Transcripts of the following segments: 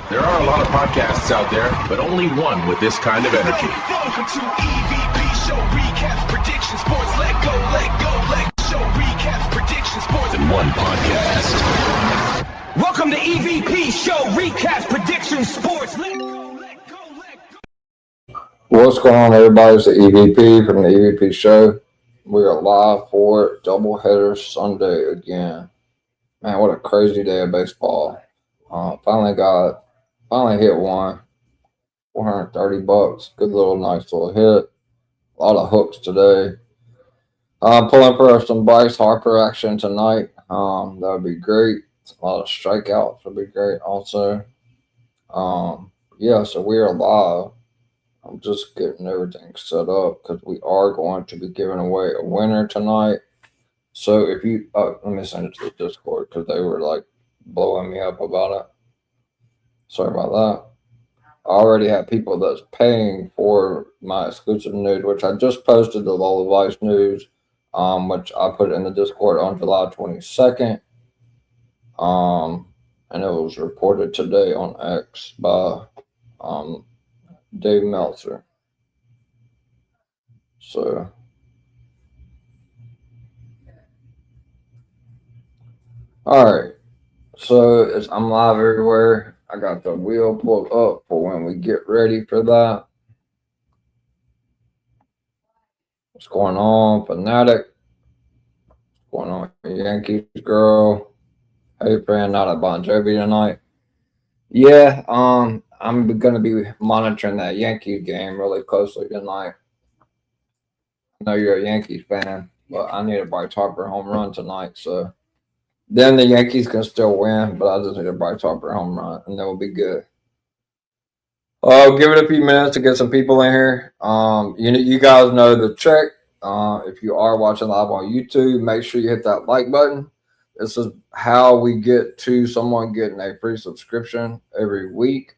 There are a lot of podcasts out there, but only one with this kind of energy. Welcome to EVP Show Recaps, Predictions, Sports. Let go, show recaps, predictions, sports. In one podcast. Welcome to EVP Show Recaps, Predictions, Sports. Let go. What's going on, everybody? It's the EVP from the EVP Show. We are live for Doubleheader Sunday again. Man, what a crazy day of baseball. Finally hit one. $430. Good little, nice little hit. A lot of hooks today. I'm pulling for some Bryce Harper action tonight. That would be great. A lot of strikeouts would be great also. So we are live. I'm just getting everything set up because we are going to be giving away a winner tonight. So if you, let me send it to the Discord because they were like blowing me up about it. Sorry about that. I already have people that's paying for my exclusive news, which I just posted the Lola Vice news, which I put in the Discord on July 22nd. And it was reported today on X by Dave Meltzer. So, all right. So I'm live everywhere. I got the wheel pulled up for when we get ready for that. What's going on, Fanatic? What's going on, Yankees girl? Hey, friend, not a Bon Jovi tonight. Yeah, I'm gonna be monitoring that Yankees game really closely tonight. I know you're a Yankees fan, but I need a Bryce Harper home run tonight, so then the Yankees can still win, but I just need a Bryce Harper home run, and that will be good. I'll give it a few minutes to get some people in here. You guys know the trick. If you are watching live on YouTube, make sure you hit that like button. This is how we get to someone getting a free subscription every week.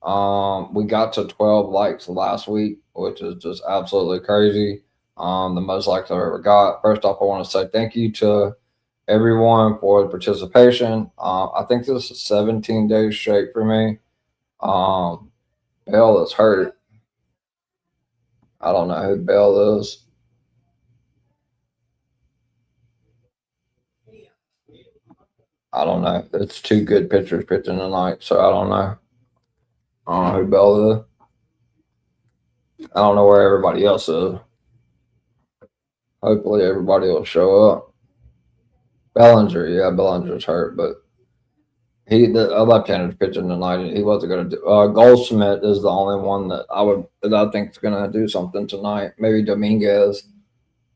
We got to 12 likes last week, which is just absolutely crazy. The most likes I've ever got. First off, I want to say thank you to everyone for the participation. I think this is 17 days straight for me. Bell is hurt. I don't know who Bell is. I don't know. It's two good pitchers pitching tonight, so I don't know. I don't know who Bell is. I don't know where everybody else is. Hopefully everybody will show up. Bellinger's hurt, but the left-hander's pitching tonight. He wasn't going to do. Goldschmidt is the only one that I think is going to do something tonight. Maybe Dominguez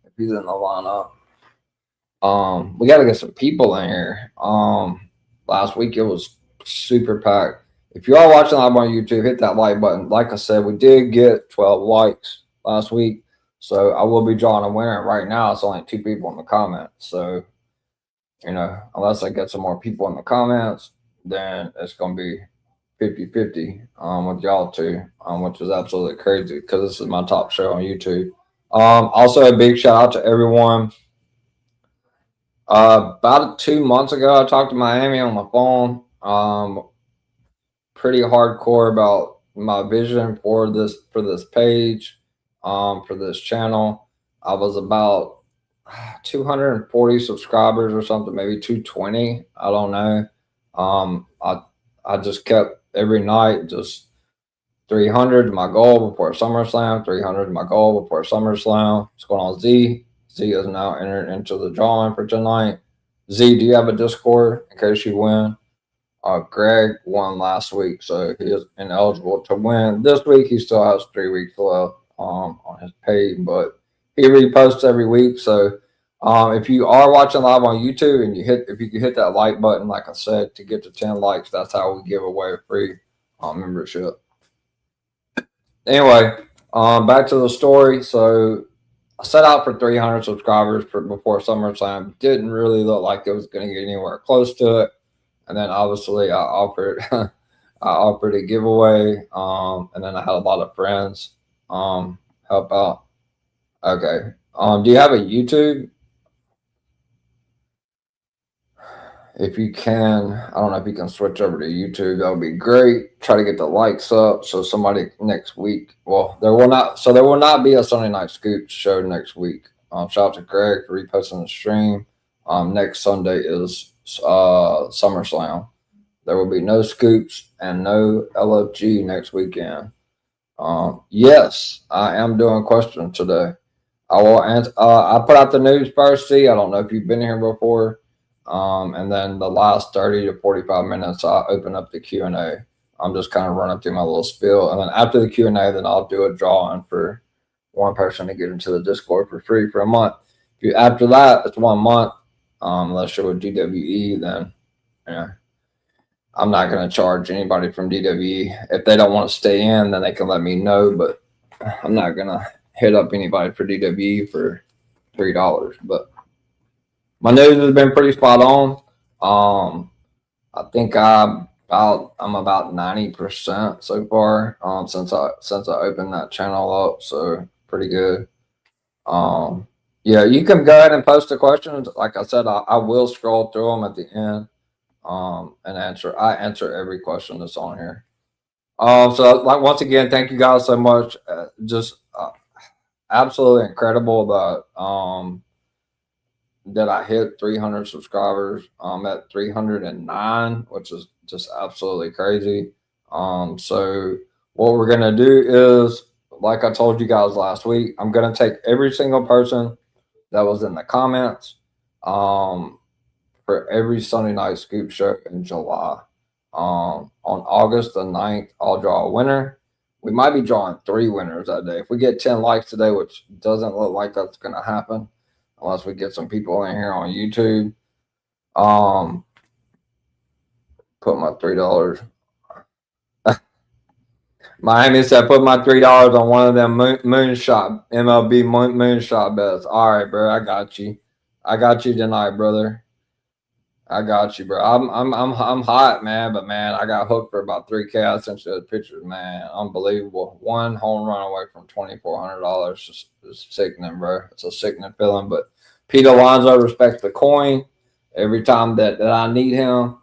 if he's in the lineup. We got to get some people in here. Last week it was super packed. If you are watching live on YouTube, hit that like button. Like I said, we did get 12 likes last week, so I will be drawing a winner. Right now, it's only 2 people in the comments. So, unless I get some more people in the comments, then it's going to be 50-50 with y'all two, which is absolutely crazy because this is my top show on YouTube. Also, a big shout out to everyone. About 2 months ago, I talked to Miami on the phone. Pretty hardcore about my vision for this page, for this channel. I was about 240 subscribers or something, maybe 220. I don't know. I just kept every night just 300 my goal before SummerSlam. 300 my goal before SummerSlam. What's going on, Z? Z is now entered into the drawing for tonight. Z, do you have a Discord in case you win? Greg won last week, so he is ineligible to win this week. He still has 3 weeks left on his pay, but he reposts every week. So if you are watching live on YouTube and if you can hit that like button, like I said, to get to 10 likes, that's how we give away a free membership. Anyway, back to the story. So I set out for 300 subscribers before SummerSlam. Didn't really look like it was going to get anywhere close to it. And then obviously I offered a giveaway. And then I had a lot of friends help out. Okay. Do you have a YouTube? if you can, I don't know if you can switch over to YouTube. That would be great. Try to get the likes up so somebody next week. Well, there will not be a Sunday Night Scoop show next week. Shout out to Greg for reposting the stream. Next Sunday is SummerSlam. There will be no scoops and no LFG next weekend. Yes, I am doing questions today. I will answer. I put out the news first. I don't know if you've been here before. And then the last 30 to 45 minutes, I open up the Q&A. I'm just kind of running through my little spiel. And then after the Q&A, then I'll do a drawing for one person to get into the Discord for free for a month. After that, it's 1 month. Unless you're with DWE, then I'm not going to charge anybody from DWE. If they don't want to stay in, then they can let me know. But I'm not going to hit up anybody for DWE for $3. But my news has been pretty spot on. I think I'm about 90% so far. Since I opened that channel up, so pretty good. Yeah, you can go ahead and post the questions. Like I said, I will scroll through them at the end, and answer. I answer every question that's on here. So like once again, thank you guys so much. Just absolutely incredible that I hit 300 subscribers. I'm at 309, which is just absolutely crazy. So what we're gonna do is, like I told you guys last week, I'm gonna take every single person that was in the comments for every Sunday Night Scoop show in July. On August the 9th, I'll draw a winner. We might be drawing 3 winners that day. If we get 10 likes today, which doesn't look like that's going to happen unless we get some people in here on YouTube. Put my $3. Miami said, put my $3 on one of them moonshot MLB moonshot bets. All right, bro, I got you. I got you tonight, brother. I got you, bro. I'm hot, man, but man, I got hooked for about $3K. I sent you the pictures, man. Unbelievable. 1 home run away from $2,400. Just sickening, bro. It's a sickening feeling. But Pete Alonso respects the coin. Every time that I need him,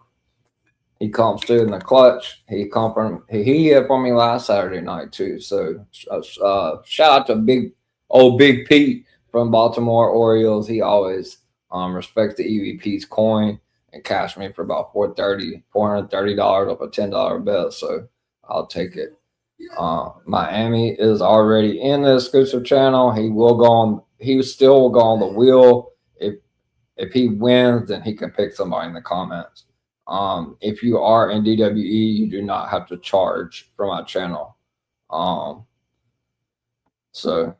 he comes through in the clutch. He hit for me last Saturday night too. So shout out to Big Pete from Baltimore Orioles. He always respects the EVP's coin and cashed me for about $430 off a $10 bet. So I'll take it. Miami is already in the exclusive channel. He still will go on the wheel. If he wins, then he can pick somebody in the comments. If you are in DWE, you do not have to charge for my channel. So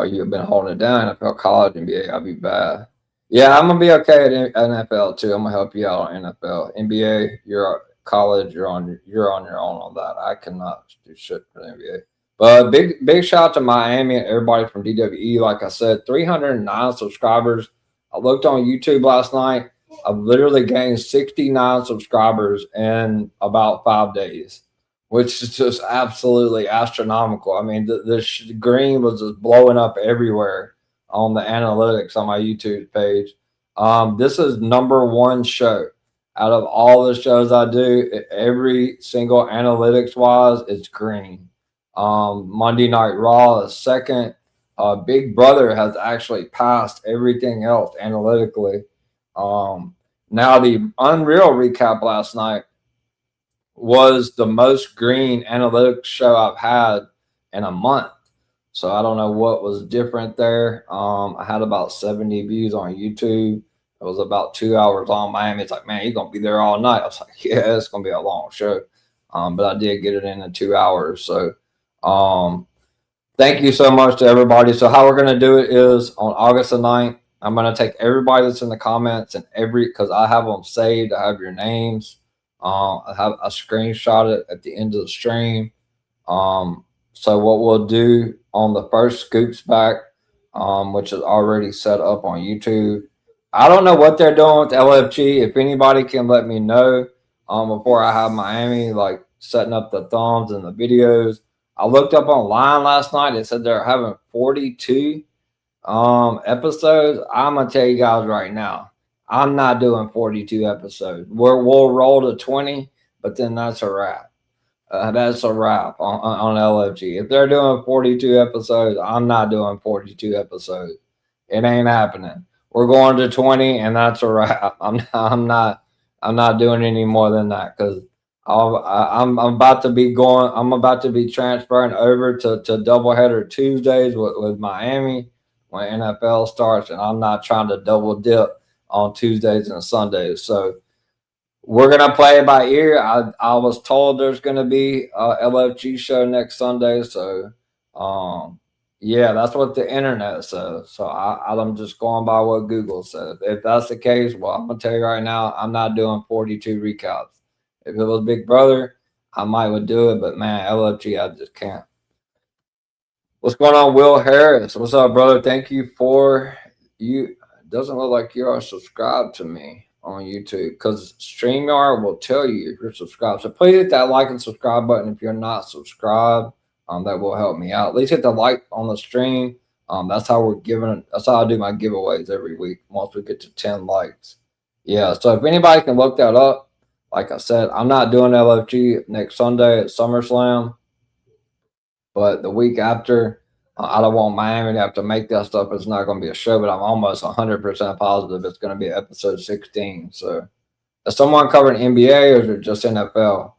you've been holding it down. NFL, college, NBA, I'll be bad. Yeah, I'm gonna be okay at NFL too. I'm gonna help you out on NFL. NBA, you're college, you're on your own on that. I cannot do shit for the NBA. But big shout out to Miami and everybody from DWE. Like I said, 309 subscribers. I looked on YouTube last night. I've literally gained 69 subscribers in about 5 days, which is just absolutely astronomical. I mean, the green was just blowing up everywhere on the analytics on my YouTube page. This is #1 show out of all the shows I do. Every single analytics wise, it's green. Monday Night Raw is second. Big Brother has actually passed everything else analytically. Now the Unreal recap last night was the most green analytics show I've had in a month. So I don't know what was different there. I had about 70 views on YouTube. It was about 2 hours on. Miami's like, man, you're going to be there all night. I was like, yeah, it's going to be a long show. But I did get it in 2 hours. So thank you so much to everybody. So how we're going to do it is on August the 9th, I'm going to take everybody that's in the comments and because I have them saved. I have your names. I have a screenshot it at the end of the stream. So what we'll do on the first Scoops Back, which is already set up on YouTube. I don't know what they're doing with LFG. If anybody can let me know before I have Miami, like setting up the thumbs and the videos. I looked up online last night. It said they're having 42 episodes. I'm going to tell you guys right now, I'm not doing 42 episodes. We'll roll to 20, but then that's a wrap. That's a wrap on LFG. If they're doing 42 episodes, I'm not doing 42 episodes. It ain't happening. We're going to 20, and that's a wrap. I'm not doing any more than that because I'm about to be going. I'm about to be transferring over to doubleheader Tuesdays with Miami when NFL starts, and I'm not trying to double dip on Tuesdays and Sundays. So we're gonna play it by ear. I was told there's gonna be a LFG show next Sunday, so yeah, that's what the internet says. So I'm just going by what Google says. If that's the case, well, I'm gonna tell you right now, I'm not doing 42 recaps. If it was Big Brother, I might would do it, but man, LFG, I just can't. What's going on, Will Harris? What's up, brother? Thank you for you. It doesn't look like you are subscribed to me on YouTube because StreamYard will tell you if you're subscribed. So please hit that like and subscribe button if you're not subscribed. That will help me out. At least hit the like on the stream. That's how we're giving. That's how I do my giveaways every week. Once we get to 10 likes, yeah. So if anybody can look that up, like I said, I'm not doing LFG next Sunday at SummerSlam, but the week after, I don't want Miami to have to make that stuff. It's not going to be a show, but I'm almost 100% positive it's going to be episode 16. So, is someone covering NBA or is it just NFL?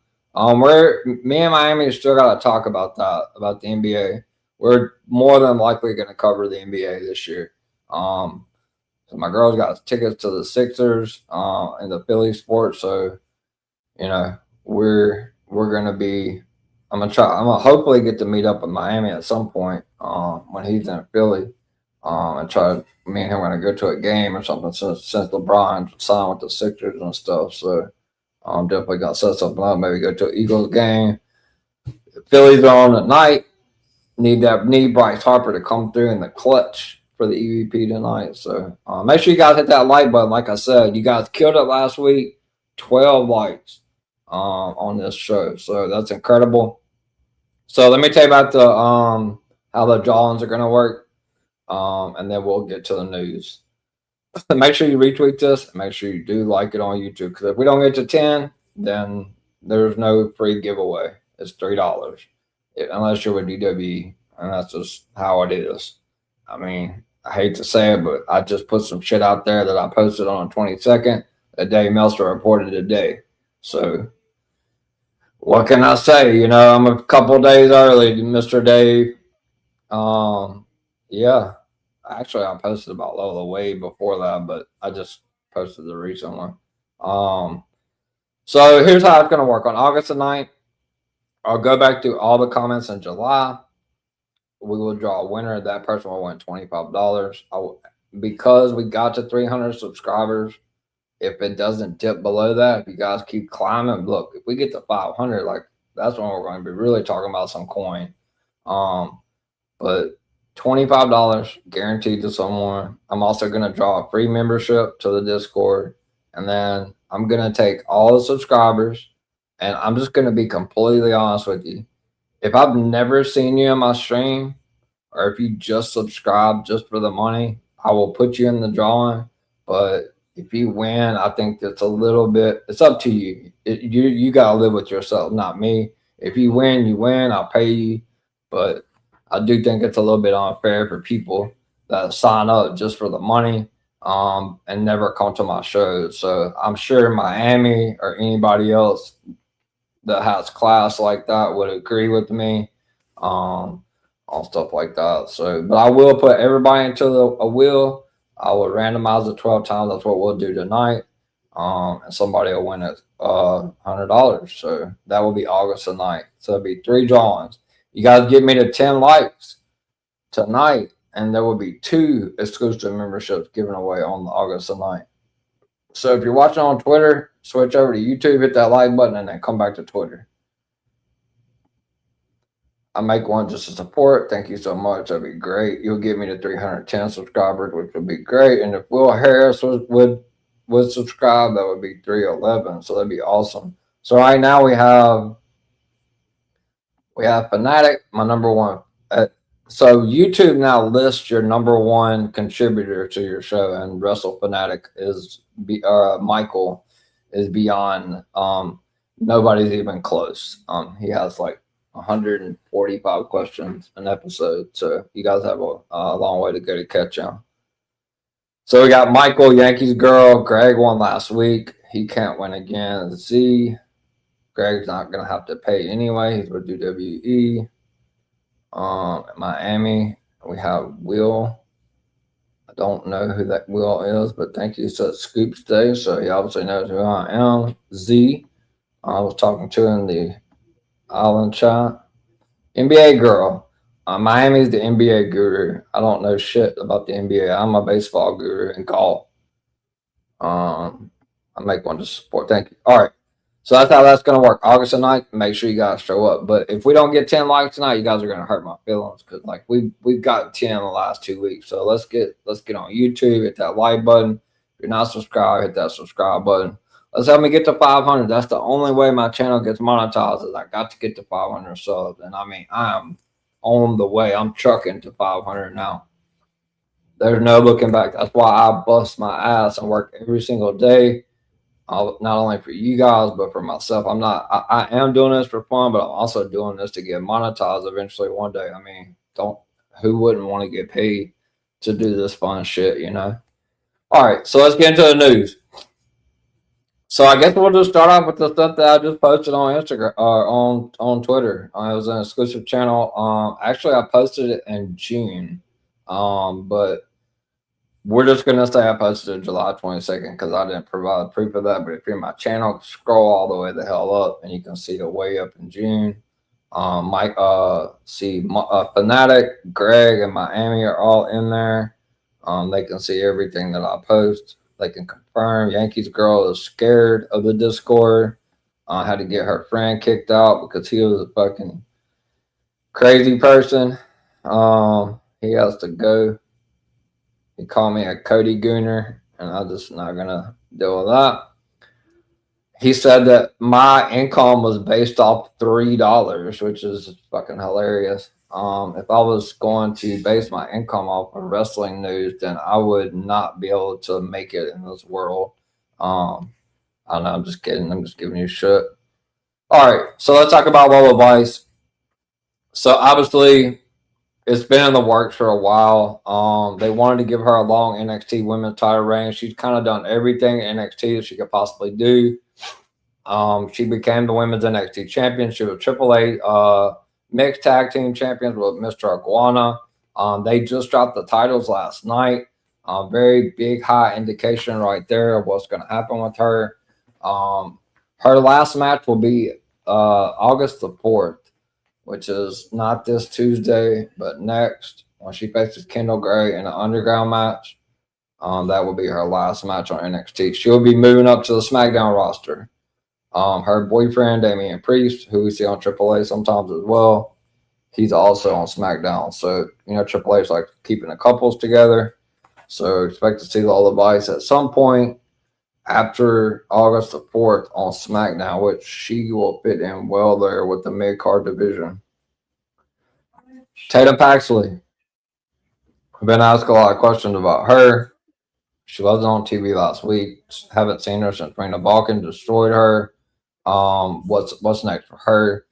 Me and Miami still got to talk about that, about the NBA. We're more than likely going to cover the NBA this year. So my girl's got tickets to the Sixers and the Philly sports. So, you know, we're going to be. I'm gonna hopefully get to meet up with Miami at some point when he's in Philly, and try. Me and him are gonna go to a game or something since LeBron signed with the Sixers and stuff. So I'm definitely gonna set something up. Maybe go to an Eagles game. The Phillies are on at night. Need Bryce Harper to come through in the clutch for the EVP tonight. So make sure you guys hit that like button. Like I said, you guys killed it last week. 12 likes on this show, so that's incredible. So let me tell you about the how the drawings are going to work, and then we'll get to the news. Make sure you retweet this, and make sure you do like it on YouTube, because if we don't get to 10, then there's no free giveaway. It's $3 unless you're with DWE, and that's just how it is. I mean, I hate to say it, but I just put some shit out there that I posted on the 22nd that Dave Meltzer reported today. So what can I say? You know, I'm a couple days early, Mr. Dave. Yeah. Actually, I posted about Lola way before that, but I just posted the recent one. So here's how it's going to work. On August the 9th, I'll go back through all the comments in July. We will draw a winner. That person will win $25. Because we got to 300 subscribers, if it doesn't dip below that, if you guys keep climbing, look, if we get to 500, like that's when we're going to be really talking about some coin. But $25 guaranteed to someone. I'm also going to draw a free membership to the Discord, and then I'm going to take all the subscribers, and I'm just going to be completely honest with you. If I've never seen you in my stream, or if you just subscribe just for the money, I will put you in the drawing. But if you win, I think that's a little bit, it's up to you. You got to live with yourself, not me. If you win, you win. I'll pay you. But I do think it's a little bit unfair for people that sign up just for the money and never come to my shows. So I'm sure Miami or anybody else that has class like that would agree with me on stuff like that. So, but I will put everybody into a wheel. I will randomize it 12 times. That's what we'll do tonight. And somebody will win it $100. So that will be August the 9th. So it'll be 3 drawings. You guys get me to 10 likes tonight, and there will be 2 exclusive memberships given away on August the 9th. So if you're watching on Twitter, switch over to YouTube, hit that like button, and then come back to Twitter. I make one just to support. Thank you so much. That'd be great. You'll get me to 310 subscribers, which would be great. And if Will Harris would subscribe, that would be 311. So that'd be awesome. So right now we have Fanatic, my number one So YouTube now lists your number one contributor to your show, and Wrestle Fanatic is Michael is beyond. Nobody's even close. He has like 145 questions an episode, so you guys have a long way to go to catch him. So we got Michael, Yankees girl. Greg won last week. He can't win again. Z. Greg's not gonna have to pay anyway. He's with WWE. Miami, we have Will. I don't know who that Will is, but thank you. So Scoops Day, so he obviously knows who I am. Z. I was talking to in the island chat. NBA girl. Miami's the NBA guru. I don't know shit about the NBA. I'm a baseball guru and golf. I make one to support. Thank you. All right. So that's how that's going to work. August 9th, make sure you guys show up. But if we don't get 10 likes tonight, you guys are going to hurt my feelings because like we've got 10 in the last 2 weeks. So let's get on YouTube, hit that like button. If you're not subscribed, hit that subscribe button. Let's help me get to 500. That's the only way my channel gets monetized is I got to get to 500 subs. And I mean, I'm on the way. I'm trucking to 500 now. There's no looking back. That's why I bust my ass and work every single day. Not only for you guys, but for myself. I am doing this for fun, but I'm also doing this to get monetized eventually one day. I mean, who wouldn't want to get paid to do this fun shit, you know? All right, so let's get into the news. So I guess we'll just start off with the stuff that I just posted on Instagram or on Twitter. It was an exclusive channel. Actually, I posted it in June, but we're just going to say I posted it July 22nd because I didn't provide proof of that. But if you're in my channel, scroll all the way the hell up and you can see the way up in June. Fanatic, Greg, and Miami are all in there. They can see everything that I post. They can confirm Yankees girl is scared of the Discord. Had to get her friend kicked out because he was a fucking crazy person. He has to go. He called me a Cody Gooner, and I'm just not gonna deal with that. He said that my income was based off $3, which is fucking hilarious. If I was going to base my income off of wrestling news, then I would not be able to make it in this world. I don't know. I'm just kidding. I'm just giving you shit. All right. So let's talk about Lola Vice. So obviously, it's been in the works for a while. They wanted to give her a long NXT women's title reign. She's kind of done everything NXT that she could possibly do. She became the women's NXT champion. She was AAA mixed tag team champions with Mr. Iguana. They just dropped the titles last night. Very big, high indication right there of what's going to happen with her. Her last match will be August the 4th, which is not this Tuesday, but next when she faces Kendall Gray in an underground match. That will be her last match on NXT. She'll be moving up to the SmackDown roster. Her boyfriend, Damian Priest, who we see on AAA sometimes as well, he's also on SmackDown. So, you know, AAA is like keeping the couples together. So expect to see Lola Vice at some point after August the 4th on SmackDown, which she will fit in well there with the mid-card division. Tatum Paxley. I've been asked a lot of questions about her. She wasn't on TV last week. Haven't seen her since Rena Balkan destroyed her. What's next for her?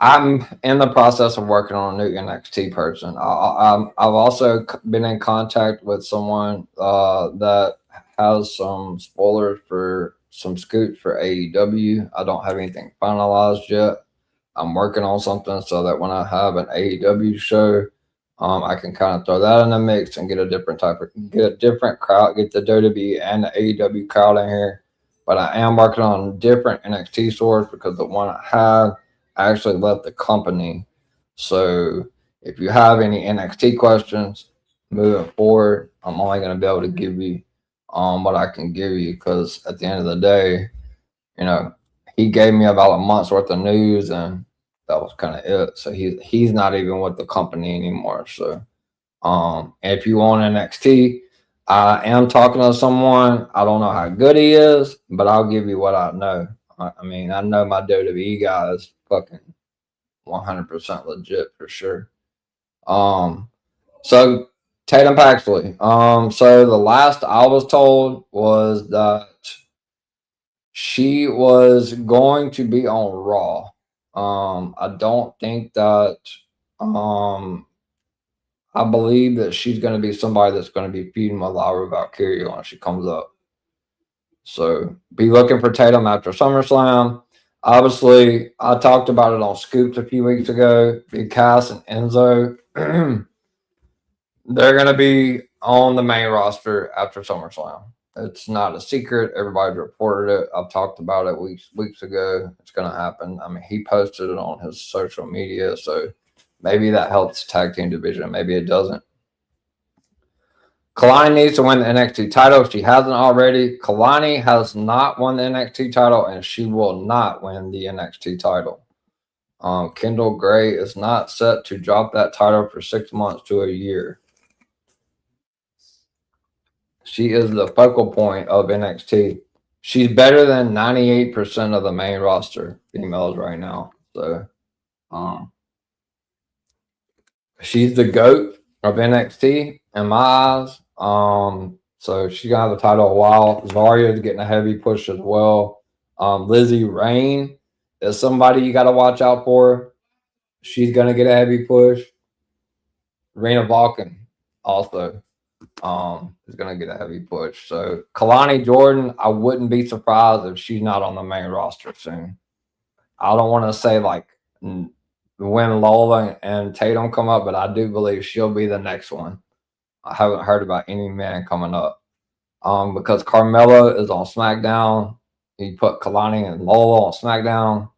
I'm in the process of working on a new NXT person. I've also been in contact with someone that has some spoilers for some scoops for AEW. I don't have anything finalized yet. I'm working on something so that when I have an AEW show, I can kind of throw that in the mix and get a different crowd, get the WWE and the AEW crowd in here. But I am working on different NXT stores because the one I have actually left the company. So if you have any NXT questions moving forward, I'm only going to be able to give you what I can give you because at the end of the day, you know, he gave me about a month's worth of news and that was kind of it. So he's not even with the company anymore. So if you want NXT, I am talking to someone. I don't know how good he is, but I'll give you what I know. I mean, I know my WWE guys fucking 100% legit for sure. So Tatum Paxley. So the last I was told was that she was going to be on Raw. I don't think that. I believe that she's going to be somebody that's going to be feuding with Lyra Valkyria when she comes up. So be looking for Tatum after SummerSlam. Obviously, I talked about it on Scoops a few weeks ago. Big Cass and Enzo, they're going to be on the main roster after SummerSlam. It's not a secret. Everybody reported it. I've talked about it weeks ago. It's going to happen. I mean, he posted it on his social media, so maybe that helps the tag team division. Maybe it doesn't. Kalani needs to win the NXT title. She hasn't already. Kalani has not won the NXT title, and she will not win the NXT title. Kendall Gray is not set to drop that title for 6 months to a year. She is the focal point of NXT. She's better than 98% of the main roster females right now. So, she's the GOAT of NXT in my eyes. So she's gonna have the title a while. Zarya is getting a heavy push as well. Lizzie Rain is somebody you got to watch out for. She's gonna get a heavy push. Rena Vulcan also is gonna get a heavy push. So Kalani Jordan, I wouldn't be surprised if she's not on the main roster soon. I don't want to say like when Lola and Tatum come up, but I do believe she'll be the next one. I haven't heard about any man coming up. Because Carmella is on SmackDown. He put Kalani and Lola on SmackDown.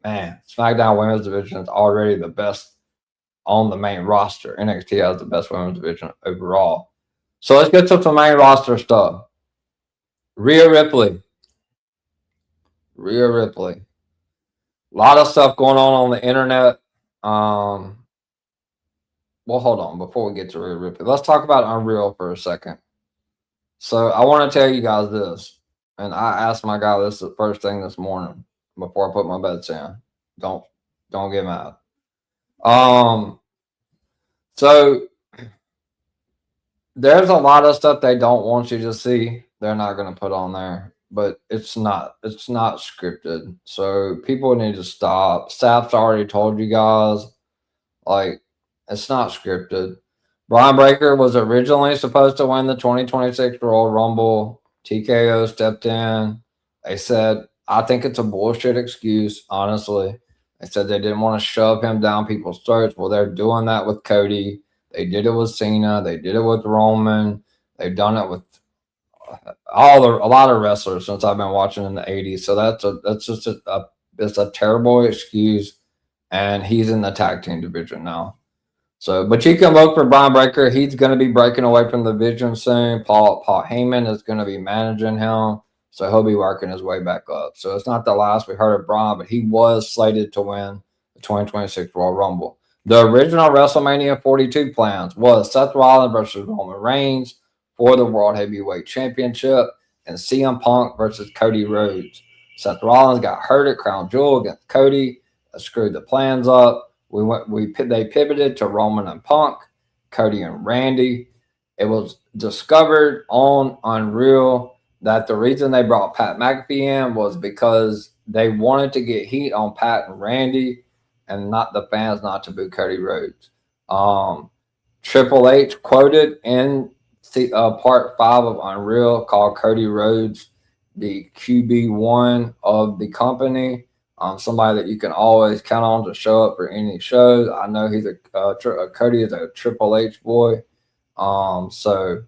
Man, SmackDown Women's Division is already the best on the main roster. NXT has the best women's division overall. So let's get to some main roster stuff. Rhea Ripley. A lot of stuff going on the internet. Well, hold on. Before we get to Rhea Ripley, let's talk about Unreal for a second. So I want to tell you guys this, and I asked my guy this the first thing this morning before I put my bets in. Don't get mad. So there's a lot of stuff they don't want you to see. They're not going to put on there, but it's not scripted. So people need to stop. Sap's already told you guys, like, it's not scripted. Brian Breaker was originally supposed to win the 2026 Royal Rumble. TKO stepped in. They said, I think it's a bullshit excuse, honestly. They said they didn't want to shove him down people's throats. Well, they're doing that with Cody. They did it with Cena. They did it with Roman. They've done it with a lot of wrestlers since I've been watching in the 80s. So that's just a terrible excuse. And he's in the tag team division now. So, but you can vote for Brian Breaker. He's going to be breaking away from the division soon. Paul Heyman is going to be managing him. So he'll be working his way back up. So it's not the last we heard of Brian, but he was slated to win the 2026 Royal Rumble. The original WrestleMania 42 plans was Seth Rollins versus Roman Reigns for the World Heavyweight Championship and CM Punk versus Cody Rhodes. Seth Rollins got hurt at Crown Jewel against Cody. That screwed the plans up. They pivoted to Roman and Punk, Cody and Randy. It was discovered on Unreal that the reason they brought Pat McAfee in was because they wanted to get heat on Pat and Randy and not the fans not to boo Cody Rhodes. Triple H quoted in part 5 of Unreal called Cody Rhodes the QB1 of the company. Somebody that you can always count on to show up for any shows. I know he's Cody is a Triple H boy. So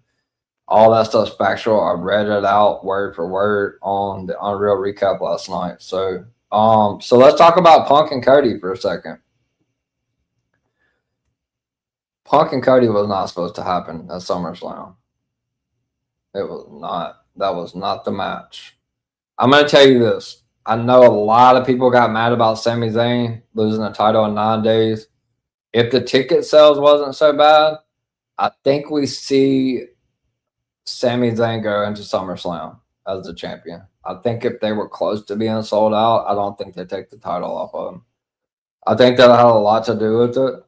all that stuff's factual. I read it out word for word on the Unreal recap last night. So let's talk about Punk and Cody for a second. Punk and Cody was not supposed to happen at SummerSlam. It was not. That was not the match. I'm going to tell you this. I know a lot of people got mad about Sami Zayn losing the title in 9 days. If the ticket sales wasn't so bad, I think we see Sami Zayn go into SummerSlam as the champion. I think if they were close to being sold out, I don't think they take the title off of him. I think that had a lot to do with it.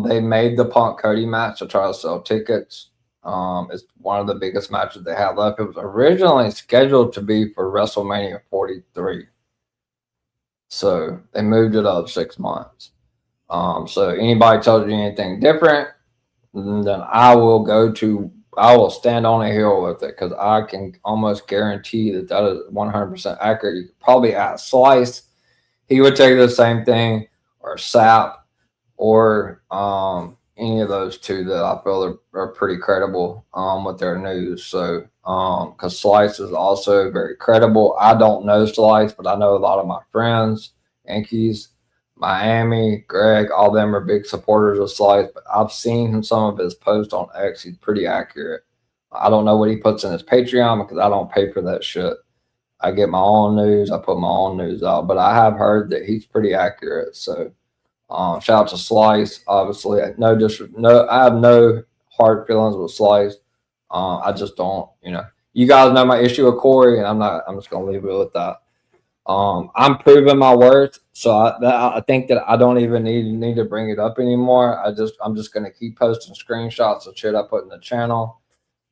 They made the Punk Cody match to try to sell tickets. It's one of the biggest matches they had left. It was originally scheduled to be for WrestleMania 43. So they moved it up 6 months. So anybody tells you anything different, then I will stand on a hill with it, because I can almost guarantee that that is 100% accurate. You could probably ask Slice. He would take the same thing, or Sap, or any of those two that I feel are pretty credible with their news. So, because Slice is also very credible. I don't know Slice, but I know a lot of my friends, Yankees, Miami, Greg, all them are big supporters of Slice. But I've seen some of his posts on X. He's pretty accurate. I don't know what he puts in his Patreon, because I don't pay for that shit. I get my own news. I put my own news out, but I have heard that he's pretty accurate. So, shout out to Slice. Obviously, I have no hard feelings with Slice. I just don't, you guys know my issue with Corey, and I'm just gonna leave it with that. I'm proving my worth, so I think that I don't even need to bring it up anymore. I'm just gonna keep posting screenshots of shit I put in the channel,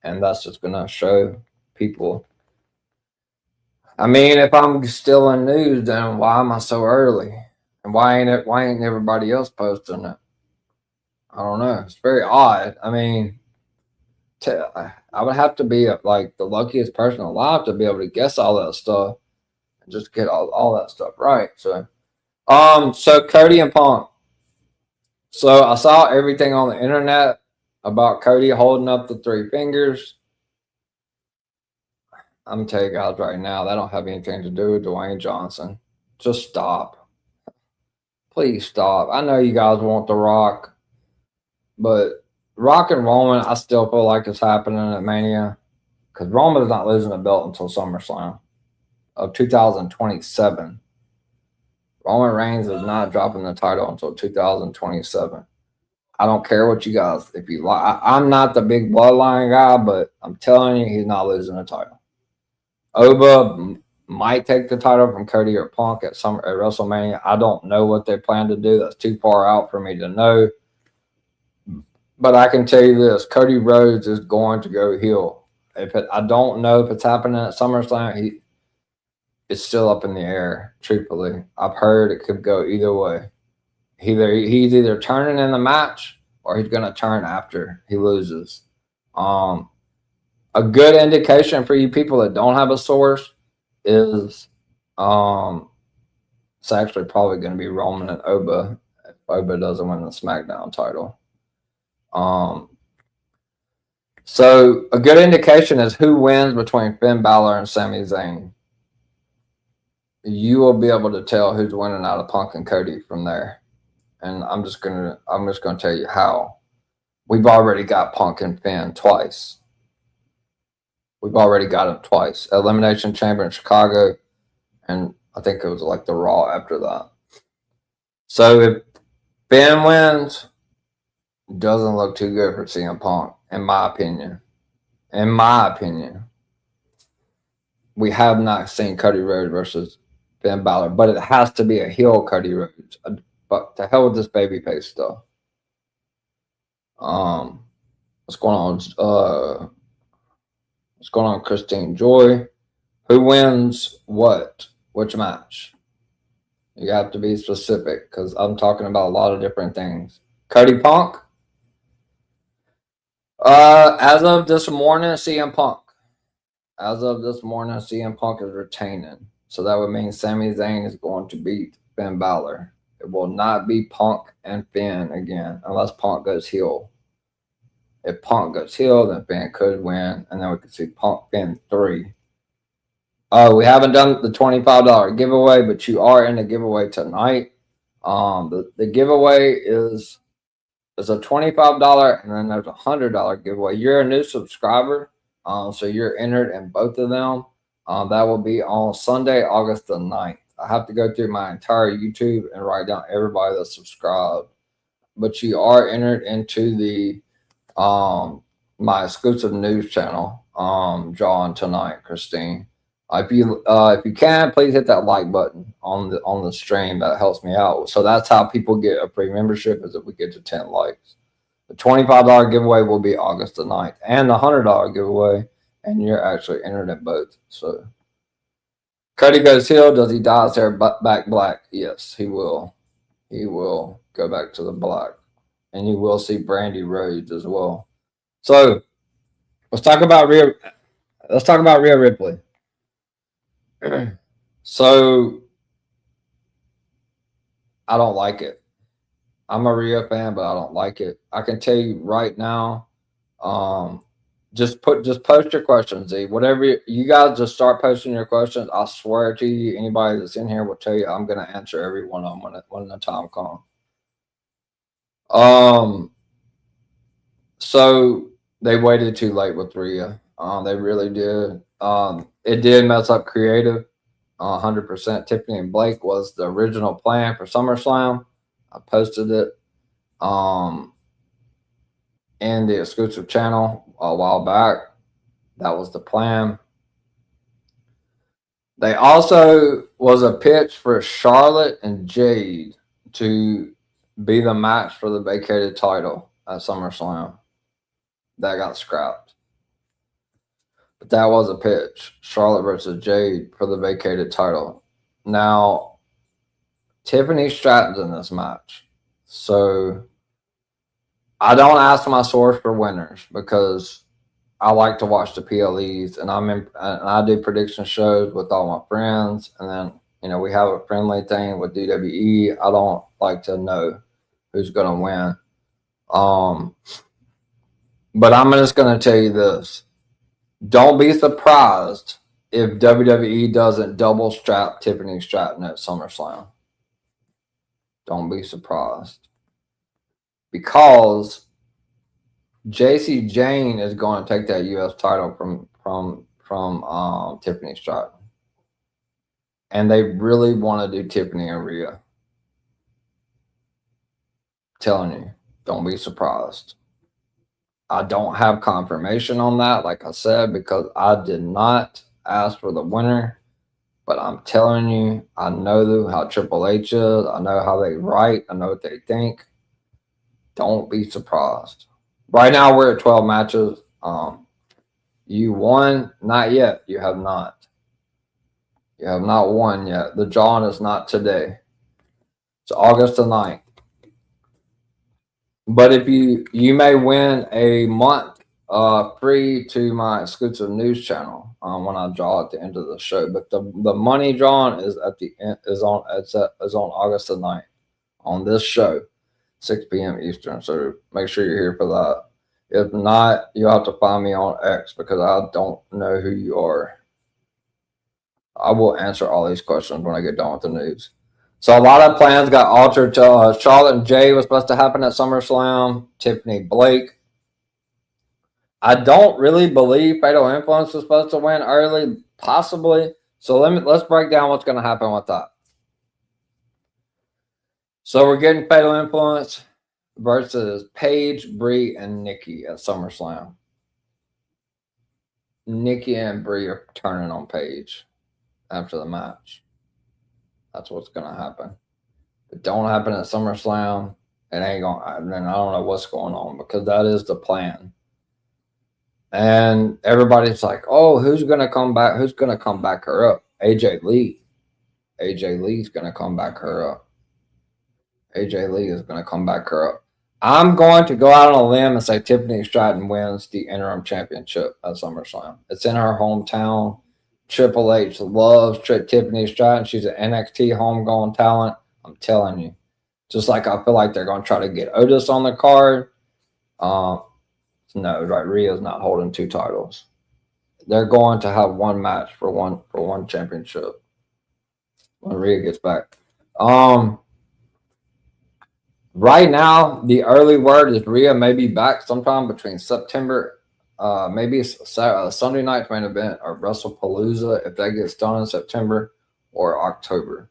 and that's just gonna show people. I mean, if I'm still in news, then why am I so early? And why ain't everybody else posting it? I don't know. It's very odd. I mean, I would have to be like the luckiest person alive to be able to guess all that stuff and just get all that stuff right. So Cody and Punk. So I saw everything on the internet about Cody holding up the 3 fingers. I'm gonna tell you guys right now, that don't have anything to do with Dwayne Johnson. Just stop. Please stop. I know you guys want The Rock, but Rock and Roman, I still feel like it's happening at Mania, because Roman is not losing the belt until SummerSlam of 2027. Roman Reigns is not dropping the title until 2027. I don't care what you guys, if you like. I'm not the big bloodline guy, but I'm telling you, he's not losing the title. Oba might take the title from Cody or Punk at WrestleMania. I don't know what they plan to do. That's too far out for me to know. But I can tell you this: Cody Rhodes is going to go heel. I don't know if it's happening at SummerSlam. It's still up in the air. Truthfully, I've heard it could go either way. He's either turning in the match, or he's going to turn after he loses. A good indication for you people that don't have a source is it's actually probably going to be Roman and Oba if Oba doesn't win the SmackDown title. So a good indication is who wins between Finn Balor and Sami Zayn. You will be able to tell who's winning out of Punk and Cody from there. And I'm just gonna tell you how. We've already got Punk and Finn twice. We've already got them twice. Elimination Chamber in Chicago, and I think it was like the Raw after that. So if Finn wins, it doesn't look too good for CM Punk, in my opinion. In my opinion. We have not seen Cody Rhodes versus Finn Balor, but it has to be a heel Cody Rhodes. But to hell with this babyface stuff. What's going on? What's going on, Christine Joy? Who wins what? Which match? You have to be specific, because I'm talking about a lot of different things. Cody Punk? As of this morning, CM Punk. As of this morning, CM Punk is retaining. So that would mean Sami Zayn is going to beat Finn Balor. It will not be Punk and Finn again, unless Punk goes heel. If Punk goes heel, then Finn could win, and then we could see Punk Finn 3. Oh, we haven't done the $25 giveaway, but you are in the giveaway tonight. The giveaway is a $25, and then there's a $100 giveaway. You're a new subscriber, so you're entered in both of them. That will be on Sunday, August the 9th. I have to go through my entire YouTube and write down everybody that's subscribed. But you are entered into the my exclusive news channel, John tonight, Christine. If you can, please hit that like button. on the stream. That helps me out. So that's how people get a free membership, is if we get to 10 likes. The $25 giveaway will be August the 9th, and the $100 giveaway, and you're actually entered in both. So Cody goes heel. Does he dye his hair back black? Yes, he will. He will go back to the black, and you will see Brandy Rhodes as well. So let's talk about Rhea Ripley. So I don't like it. I'm a Rhea fan, but I don't like it. I can tell you right now. Just post your questions, Z. Whatever you guys just start posting your questions. I swear to you, anybody that's in here will tell you I'm gonna answer every one of them when the time comes. So they waited too late with Rhea. They really did. It did mess up creative. 100%. Tiffany and Blake was the original plan for SummerSlam. I posted it in the exclusive channel a while back. That was the plan. They also was a pitch for Charlotte and Jade to be the match for the vacated title at SummerSlam. That got scrapped. But that was a pitch. Charlotte versus Jade for the vacated title. Now, Tiffany Stratton's in this match. So I don't ask my source for winners because I like to watch the PLEs, and I do prediction shows with all my friends, and then we have a friendly thing with WWE. I don't like to know who's gonna win. But I'm just gonna tell you this. Don't be surprised if WWE doesn't double strap Tiffany Stratton at SummerSlam. Don't be surprised. Because JC Jane is going to take that U.S. title from Tiffany Stratton. And they really want to do Tiffany and Rhea. I'm telling you, don't be surprised. I don't have confirmation on that, like I said, because I did not ask for the winner. But I'm telling you, I know how Triple H is. I know how they write. I know what they think. Don't be surprised. Right now, we're at 12 matches. You won? Not yet. You have not. You have not won yet. The drawing is not today. It's August the 9th. But if you may win a month free to my exclusive news channel when I draw at the end of the show. But the money drawn is at the end is on August the 9th on this show, 6 p.m. Eastern. So make sure you're here for that. If not, you'll have to find me on X because I don't know who you are. I will answer all these questions when I get done with the news. So a lot of plans got altered to Charlotte and Jay was supposed to happen at SummerSlam. Tiffany Blake. I don't really believe Fatal Influence was supposed to win early, possibly. So let's break down what's going to happen with that. So we're getting Fatal Influence versus Paige, Brie, and Nikki at SummerSlam. Nikki and Brie are turning on Paige after the match. That's what's going to happen. If it don't happen at SummerSlam, it ain't going to happen. And I don't know what's going on because that is the plan. And everybody's like, oh, who's going to come back? Who's going to come back her up? AJ Lee. AJ Lee's going to come back her up. AJ Lee is going to come back her up. I'm going to go out on a limb and say Tiffany Stratton wins the interim championship at SummerSlam. It's in her hometown. Triple H loves Tiffany Stratton. She's an NXT homegrown talent. I'm telling you. Just like I feel like they're going to try to get Otis on the card. No, right? Rhea's not holding two titles. They're going to have one match for one championship when Rhea gets back. Right now, the early word is Rhea may be back sometime between September. Maybe Sunday night's main event or WrestlePalooza if that gets done in September or October.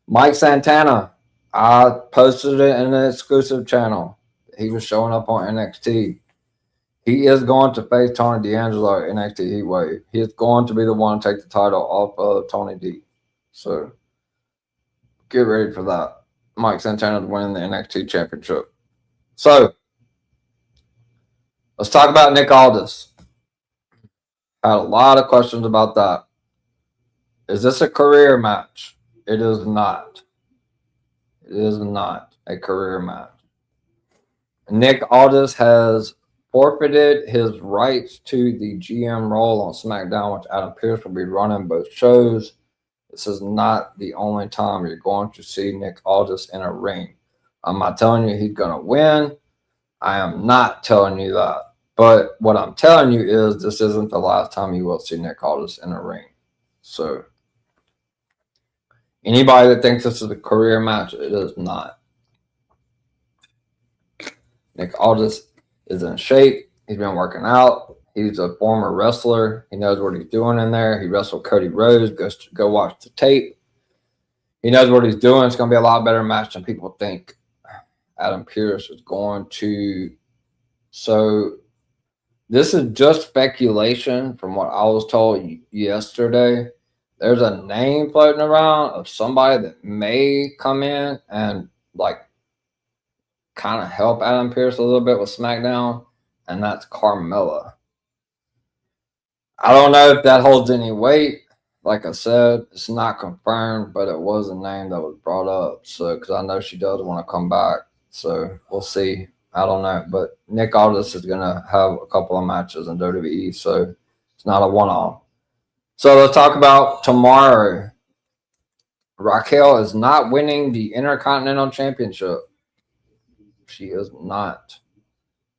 Mike Santana, I posted it in an exclusive channel. He was showing up on NXT. He is going to face Tony D'Angelo at NXT Heatwave. He is going to be the one to take the title off of Tony D. So get ready for that. Mike Santana winning the NXT Championship. So let's talk about Nick Aldis. I had a lot of questions about that. Is this a career match? It is not. It is not a career match. Nick Aldis has forfeited his rights to the GM role on SmackDown, which Adam Pearce will be running both shows. This is not the only time you're going to see Nick Aldis in a ring. I'm not telling you he's going to win. I am not telling you that. But what I'm telling you is this isn't the last time you will see Nick Aldis in a ring. So anybody that thinks this is a career match, it is not. Nick Aldis is in shape. He's been working out. He's a former wrestler. He knows what he's doing in there. He wrestled Cody Rhodes. Go watch the tape. He knows what he's doing. It's going to be a lot better match than people think. Adam Pearce is going to. So this is just speculation from what I was told yesterday. There's a name floating around of somebody that may come in and kind of help Adam Pearce a little bit with SmackDown, and that's Carmella. I don't know if that holds any weight. Like I said, it's not confirmed, but it was a name that was brought up. So, because I know she does want to come back. So, we'll see. I don't know. But Nick Aldis is going to have a couple of matches in WWE, so it's not a one-off. So, let's talk about tomorrow. Raquel is not winning the Intercontinental Championship. She is not.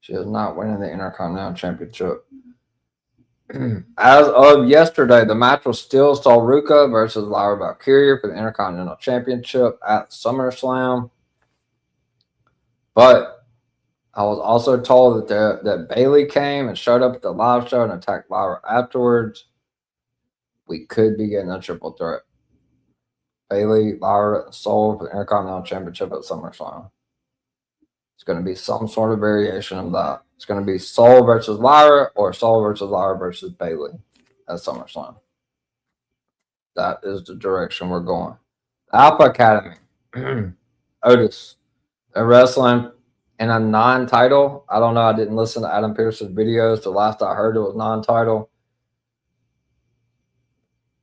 She is not winning the Intercontinental Championship. As of yesterday, the match was still Sol Ruca versus Lyra Valkyria for the Intercontinental Championship at SummerSlam. But I was also told that Bayley came and showed up at the live show and attacked Lyra afterwards. We could be getting a triple threat. Bayley, Lyra, and Sol for the Intercontinental Championship at SummerSlam. It's going to be some sort of variation of that. It's going to be Sol versus Lyra or Sol versus Lyra versus Bayley at SummerSlam. That is the direction we're going. Alpha Academy. Otis. They're wrestling in a non-title. I don't know. I didn't listen to Adam Pearce's videos. The last I heard it was non-title.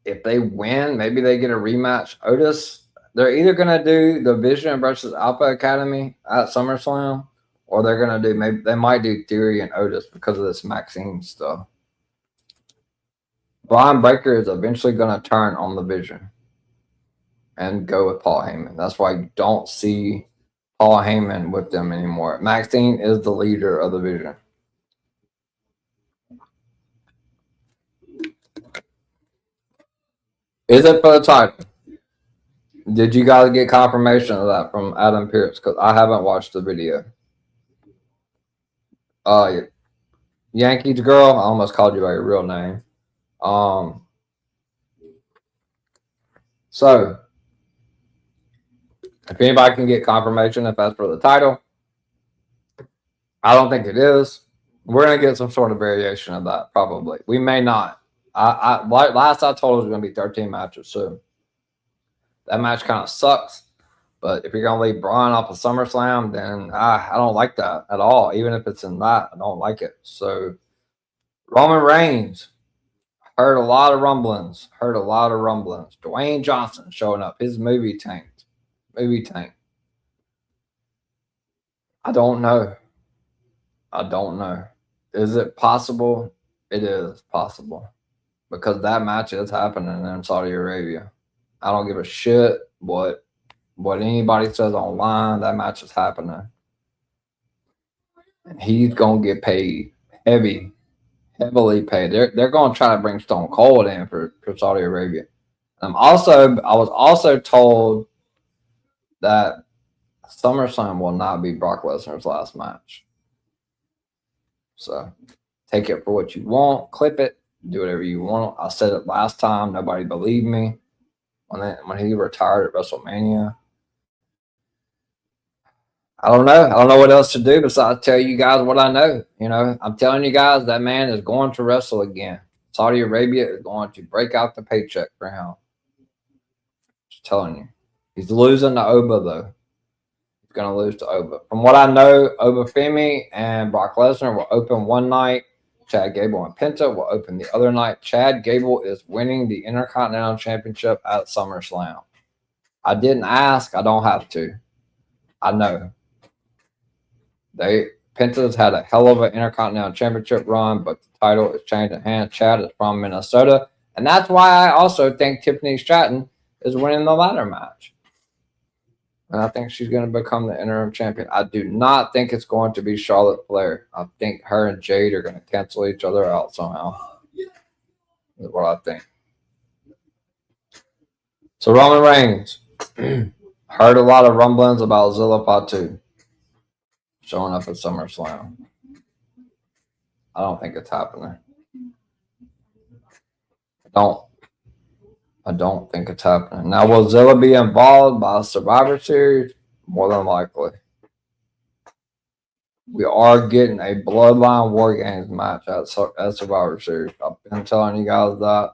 If they win, maybe they get a rematch. Otis, they're either going to do the Vision versus Alpha Academy at SummerSlam, or they're going to do, maybe they might do Theory and Otis because of this Maxine stuff. Brian Breaker is eventually going to turn on the Vision and go with Paul Heyman. That's why you don't see Paul Heyman with them anymore. Maxine is the leader of the Vision. Is it for the title? Did you guys get confirmation of that from Adam Pearce? Because I haven't watched the video. Yankees girl, I almost called you by your real name. So, if anybody can get confirmation if that's for the title, I don't think it is. We're going to get some sort of variation of that, probably. We may not. Last I told it was going to be 13 matches, so that match kind of sucks. But if you're going to leave Braun off of SummerSlam, then I don't like that at all. Even if it's in that, I don't like it. So, Roman Reigns, heard a lot of rumblings. Dwayne Johnson showing up. His movie tanked. I don't know. Is it possible? It is possible. Because that match is happening in Saudi Arabia. I don't give a shit what anybody says online. That match is happening. And he's going to get paid heavily paid. They're going to try to bring Stone Cold in for Saudi Arabia. I was also told that SummerSlam will not be Brock Lesnar's last match. So take it for what you want. Clip it. Do whatever you want. I said it last time. Nobody believed me when he retired at WrestleMania. I don't know. I don't know what else to do besides tell you guys what I know. You know, I'm telling you guys that man is going to wrestle again. Saudi Arabia is going to break out the paycheck for him. telling you. He's losing to Oba, though. He's going to lose to Oba. From what I know, Obafemi and Brock Lesnar will open one night. Chad Gable and Penta will open the other night. Chad Gable is winning the Intercontinental Championship at SummerSlam. I didn't ask. I don't have to. I know. Penta's had a hell of an Intercontinental Championship run, but the title is changing hands. Chad is from Minnesota. And that's why I also think Tiffany Stratton is winning the ladder match. And I think she's going to become the interim champion. I do not think it's going to be Charlotte Flair. I think her and Jade are going to cancel each other out somehow. That's what I think. So Roman Reigns. Heard a lot of rumblings about Zilla Fatu showing up at SummerSlam. I don't think it's happening. I don't think it's happening. Now, will Zilla be involved by Survivor Series? More than likely. We are getting a Bloodline War Games match at Survivor Series. I've been telling you guys that.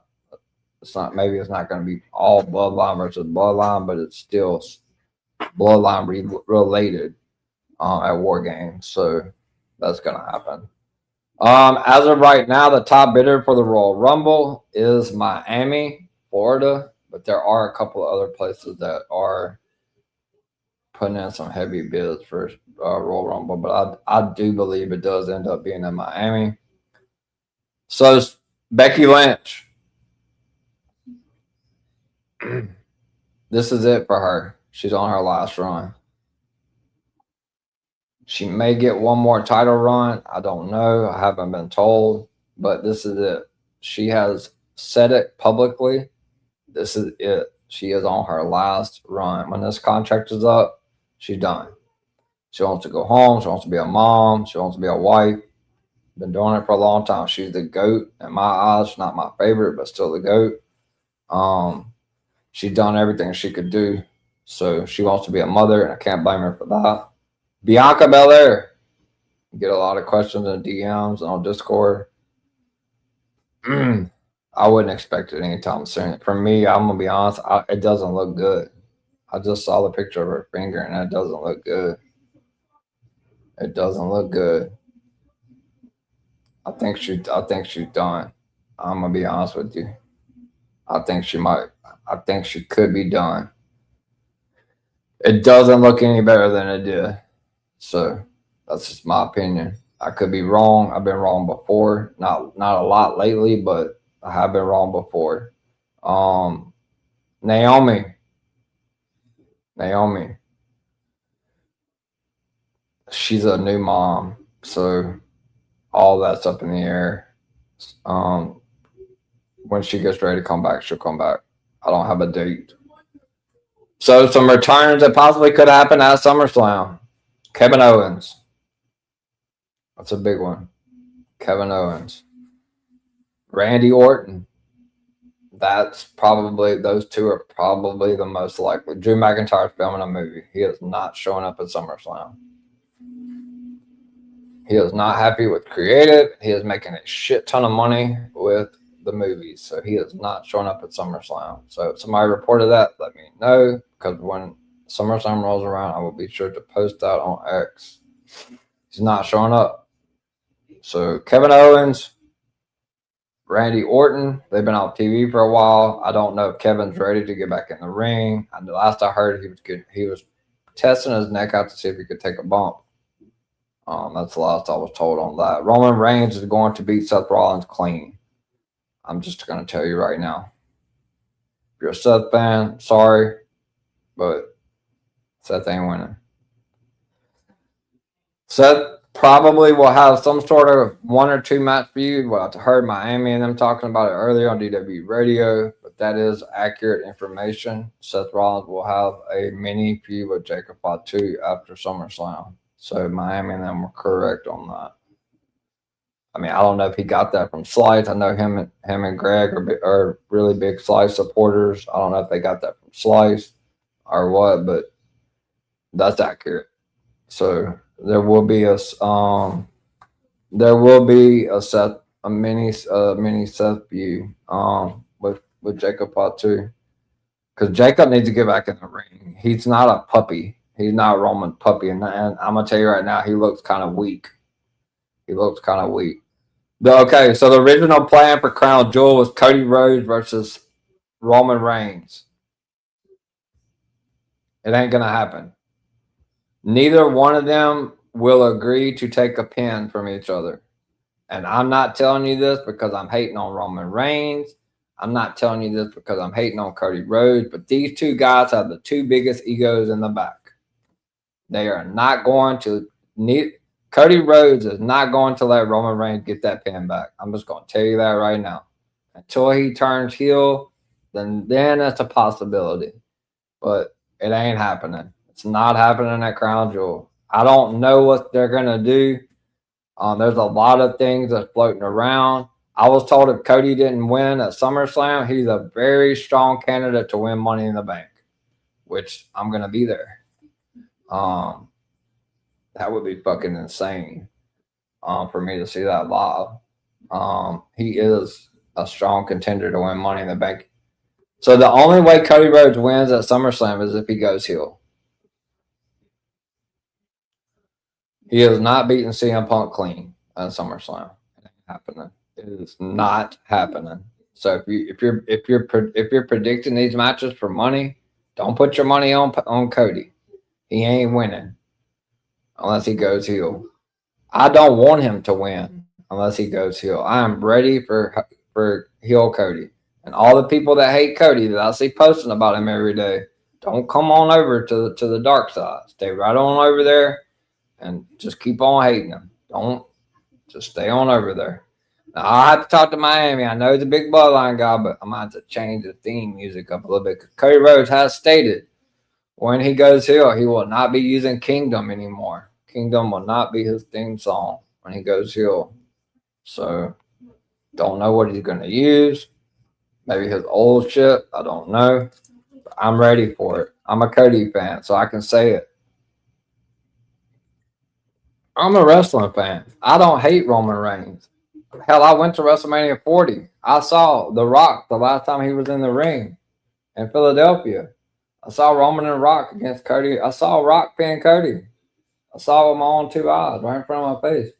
Maybe it's not going to be all Bloodline versus Bloodline, but it's still Bloodline related at War Games. So that's going to happen. As of right now, the top bidder for the Royal Rumble is Miami, Florida, but there are a couple of other places that are putting in some heavy bids for Royal Rumble, but I do believe it does end up being in Miami. So Becky Lynch. This is it for her. She's on her last run. She may get one more title run. I don't know. I haven't been told, but this is it. She has said it publicly. This is it. She is on her last run. When this contract is up, she's done. She wants to go home. She wants to be a mom. She wants to be a wife. Been doing it for a long time. She's the GOAT in my eyes. Not my favorite, but still the GOAT. She's done everything she could do. So she wants to be a mother, and I can't blame her for that. Bianca Belair. Get a lot of questions in DMs and on Discord. I wouldn't expect it anytime soon. For me, I'm going to be honest, it doesn't look good. I just saw the picture of her finger, and it doesn't look good. It doesn't look good. I think she's done. I'm going to be honest with you. I think she could be done. It doesn't look any better than it did. So that's just my opinion. I could be wrong. I've been wrong before. Not a lot lately, but I have been wrong before. Naomi. She's a new mom, so all that's up in the air. When she gets ready to come back, she'll come back. I don't have a date. So some returns that possibly could happen at SummerSlam. Kevin Owens. That's a big one. Kevin Owens. Randy Orton. Those two are probably the most likely. Drew McIntyre's filming a movie. He is not showing up at SummerSlam. He is not happy with creative. He is making a shit ton of money with the movies. So he is not showing up at SummerSlam. So if somebody reported that, let me know. Because when SummerSlam rolls around, I will be sure to post that on X. He's not showing up. So Kevin Owens, Randy Orton, they've been on TV for a while. I don't know if Kevin's ready to get back in the ring. And the last I heard, he was testing his neck out to see if he could take a bump. That's the last I was told on that. Roman Reigns is going to beat Seth Rollins clean. I'm just going to tell you right now. If you're a Seth fan, sorry, but Seth ain't winning. Seth probably will have some sort of 1 or 2 match feud. Well, I heard Miami and them talking about it earlier on DW Radio, but that is accurate information. Seth Rollins will have a mini feud with Jacob Fatu after SummerSlam. So Miami and them were correct on that. I mean, I don't know if he got that from Slice. I know him and Greg are really big Slice supporters. I don't know if they got that from Slice or what, but that's accurate. So there will be a mini Seth feud with Jacob Fatu. because Jacob needs to get back in the ring. He's not a puppy. He's not a Roman puppy, and I'm gonna tell you right now, he looks kind of weak. He looks kind of weak. Okay, so the original plan for Crown Jewel was Cody Rhodes versus Roman Reigns. It ain't gonna happen. Neither one of them will agree to take a pin from each other. And I'm not telling you this because I'm hating on Roman Reigns. I'm not telling you this because I'm hating on Cody Rhodes, but these two guys have the two biggest egos in the back. They are not going to need. Cody Rhodes is not going to let Roman Reigns get that pin back. I'm just going to tell you that right now. Until he turns heel, then it's a possibility. But it ain't happening. It's not happening at Crown Jewel. I don't know what they're going to do. There's a lot of things that's floating around. I was told if Cody didn't win at SummerSlam, he's a very strong candidate to win Money in the Bank, which I'm going to be there. That would be fucking insane for me to see that live. He is a strong contender to win Money in the Bank. So the only way Cody Rhodes wins at SummerSlam is if he goes heel. He is not beating CM Punk clean at SummerSlam. It ain't happening. It is not happening. So if you're predicting these matches for money, don't put your money on Cody. He ain't winning unless he goes heel. I don't want him to win unless he goes heel. I am ready for heel Cody. And all the people that hate Cody that I see posting about him every day, don't come on over to the dark side. Stay right on over there and just keep on hating him. Don't just stay on over there. Now, I'll have to talk to Miami. I know he's a big bloodline guy, but I'm going to have to change the theme music up a little bit. Cody Rhodes has stated when he goes heel, he will not be using Kingdom anymore. Kingdom will not be his theme song when he goes heel. So, don't know what he's going to use. Maybe his old shit. I don't know. But I'm ready for it. I'm a Cody fan, so I can say it. I'm a wrestling fan. I don't hate Roman Reigns. Hell, I went to WrestleMania 40. I saw The Rock the last time he was in the ring in Philadelphia. I saw Roman and Rock against Cody. I saw Rock pin Cody. I saw him on 2 eyes right in front of my face.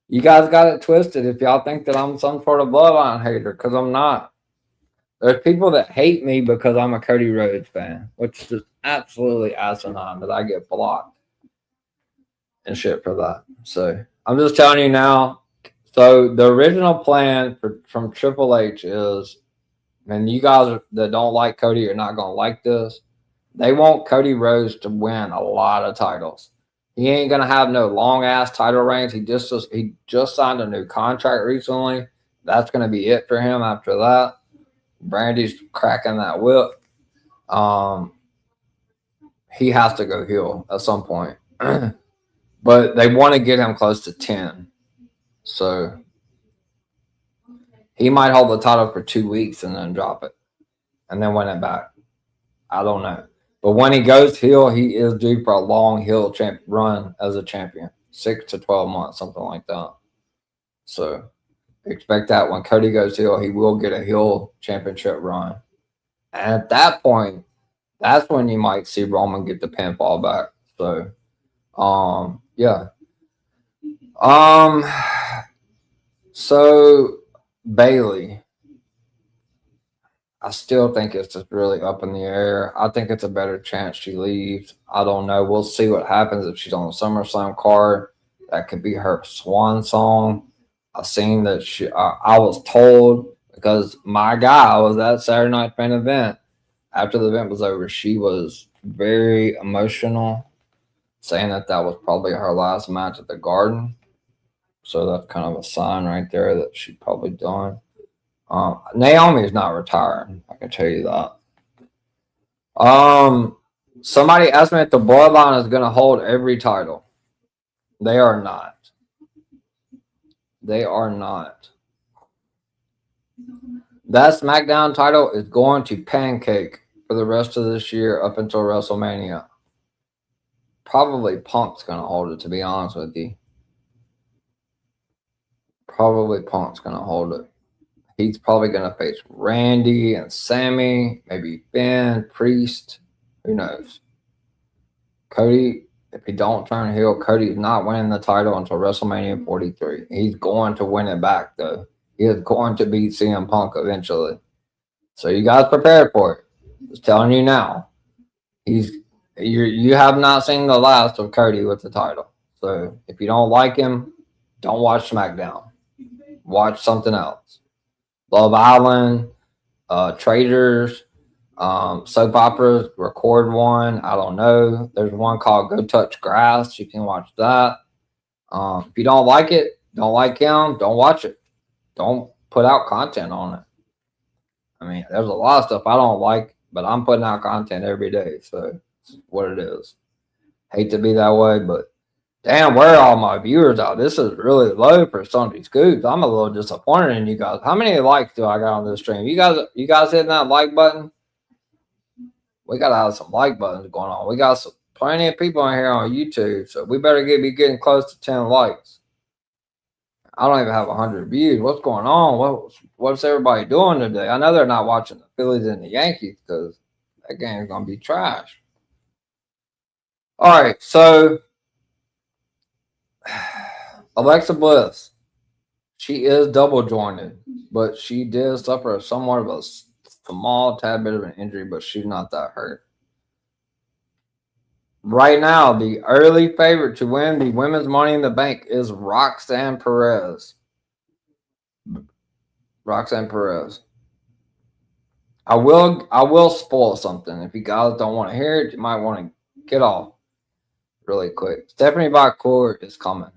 You guys got it twisted if y'all think that I'm some sort of bloodline hater, because I'm not. There's people that hate me because I'm a Cody Rhodes fan, which is just absolutely asinine that I get blocked and shit for that. So I'm just telling you now. So the original plan from Triple H is, and you guys that don't like Cody are not going to like this, they want Cody Rhodes to win a lot of titles. He ain't going to have no long-ass title reigns. He just signed a new contract recently. That's going to be it for him after that. Brandy's cracking that whip. He has to go heel at some point. But they want to get him close to 10. So he might hold the title for 2 weeks and then drop it and then win it back. I don't know. But when he goes heel, he is due for a long heel run as a champion. 6 to 12 months, something like that. So expect that when Cody goes heel, he will get a heel championship run. And at that point, that's when you might see Roman get the pinfall back. So, yeah. So Bayley, I still think it's just really up in the air. I think it's a better chance she leaves. I don't know. We'll see what happens if she's on the SummerSlam card. That could be her swan song. I seen that I was told, because my guy was at Saturday Night Main Event. After the event was over, she was very emotional, saying that was probably her last match at the Garden. So that's kind of a sign right there that she's probably done. Naomi is not retiring. I can tell you that. Somebody asked me if the Bloodline is going to hold every title. They are not. They are not. That SmackDown title is going to Pancake for the rest of this year up until WrestleMania. Probably Punk's going to hold it, to be honest with you. Probably Punk's going to hold it. he's probably going to face Randy and Sammy, maybe Ben, Priest. Who knows? Cody, if he don't turn heel, Cody's not winning the title until WrestleMania 43. He's going to win it back, though. He is going to beat CM Punk eventually. So you guys prepare for it. Just telling you now. You have not seen the last of Cody with the title. So if you don't like him, don't watch SmackDown. Watch something else. Love Island, Traders, soap operas, record one. I don't know. There's one called Go Touch Grass. You can watch that. If you don't like it, don't like him, don't watch it. Don't put out content on it. I mean, there's a lot of stuff I don't like, but I'm putting out content every day. So it's what it is. Hate to be that way, but damn, where are all my viewers out? This is really low for Sunday Scoops. I'm a little disappointed in you guys. How many likes do I got on this stream? You guys hitting that like button? We gotta have some like buttons going on. We got plenty of people in here on YouTube, so we better be getting close to 10 likes. I don't even have 100 views. What's going on? What's everybody doing today? I know they're not watching the Phillies and the Yankees because that game's gonna be trash. All right, so Alexa Bliss, she is double jointed, but she did suffer somewhat of a small tad bit of an injury, but she's not that hurt. Right now, the early favorite to win the Women's Money in the Bank is Roxanne Perez. Roxanne Perez. I will spoil something. If you guys don't want to hear it, you might want to get off really quick. Stephanie McCourt is coming.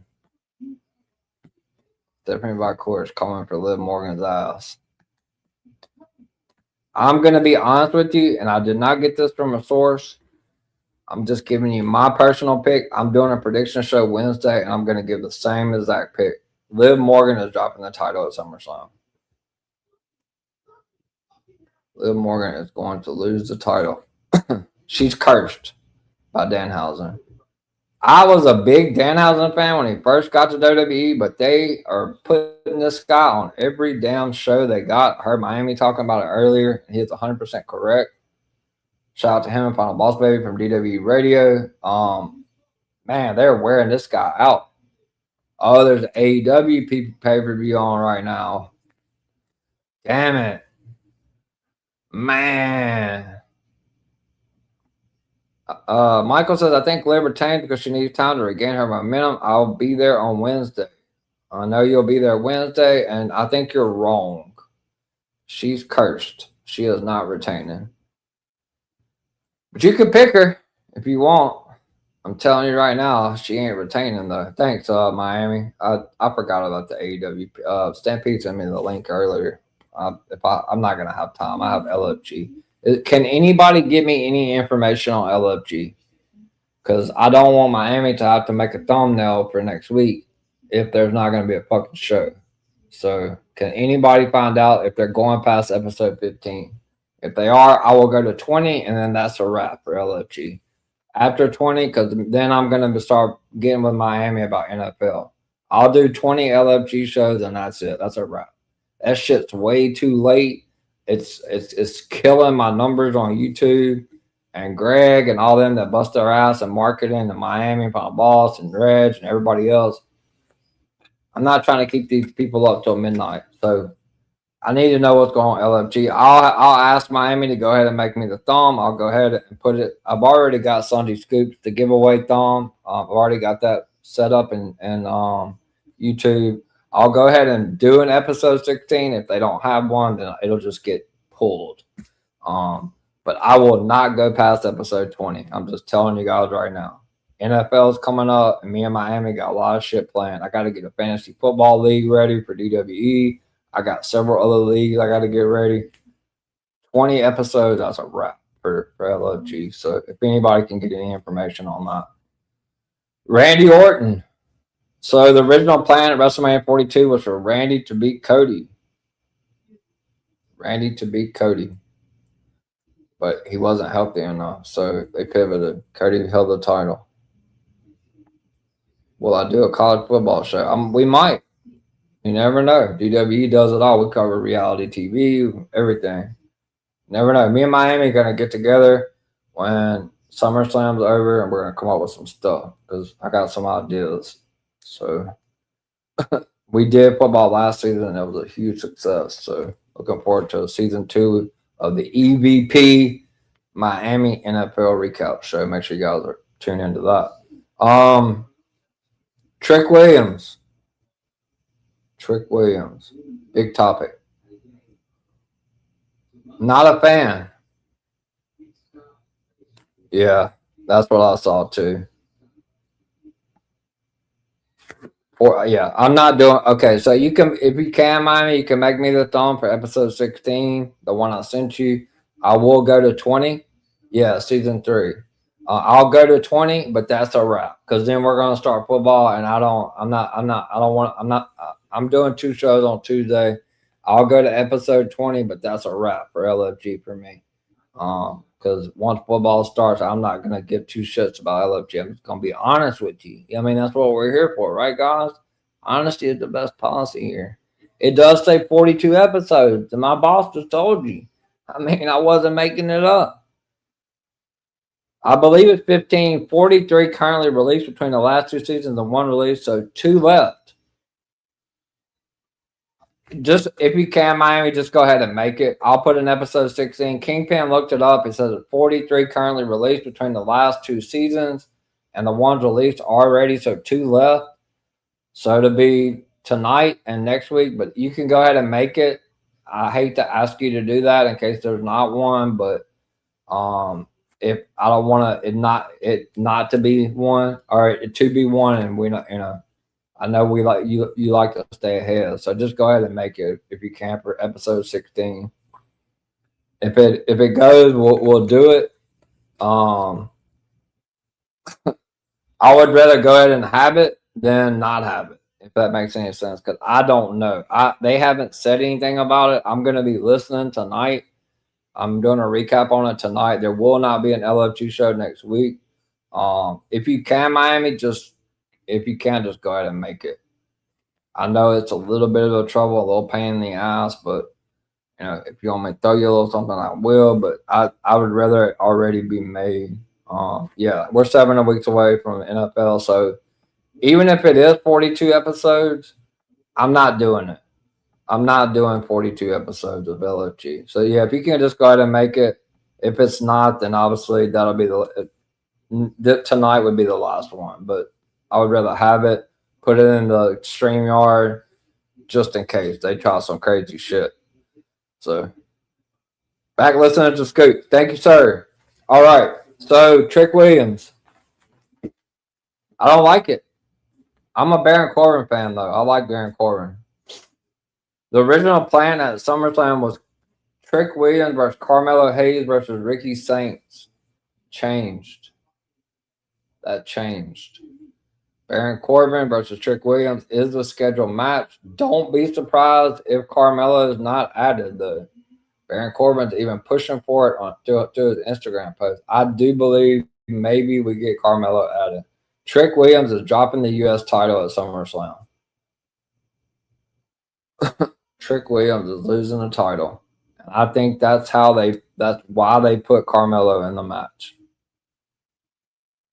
Stephanie McCourt is coming for Liv Morgan's ass. I'm going to be honest with you, and I did not get this from a source. I'm just giving you my personal pick. I'm doing a prediction show Wednesday, and I'm going to give the same exact pick. Liv Morgan is dropping the title at SummerSlam. Liv Morgan is going to lose the title. She's cursed by Danhausen. I was a big Danhausen fan when he first got to WWE, but they are putting this guy on every damn show they got. I heard Miami talking about it earlier. He is 100% correct. Shout out to him and Final Boss Baby from DW Radio. Man, they're wearing this guy out. Oh, there's an AEW pay-per-view on right now. Damn it. Man. Michael says, I think Liv retained because she needs time to regain her momentum. I'll be there on Wednesday. I know you'll be there Wednesday, and I think you're wrong. She's cursed. She is not retaining. But you can pick her if you want. I'm telling you right now, she ain't retaining though. Thanks, Miami. I forgot about the AEW. Stampede sent me the link earlier. I'm not gonna have time. I have LFG. Can anybody give me any information on LFG? Because I don't want Miami to have to make a thumbnail for next week if there's not going to be a fucking show. So can anybody find out if they're going past episode 15? If they are, I will go to 20, and then that's a wrap for LFG. After 20, because then I'm going to start getting with Miami about NFL. I'll do 20 LFG shows, and that's it. That's a wrap. That shit's way too late. It's killing my numbers on YouTube, and Greg and all them that bust their ass in marketing and Miami, Final Boss and Reg and everybody else. I'm not trying to keep these people up till midnight. So I need to know what's going on LFG. I'll ask Miami to go ahead and make me the thumb. I'll go ahead and put it. I've already got Sunday Scoops, the giveaway thumb. I've already got that set up in YouTube. I'll go ahead and do an episode 16. If they don't have one, then it'll just get pulled. But I will not go past episode 20. I'm just telling you guys right now. NFL's coming up, and me and Miami got a lot of shit planned. I got to get a fantasy football league ready for DWE. I got several other leagues I got to get ready. 20 episodes, that's a wrap for LFG. So if anybody can get any information on that. Randy Orton. So the original plan at WrestleMania 42 was for Randy to beat Cody. But he wasn't healthy enough, so they pivoted. Cody held the title. Will I do a college football show? We might. You never know. DWE does it all. We cover reality TV, everything. Never know. Me and Miami are gonna get together when SummerSlam's over, and we're gonna come up with some stuff because I got some ideas. So we did football last season, and it was a huge success. So looking forward to season 2 of the EVP Miami NFL recap show. Make sure you guys are tuned into that. Trick Williams. Big topic. Not a fan. Yeah, that's what I saw too. I'm not doing okay. So you can, if you can, Miami, you can make me the thumb for episode 16, the one I sent you. I will go to 20. Yeah, season 3. I'll go to 20, but that's a wrap because then we're gonna start football, and I'm doing 2 shows on Tuesday. I'll go to episode 20, but that's a wrap for LFG for me. Because once football starts, I'm not gonna give 2 shits about LFG. I'm just gonna be honest with you. I mean, that's what we're here for, right, guys? Honesty is the best policy here. It does say 42 episodes, and my boss just told you. I mean, I wasn't making it up. I believe it's 15, 43 currently released between the last 2 seasons and 1 release, so 2 left. Just if you can, Miami, just go ahead and make it. I'll put in episode 16. Kingpin looked it up. It says it's 43 currently released between the last 2 seasons and the ones released already, so 2 left. So to be tonight and next week, but you can go ahead and make it. I hate to ask you to do that in case there's not one, but if I don't want it not to be one or it to be one, and we not, I know we like you like to stay ahead, so just go ahead and make it if you can for episode 16. If it goes, we'll do it. I would rather go ahead and have it than not have it, if that makes any sense, because I don't know. They haven't said anything about it. I'm going to be listening tonight. I'm doing a recap on it tonight. There will not be an LF2 show next week. If you can, Miami, just go ahead and make it. I know it's a little bit of a trouble, a little pain in the ass, but if you want me to throw you a little something, I will. But I would rather it already be made. We're 7 weeks away from NFL, so even if it is 42 episodes, I'm not doing it. I'm not doing 42 episodes of LFG. So yeah, if you can just go ahead and make it. If it's not, then obviously that'll be tonight would be the last one. But I would rather have it, put it in the StreamYard just in case they try some crazy shit. So back listening to Scoop. Thank you, sir. All right. So Trick Williams. I don't like it. I'm a Baron Corbin fan though. I like Baron Corbin. The original plan at SummerSlam was Trick Williams versus Carmelo Hayes versus Ricky Saints. That changed. Baron Corbin versus Trick Williams is the scheduled match. Don't be surprised if Carmelo is not added, though. Baron Corbin's even pushing for it to his Instagram post. I do believe maybe we get Carmelo added. Trick Williams is dropping the U.S. title at SummerSlam. Trick Williams is losing the title. And I think that's why they put Carmelo in the match.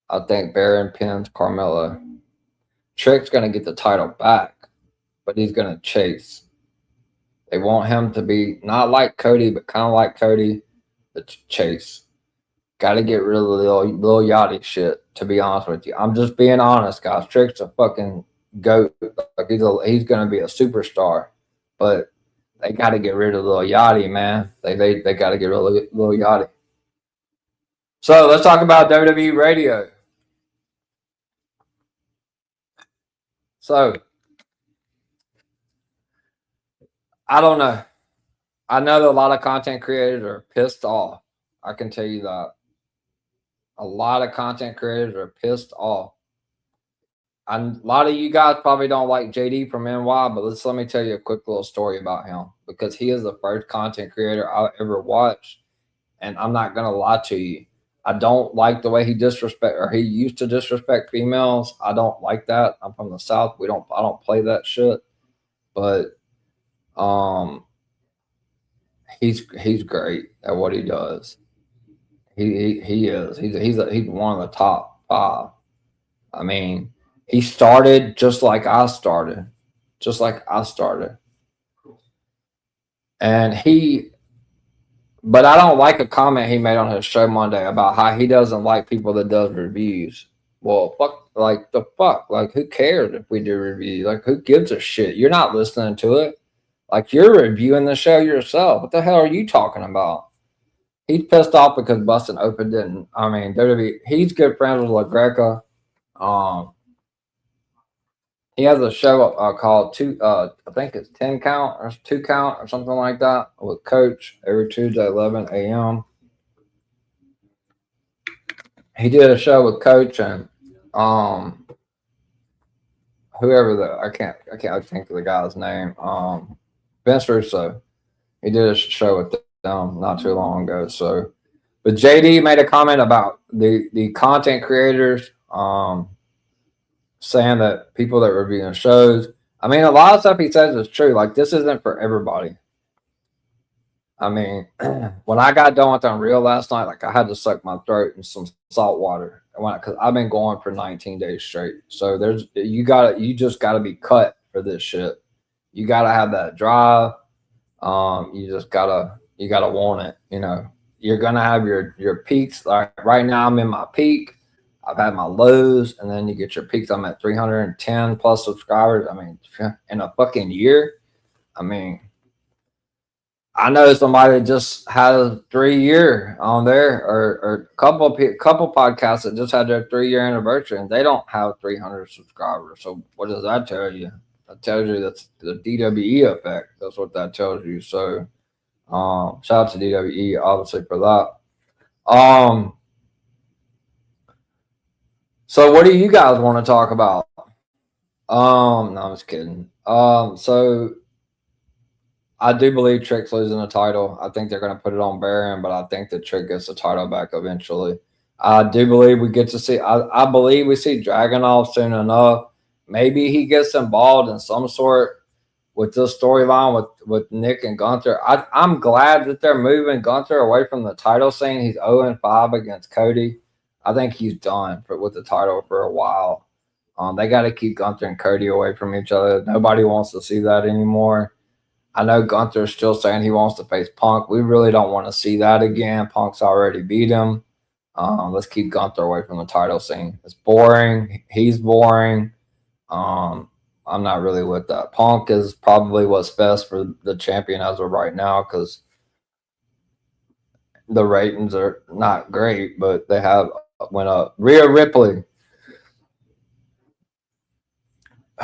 I think Baron pins Carmelo. Trick's going to get the title back, but he's going to chase. They want him to be not like Cody, but kind of like Cody, but chase. Got to get rid of the little Yachty shit, to be honest with you. I'm just being honest, guys. Trick's a fucking goat. Like he's going to be a superstar. But they got to get rid of Lil Yachty, man. They got to get rid of Lil Yachty. So let's talk about WWE Radio. So I don't know. I know that a lot of content creators are pissed off. I can tell you that. A lot of content creators are pissed off. A lot of you guys probably don't like JD from NY, but let me tell you a quick little story about him, because he is the first content creator I ever watched, and I'm not gonna lie to you. I don't like the way he used to disrespect females. I don't like that. I'm from the South. I don't play that shit. but he's great at what he does. He is. He's one of the top 5. I mean, he started just like I started, and but I don't like a comment he made on his show Monday about how he doesn't like people that does reviews. Well, fuck, like the fuck, like who cares if we do reviews? Like who gives a shit? You're not listening to it. Like you're reviewing the show yourself. What the hell are you talking about? He's pissed off because Bustin' Open didn't. I mean, WWE. He's good friends with LaGreca. He has a show called I think it's 10 Count or 2 Count or something like that with Coach every Tuesday 11 a.m. He did a show with Coach and whoever I can't think of the guy's name. Vince Russo. He did a show with them not too long ago. So, but JD made a comment about the content creators. Saying that people that reviewing shows, I mean, a lot of stuff he says is true. Like this isn't for everybody. I mean, when I got done with Unreal last night, like I had to suck my throat in some salt water because I've been going for 19 days straight. So you just gotta be cut for this shit. You gotta have that drive. You gotta want it. You know, you're gonna have your peaks. Like right now, I'm in my peak. I've had my lows, and then you get your peaks. I'm at 310 plus subscribers. I mean, in a fucking year. I mean, I know somebody that just had a 3-year on there, or a couple podcasts that just had their 3-year anniversary, and they don't have 300 subscribers. So what does that tell you? That tells you that's the DWE effect. That's what that tells you. So shout out to DWE, obviously, for that. So what do you guys want to talk about? No, I'm just kidding. So I do believe Trick's losing the title. I think they're going to put it on Baron, but I think that Trick gets the title back eventually. I do believe we get to see. I believe we see Dragunov soon enough. Maybe he gets involved in some sort with this storyline with Nick and Gunther. I'm glad that they're moving Gunther away from the title scene. He's 0-5 against Cody. I think he's done with the title for a while. They got to keep Gunther and Cody away from each other. Nobody wants to see that anymore. I know Gunther's still saying he wants to face Punk. We really don't want to see that again. Punk's already beat him. Let's keep Gunther away from the title scene. It's boring. He's boring. I'm not really with that. Punk is probably what's best for the champion as of right now because the ratings are not great, but they have went up. Rhea Ripley.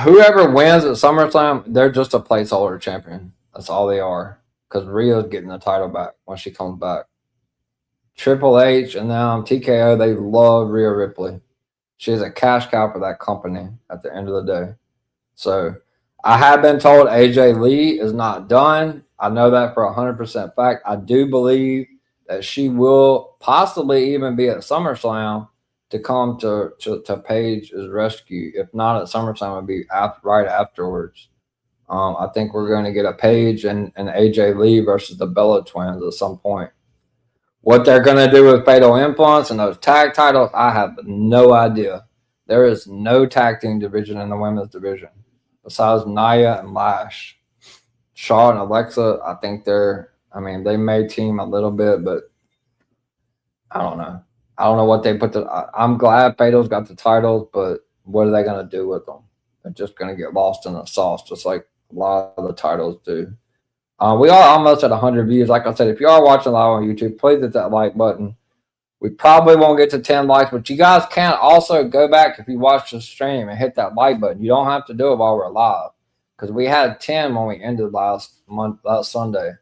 Whoever wins at SummerSlam, they're just a placeholder champion. That's all they are. Because Rhea's getting the title back when she comes back. Triple H and now TKO, they love Rhea Ripley. She's a cash cow for that company at the end of the day. So I have been told AJ Lee is not done. I know that for 100% fact. I do believe that she will possibly even be at SummerSlam to come to Paige's rescue. If not at SummerSlam, it'll be right afterwards. I think we're going to get a Paige and AJ Lee versus the Bella Twins at some point. What they're going to do with Fatal Influence and those tag titles, I have no idea. There is no tag team division in the women's division besides Nia and Lash. Shaw and Alexa, I think they may team a little bit, but I don't know. I don't know what they put I'm glad Fatal's got the titles, but what are they going to do with them? They're just going to get lost in the sauce, just like a lot of the titles do. We are almost at 100 views. Like I said, if you are watching live on YouTube, please hit that like button. We probably won't get to 10 likes, but you guys can also go back if you watch the stream and hit that like button. You don't have to do it while we're live because we had 10 when we ended last Sunday.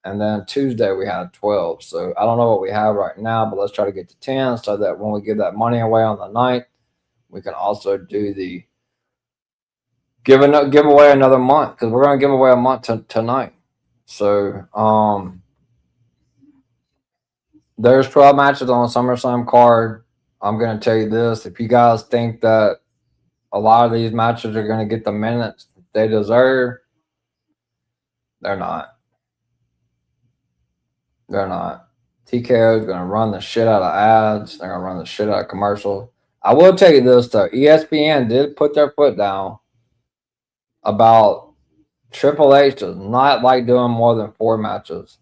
And then Tuesday we had 12. So I don't know what we have right now, but let's try to get to 10 so that when we give that money away on the 9th, we can also do the give away another month because we're going to give away a month tonight. So there's 12 matches on the SummerSlam card. I'm going to tell you this. If you guys think that a lot of these matches are going to get the minutes they deserve, They're not. They're not. TKO is going to run the shit out of ads. They're going to run the shit out of commercials. I will tell you this, though. ESPN did put their foot down about Triple H does not like doing more than 4 matches.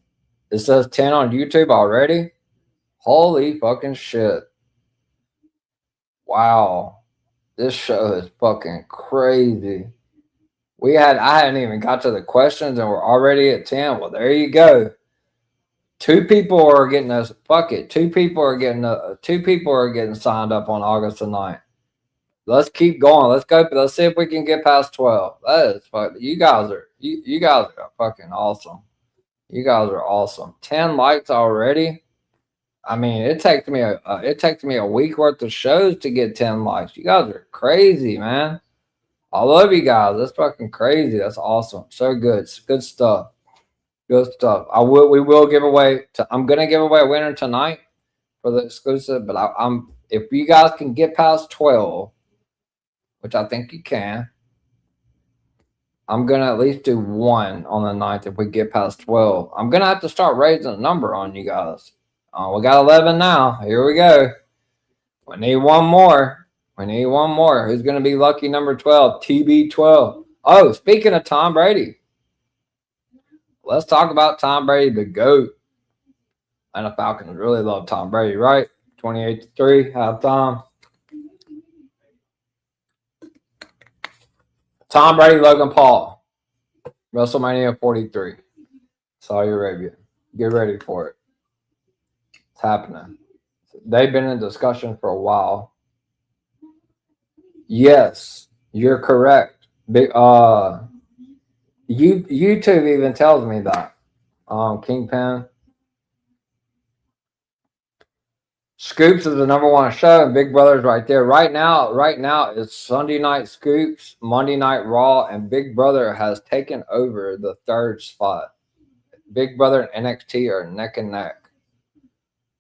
It says 10 on YouTube already. Holy fucking shit. Wow. This show is fucking crazy. I hadn't even got to the questions and we're already at 10. Well, there you go. 2 people are getting us. Fuck it. 2 people are getting signed up on August the 9th. Let's keep going. Let's go. Let's see if we can get past 12. That is fucking. You guys are fucking awesome. You guys are awesome. 10 likes already. I mean, it takes me a week worth of shows to get 10 likes. You guys are crazy, man. I love you guys. That's fucking crazy. That's awesome. So good. It's good stuff. Good stuff. We will give away. I'm gonna give away a winner tonight for the exclusive. But I'm if you guys can get past 12, which I think you can, I'm gonna at least do 1 on the 9th if we get past 12. I'm gonna have to start raising the number on you guys. We got 11 now. Here we go. We need 1 more. Who's gonna be lucky number 12? TB12. Oh, speaking of Tom Brady. Let's talk about Tom Brady, the GOAT. And the Falcons really love Tom Brady, right? 28-3, halftime. Tom Brady, Logan Paul. WrestleMania 43. Saudi Arabia. Get ready for it. It's happening. They've been in discussion for a while. Yes, you're correct. YouTube even tells me that. Kingpin. Scoops is the number 1 show, and Big Brother's right there. Right now, it's Sunday Night Scoops, Monday Night Raw, and Big Brother has taken over the 3rd spot. Big Brother and NXT are neck and neck.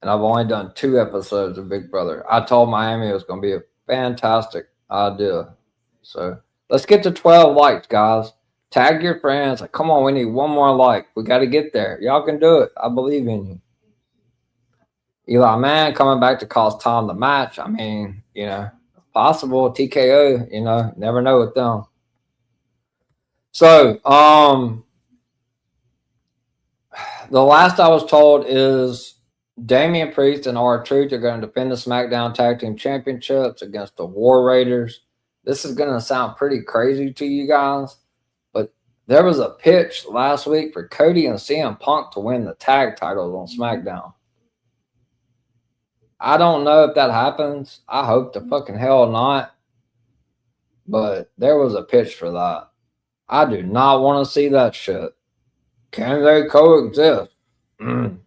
And I've only done 2 episodes of Big Brother. I told Miami it was going to be a fantastic idea. So let's get to 12 likes, guys. Tag your friends. Like, come on, we need 1 more like. We got to get there. Y'all can do it. I believe in you. Eli Mann coming back to cost Tom the match. I mean, possible. TKO, never know with them. So, the last I was told is Damian Priest and R-Truth are going to defend the SmackDown Tag Team Championships against the War Raiders. This is going to sound pretty crazy to you guys, but there was a pitch last week for Cody and CM Punk to win the tag titles on SmackDown. I don't know if that happens. I hope the fucking hell not. But there was a pitch for that. I do not want to see that shit. Can they coexist?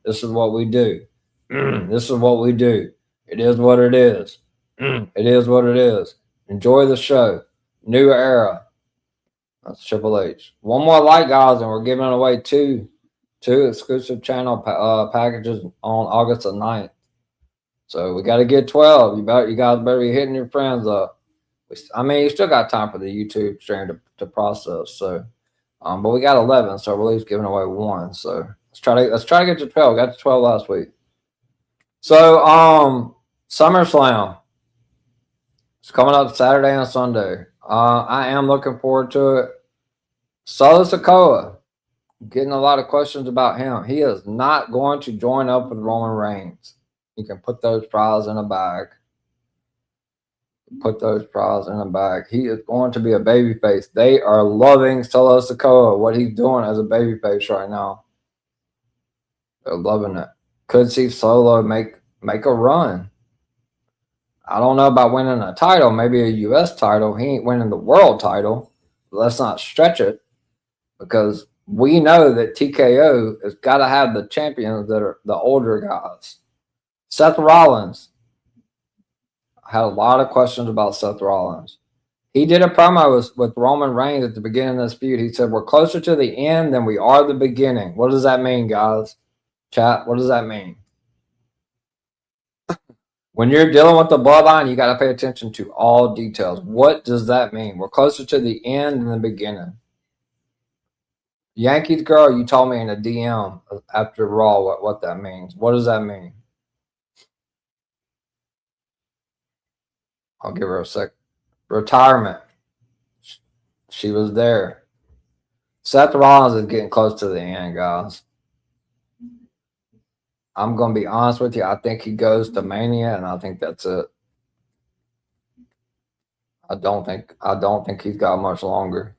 This is what we do. This is what we do. It is what it is. It is what it is. Enjoy the show. New era. That's Triple H. 1 more like, guys, and we're giving away two exclusive channel packages on August the 9th. So we got to get 12. You guys better be hitting your friends up. I mean, you still got time for the YouTube stream to process. So, but we got 11, so we're at least giving away 1. So let's try to get to 12. Got to 12 last week. So SummerSlam. It's coming up Saturday and Sunday. I am looking forward to it. Solo Sikoa. Getting a lot of questions about him. He is not going to join up with Roman Reigns. You can put those prize in a bag. Put those prize in a bag. He is going to be a babyface. They are loving Solo Sikoa, what he's doing as a babyface right now. They're loving it. Could see Solo make a run. I don't know about winning a title, maybe a U.S. title. He ain't winning the world title. Let's not stretch it, because we know that TKO has got to have the champions that are the older guys. Seth Rollins. I had a lot of questions about Seth Rollins. He did a promo with Roman Reigns at the beginning of this feud. He said, we're closer to the end than we are the beginning. What does that mean, guys? Chat, what does that mean? When you're dealing with the bloodline, you got to pay attention to all details. What does that mean? We're closer to the end than the beginning. Yankees girl, you told me in a DM after Raw what that means. What does that mean? I'll give her a sec. Retirement. She was there. Seth Rollins is getting close to the end, guys. I'm going to be honest with you. I think he goes to Mania, and I think that's it. I don't think he's got much longer.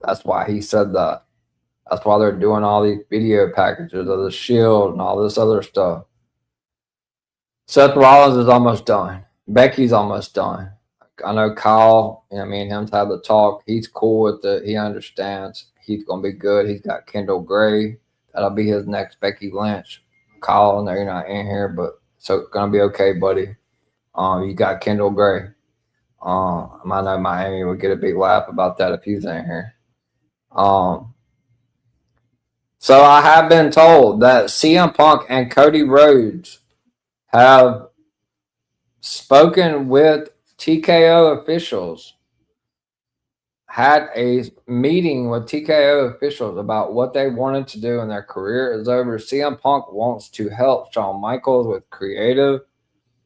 That's why he said that. That's why they're doing all these video packages of the Shield and all this other stuff. Seth Rollins is almost done. Becky's almost done. I know Kyle, me and him's had the talk. He's cool with it. He understands. He's going to be good. He's got Kendall Gray. That'll be his next Becky Lynch. Kyle, I know you're not in here, but so it's going to be okay, buddy. You got Kendall Gray. I know Miami would get a big laugh about that if he's in here. So I have been told that CM Punk and Cody Rhodes have spoken with TKO officials, had a meeting with TKO officials about what they wanted to do, and their career is over. CM Punk wants to help Shawn Michaels with creative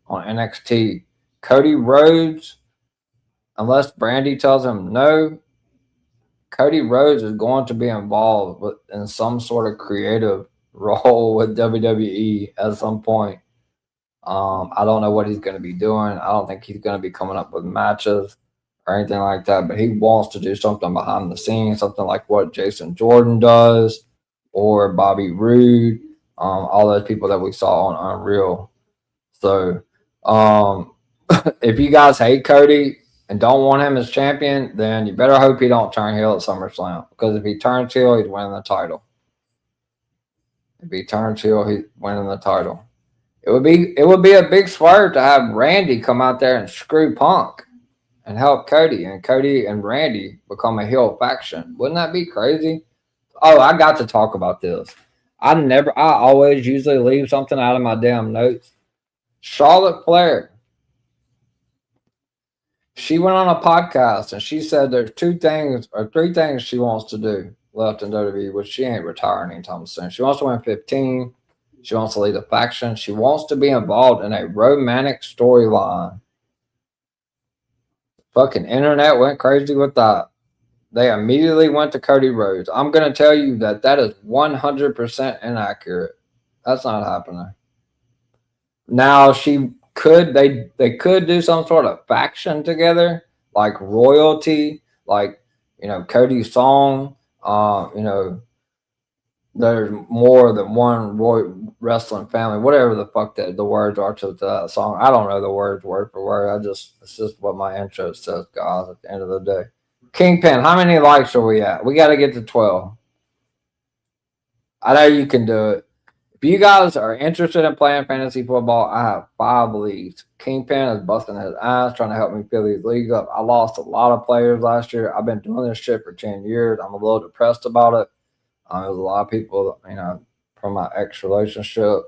on NXT. Cody Rhodes, unless Brandy tells him no, Cody Rhodes is going to be involved in some sort of creative role with WWE at some point. I don't know what he's going to be doing. I don't think he's going to be coming up with matches or anything like that, but he wants to do something behind the scenes, something like what Jason Jordan does or Bobby Roode, all those people that we saw on Unreal. So if you guys hate Cody and don't want him as champion, then you better hope he don't turn heel at SummerSlam, because if he turns heel, he's winning the title. If he turns heel, he's winning the title. It would be a big swerve to have Randy come out there and screw Punk and help Cody, and Cody and Randy become a heel faction. Wouldn't that be crazy? Oh, I got to talk about this. I always usually leave something out of my damn notes. Charlotte Flair. She went on a podcast and she said there's 2 things or 3 things she wants to do left in WWE, which she ain't retiring anytime soon. She wants to win 15. She wants to lead a faction. She wants to be involved in a romantic storyline. Fucking internet went crazy with that. They immediately went to Cody Rhodes. I'm going to tell you that is 100% inaccurate. That's not happening. Now, they could do some sort of faction together, like royalty, like, Cody's song. There's more than one wrestling family, whatever the fuck the words are to that song. I don't know the words word for word. It's just what my intro says, guys, at the end of the day. Kingpin, how many likes are we at? We got to get to 12. I know you can do it. If you guys are interested in playing fantasy football, I have 5 leagues. Kingpin is busting his ass trying to help me fill these leagues up. I lost a lot of players last year. I've been doing this shit for 10 years. I'm a little depressed about it. There's a lot of people, from my ex-relationship,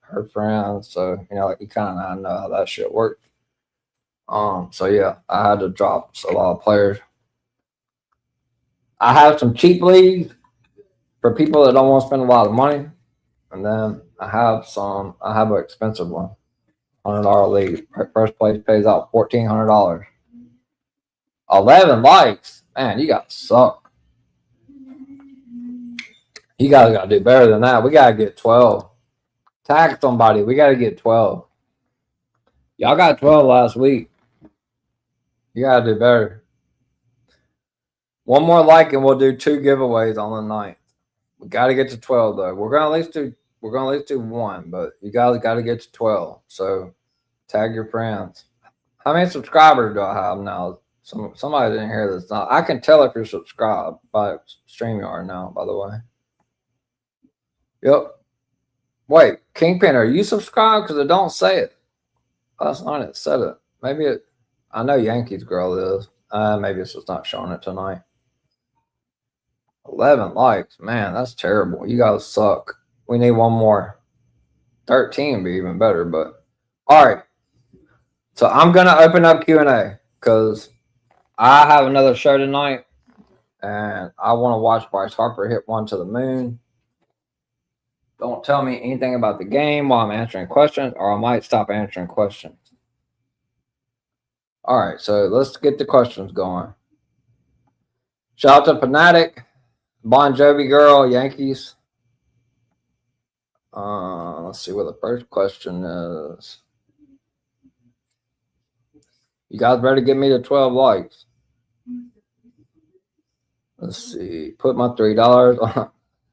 her friends. So, you kind of know how that shit works. So, yeah, I had to drop a lot of players. I have some cheap leagues for people that don't want to spend a lot of money. And then I have an expensive one, $100 league. First place pays out $1,400. 11 likes. Man, you guys suck. You guys got to do better than that. We got to get 12. Tag somebody. We got to get 12. Y'all got 12 last week. You got to do better. One more like and we'll do 2 giveaways on the 9th. We got to get to 12 though. We're going to at least do 1, but you guys got to get to 12. So tag your friends. How many subscribers do I have now? Somebody didn't hear this. Now I can tell if you're subscribed by StreamYard now, by the way. Yep. Wait, Kingpin, are you subscribed? Because it don't say it. Last night it said it. Maybe it. I know Yankees girl is. Maybe it's just not showing it tonight. 11 likes. Man, that's terrible. You guys suck. We need 1 more. 13 would be even better, but all right. So I'm going to open up Q&A because I have another show tonight And I want to watch Bryce Harper hit one to the moon. Don't tell me anything about the game while I'm answering questions, or I might stop answering questions. All right, so let's get the questions going. Shout out to Fanatic, Bon Jovi Girl, Yankees. Let's see what the first question is. You guys better give me the 12 likes. Let's see. Put my $3.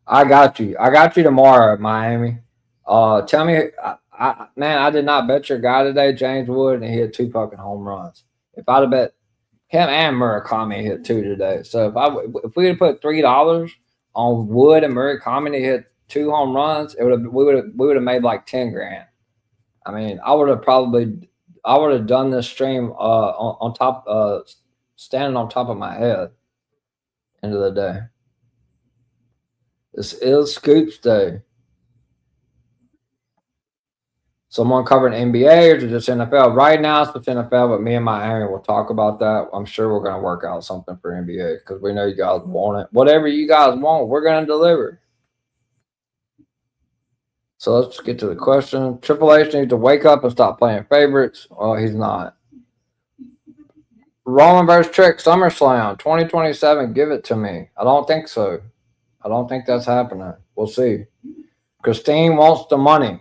I got you. I got you tomorrow, Miami. Tell me, man, I did not bet your guy today, James Wood, and he hit 2 fucking home runs. If I'd have bet him and Murakami hit 2 today, so if we had put $3 on Wood and Murakami to hit 2 home runs, we would have made like 10 grand. I mean, I would have done this stream on top, standing on top of my head. End of the day. This is Scoops Day. Someone covering NBA or just NFL? Right now it's just NFL, but me and Miami will talk about that. I'm sure we're going to work out something for NBA because we know you guys want it. Whatever you guys want, we're going to deliver. So let's get to the question. Triple H needs to wake up and stop playing favorites. Well, he's not. Roman vs. Trick SummerSlam 2027. Give it to me. I don't think so. I don't think that's happening. We'll see. Christine wants the money.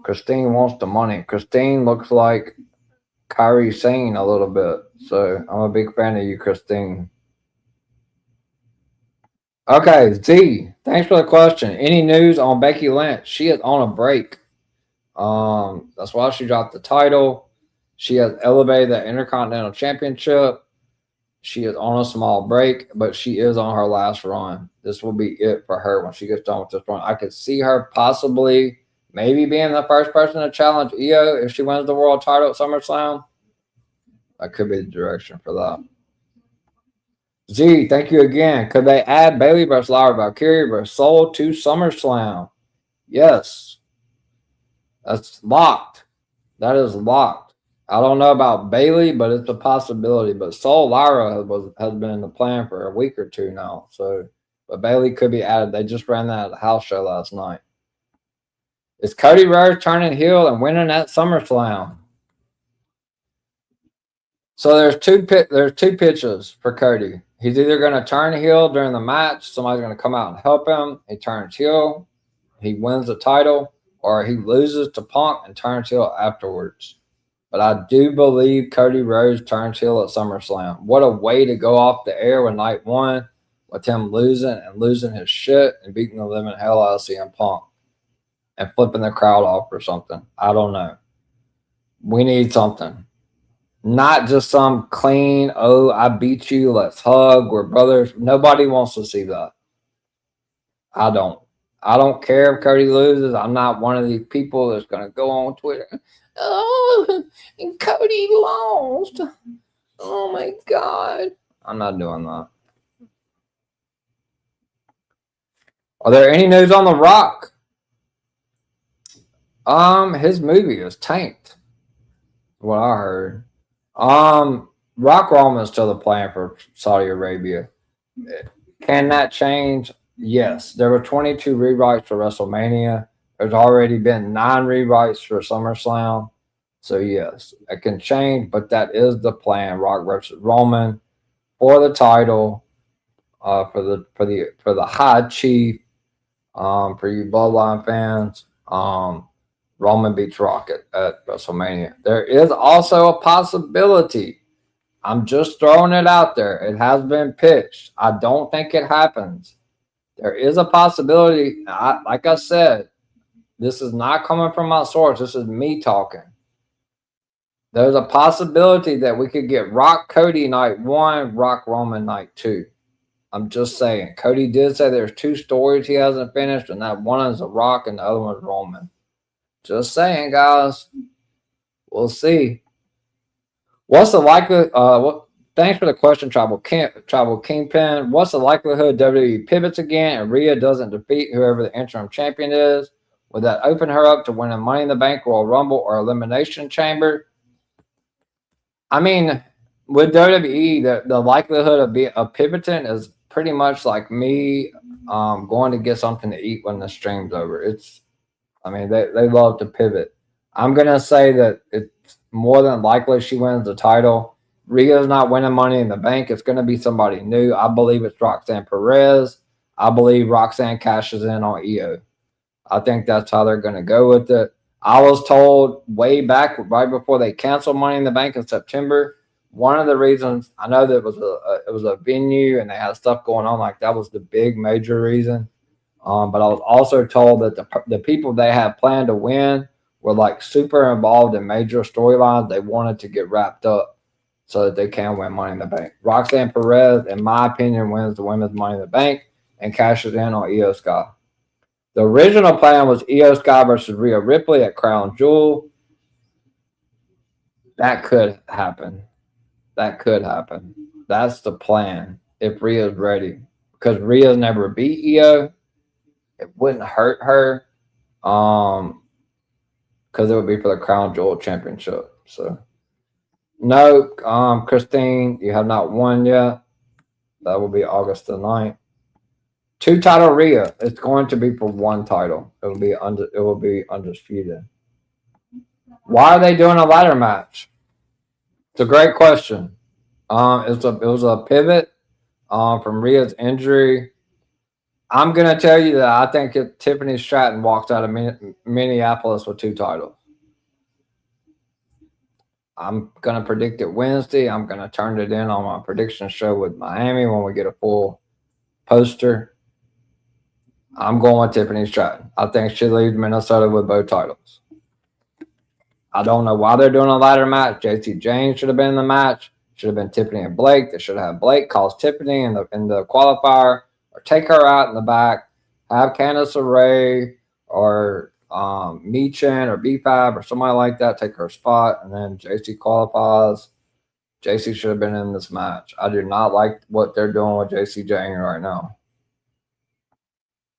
Christine wants the money. Christine looks like Kyrie Sane a little bit. So I'm a big fan of you, Christine. Okay, Z, thanks for the question. Any news on Becky Lynch? She is on a break. That's why she dropped the title. She has elevated the Intercontinental Championship. She is on a small break, but she is on her last run. This will be it for her when she gets done with this run. I could see her possibly maybe being the first person to challenge Io if she wins the world title at SummerSlam. That could be the direction for that. Z, thank you again. Could they add Bayley versus Lyra Valkyrie versus Soul to SummerSlam? Yes. That's locked. That is locked. I don't know about Bayley, but it's a possibility. But Soul Lyra has been in the plan for a week or two now. So, but Bayley could be added. They just ran that at the house show last night. Is Cody Rhodes turning heel and winning at SummerSlam? So there's two pitches for Cody. He's either going to turn heel during the match. Somebody's going to come out and help him. He turns heel. He wins the title. Or he loses to Punk and turns heel afterwards. But I do believe Cody Rhodes turns heel at SummerSlam. What a way to go off the air with night one with him losing his shit and beating the living hell out of CM Punk and flipping the crowd off or something. I don't know. We need something. Not just some clean, oh, I beat you, let's hug, we're brothers. Nobody wants to see that. I don't. I don't care if Cody loses. I'm not one of these people that's going to go on Twitter. Oh, and Cody lost. Oh, my God. I'm not doing that. Are there any news on The Rock? His movie is tanked. What I heard. Rock Roman is still the plan for Saudi Arabia. Can that change? Yes. There were 22 rewrites for WrestleMania. There's already been 9 rewrites for SummerSlam. So yes, it can change, but that is the plan. Rock versus Roman for the title, for the High Chief. For you Bloodline fans, Roman beats Rock at WrestleMania. There is also a possibility. I'm just throwing it out there. It has been pitched. I don't think it happens. There is a possibility. Like I said, this is not coming from my source. This is me talking. There's a possibility that we could get Rock Cody night 1, Rock Roman night 2. I'm just saying. Cody did say there's 2 stories he hasn't finished, and that one is a Rock and the other one is Roman. Just saying, guys. We'll see. What's the likelihood? Thanks for the question, Tribal Kingpin. What's the likelihood WWE pivots again and Rhea doesn't defeat whoever the interim champion is? Would that open her up to winning Money in the Bank, Royal Rumble, or Elimination Chamber? I mean, with WWE, the likelihood of pivoting is pretty much like me going to get something to eat when the stream's over. I mean, they love to pivot. I'm gonna say that it's more than likely she wins the title. Rhea's not winning Money in the Bank. It's gonna be somebody new. I believe it's Roxanne Perez. I believe Roxanne cashes in on Io. I think that's how they're gonna go with it. I was told way back, right before they canceled Money in the Bank in September, one of the reasons I know that it was a venue and they had stuff going on, like that was the big major reason. But I was also told that the people they had planned to win were like super involved in major storylines they wanted to get wrapped up so that they can win Money in the Bank. Roxanne Perez, in my opinion, wins the women's Money in the Bank and cashes in on Io Sky. The original plan was Io Sky versus Rhea Ripley at Crown Jewel. That could happen. That could happen. That's the plan if Rhea's ready. Because Rhea's never beat Io. It wouldn't hurt her. Because it would be for the Crown Jewel Championship. So no, Christine, you have not won yet. That will be August the 9th. 2-title Rhea. It's going to be for 1 title. It will be undisputed. Why are they doing a ladder match? It's a great question. It was a pivot from Rhea's injury. I'm gonna tell you that I think if Tiffany Stratton walks out of Minneapolis with 2 titles. I'm gonna predict it Wednesday. I'm gonna turn it in on my prediction show with Miami when we get a full poster. I'm going with Tiffany Stratton. I think she leaves Minnesota with both titles. I don't know why they're doing a ladder match. JC Jane should have been in the match. Should have been Tiffany and Blake. They should have Blake calls Tiffany in the qualifier, or take her out in the back. Have Candice LeRae or Michin or B5 or somebody like that take her spot, and then JC qualifies. JC should have been in this match. I do not like what they're doing with JC Jane right now.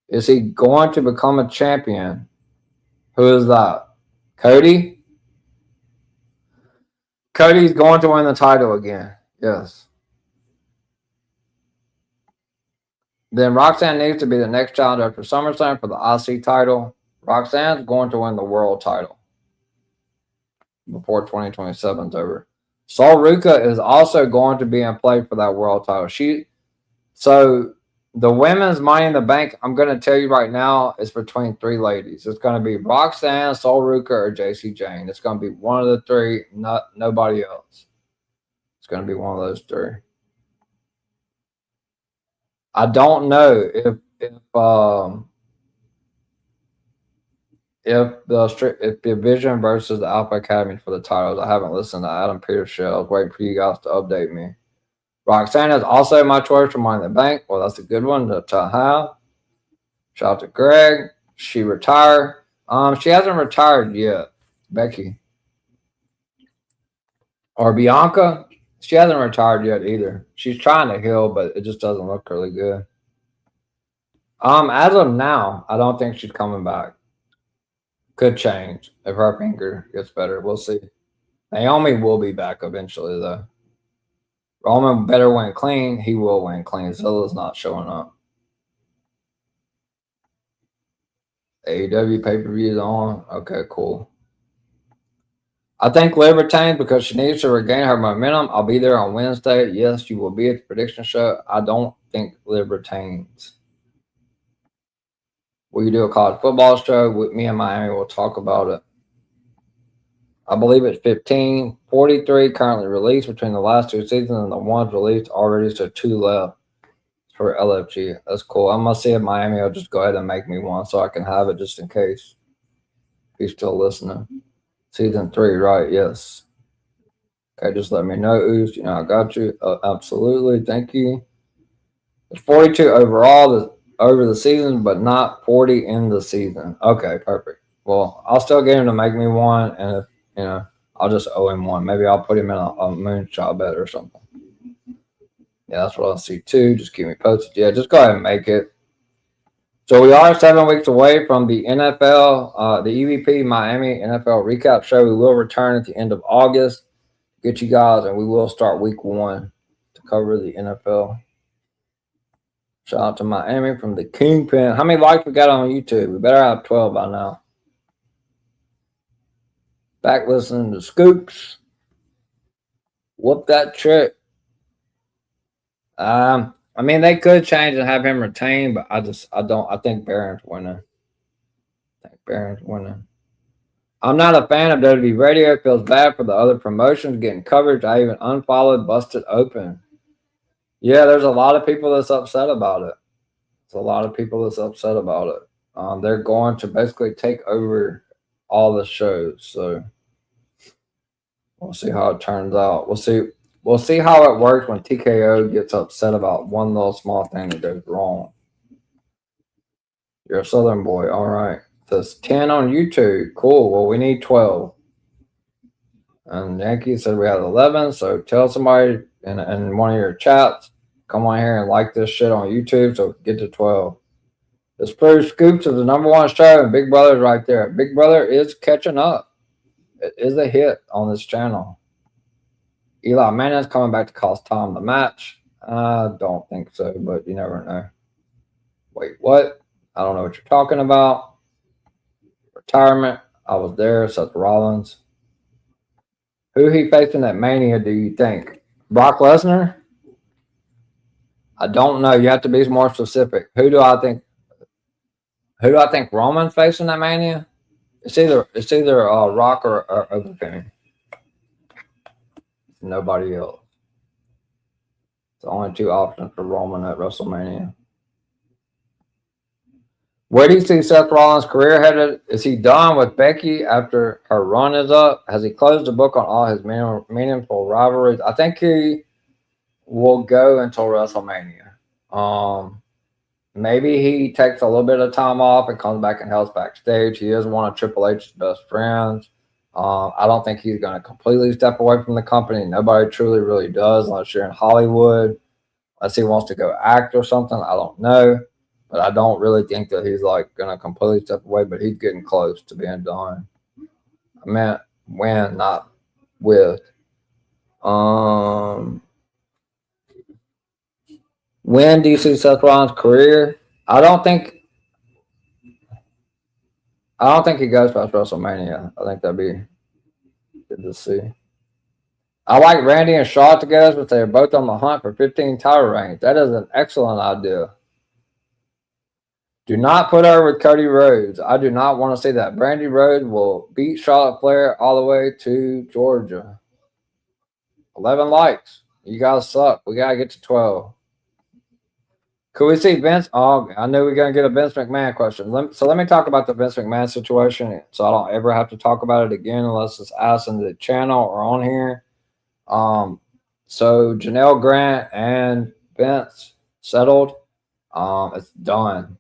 Is he going to become a champion? Who is that? Cody? Cody's going to win the title again. Yes. Then Roxanne needs to be the next challenger for SummerSlam for the IC title. Roxanne's going to win the world title before 2027 is over. Sol Ruca is also going to be in play for that world title. So the women's Money in the Bank, I'm going to tell you right now, is between 3 ladies. It's going to be Roxanne, Sol Ruca, or JC Jane. It's going to be one of the 3, nobody else. It's going to be one of those 3. I don't know if the Vision versus the Alpha Academy for the titles. I haven't listened to Adam Peter's show. I was waiting for you guys to update me. Roxanne is also my choice for Money in the Bank. Well, that's a good one to have. Shout out to Greg. She retired. She hasn't retired yet. Becky. Or Bianca. She hasn't retired yet either. She's trying to heal, but it just doesn't look really good. As of now, I don't think she's coming back. Could change if her finger gets better. We'll see. Naomi will be back eventually, though. Roman better win clean. He will win clean. Zilla's not showing up. AEW pay-per-view is on. Okay, cool. I think Liv retains because she needs to regain her momentum. I'll be there on Wednesday. Yes, you will be at the prediction show. I don't think Liv retains. Will you do a college football show? With me and Miami, we'll talk about it. I believe it's 15. 43 currently released between the last 2 seasons, and the ones released already, so 2 left for LFG. That's cool. I'm going to see if Miami will just go ahead and make me one so I can have it just in case. If he's still listening. Season 3, right? Yes. Okay, just let me know, Ooze. I got you. Absolutely. Thank you. It's 42 overall over the season, but not 40 in the season. Okay, perfect. Well, I'll still get him to make me one, and if, I'll just owe him one. Maybe I'll put him in a moonshot bet or something. Yeah, that's what I see too. Just keep me posted. Yeah, just go ahead and make it. So we are 7 weeks away from the NFL, the EVP Miami NFL recap show. We will return at the end of August. get you guys, and we will start week 1 to cover the NFL. Shout out to Miami from the Kingpin. How many likes we got on YouTube? We better have 12 by now. Back listening to Scoops. Whoop that trick. I mean, they could change and have him retain, but I think Barron's winning. I'm not a fan of WWE Radio. It feels bad for the other promotions getting coverage. I even unfollowed Busted Open. Yeah, there's a lot of people that's upset about it. They're going to basically take over all the shows. So we'll see how it turns out. We'll see how it works when TKO gets upset about one little small thing that goes wrong. You're a Southern boy. All right. There's 10 on YouTube. Cool. Well, we need 12. And Yankee said we had 11. So tell somebody in one of your chats, come on here and like this shit on YouTube so we can get to 12. This proves Scoops is the #1 show, and Big Brother's right there. Big Brother is catching up. It is a hit on this channel. Eli Manning's coming back to cost Tom the match. I don't think so, but you never know. Wait, what? I don't know what you're talking about. Retirement. I was there. Seth Rollins. Who he facing at Mania, do you think? Brock Lesnar? I don't know. You have to be more specific. Who do I think Roman's facing at Mania? It's either Rock or Overeem. Nobody else. It's the only 2 options for Roman at WrestleMania. Where do you see Seth Rollins' career headed? Is he done with Becky after her run is up? Has he closed the book on all his meaningful rivalries? I think he will go until WrestleMania. Maybe he takes a little bit of time off and comes back and helps backstage. He is one of Triple H's best friends. I don't think he's going to completely step away from the company. Nobody truly really does unless you're in Hollywood. Unless he wants to go act or something. I don't know. But I don't really think that he's like going to completely step away. But he's getting close to being done. I meant when, not with. When do you see Seth Rollins' career? I don't think he goes past WrestleMania. I think that'd be good to see. I like Randy and Shaw together, but they're both on the hunt for 15 title reigns. That is an excellent idea. Do not put her with Cody Rhodes. I do not want to see that. Brandy Rhodes will beat Charlotte Flair all the way to Georgia. 11 likes. You guys suck. We got to get to 12. Could we see Vince? Oh, I knew we were going to get a Vince McMahon question. Let me talk about the Vince McMahon situation so I don't ever have to talk about it again unless it's asked in the channel or on here. So Janelle Grant and Vince settled. It's done.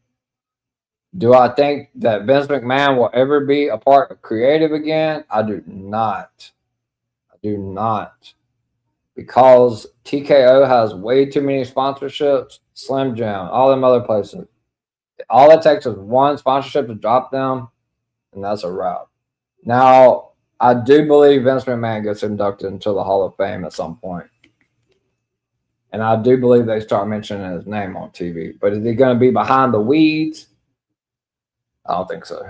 Do I think that Vince McMahon will ever be a part of creative again? I do not. Because TKO has way too many sponsorships, Slim Jim, all them other places. All it takes is one sponsorship to drop them, and that's a wrap. Now, I do believe Vince McMahon gets inducted into the Hall of Fame at some point. And I do believe they start mentioning his name on TV. But is he going to be behind the weeds? I don't think so.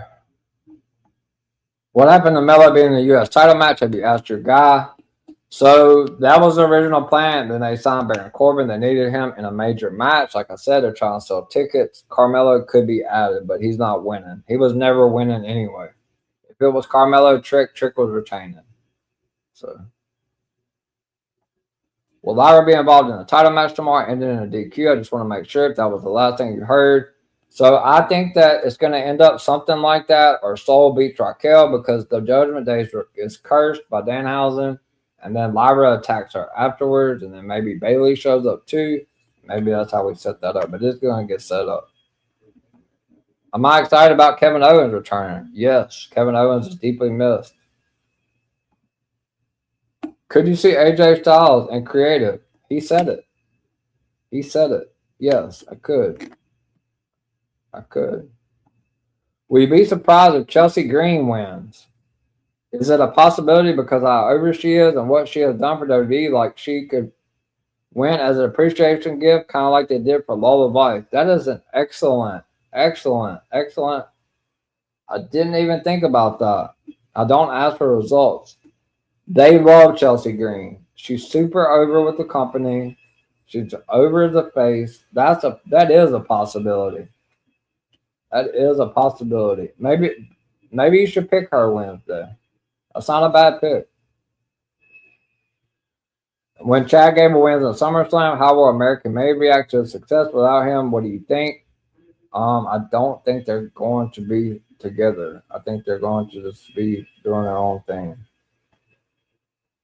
What happened to Melo being in the U.S. title match? Have you asked your guy? So that was the original plan. Then they signed Baron Corbin. They needed him in a major match. Like I said, they're trying to sell tickets. Carmelo could be added, but he's not winning. He was never winning anyway. If it was Carmelo, Trick was retaining. So will Lyra be involved in a title match tomorrow? Ending in a DQ. I just want to make sure if that was the last thing you heard. So I think that it's going to end up something like that, or Soul beats Raquel because the Judgment Day is cursed by Danhausen. And then Lyra attacks her afterwards, and then maybe Bayley shows up too. Maybe that's how we set that up, but it's going to get set up. Am I excited about Kevin Owens returning? Yes, Kevin Owens is deeply missed. Could you see AJ Styles in creative? He said it. Yes, I could. Will you be surprised if Chelsea Green wins? Is it a possibility because how over she is and what she has done for WWE, like she could win as an appreciation gift, kind of like they did for Lola Vice? That is an excellent. I didn't even think about that. I don't ask for results. They love Chelsea Green. She's super over with the company. She's over the face. That is a possibility. That is a possibility. Maybe you should pick her Wednesday. That's not a bad pick. When Chad Gable wins in SummerSlam, how will American May react to success without him? What do you think? I don't think they're going to be together. I think they're going to just be doing their own thing.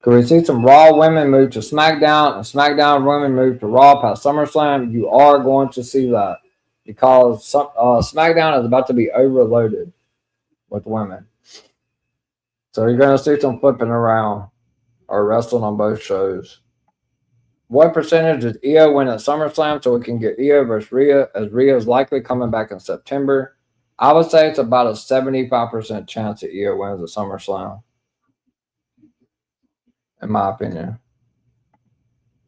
Could we see some Raw women move to SmackDown and SmackDown women move to Raw past SummerSlam? You are going to see that because SmackDown is about to be overloaded with women. So you're going to see some flipping around or wrestling on both shows. What percentage does Io win at SummerSlam so we can get Io versus Rhea, as Rhea is likely coming back in September? I would say it's about a 75% chance that Io wins at SummerSlam, in my opinion.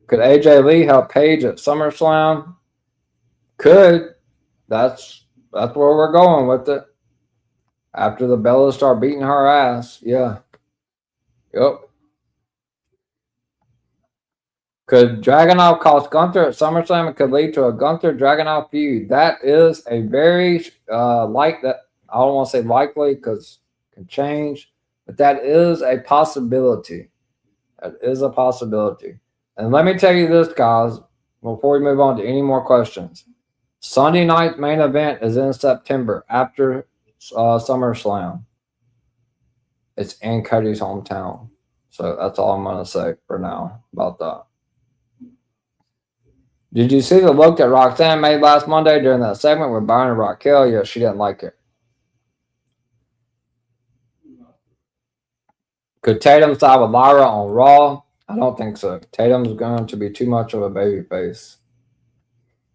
Could AJ Lee help Paige at SummerSlam? Could. That's where we're going with it. After the Bellas start beating her ass, yeah. Yep. Could Dragunov cost Gunther at SummerSlam and could lead to a Gunther Dragunov feud? That is a very like that. I don't want to say likely because it can change, but that is a possibility. That is a possibility. And let me tell you this, guys, before we move on to any more questions. Sunday night's main event is in September after SummerSlam. It's in Cody's hometown. So that's all I'm going to say for now about that. Did you see the look that Roxanne made last Monday during that segment with Byron and Raquel? Yeah, she didn't like it. Could Tatum side with Lyra on Raw? I don't think so. Tatum's going to be too much of a babyface.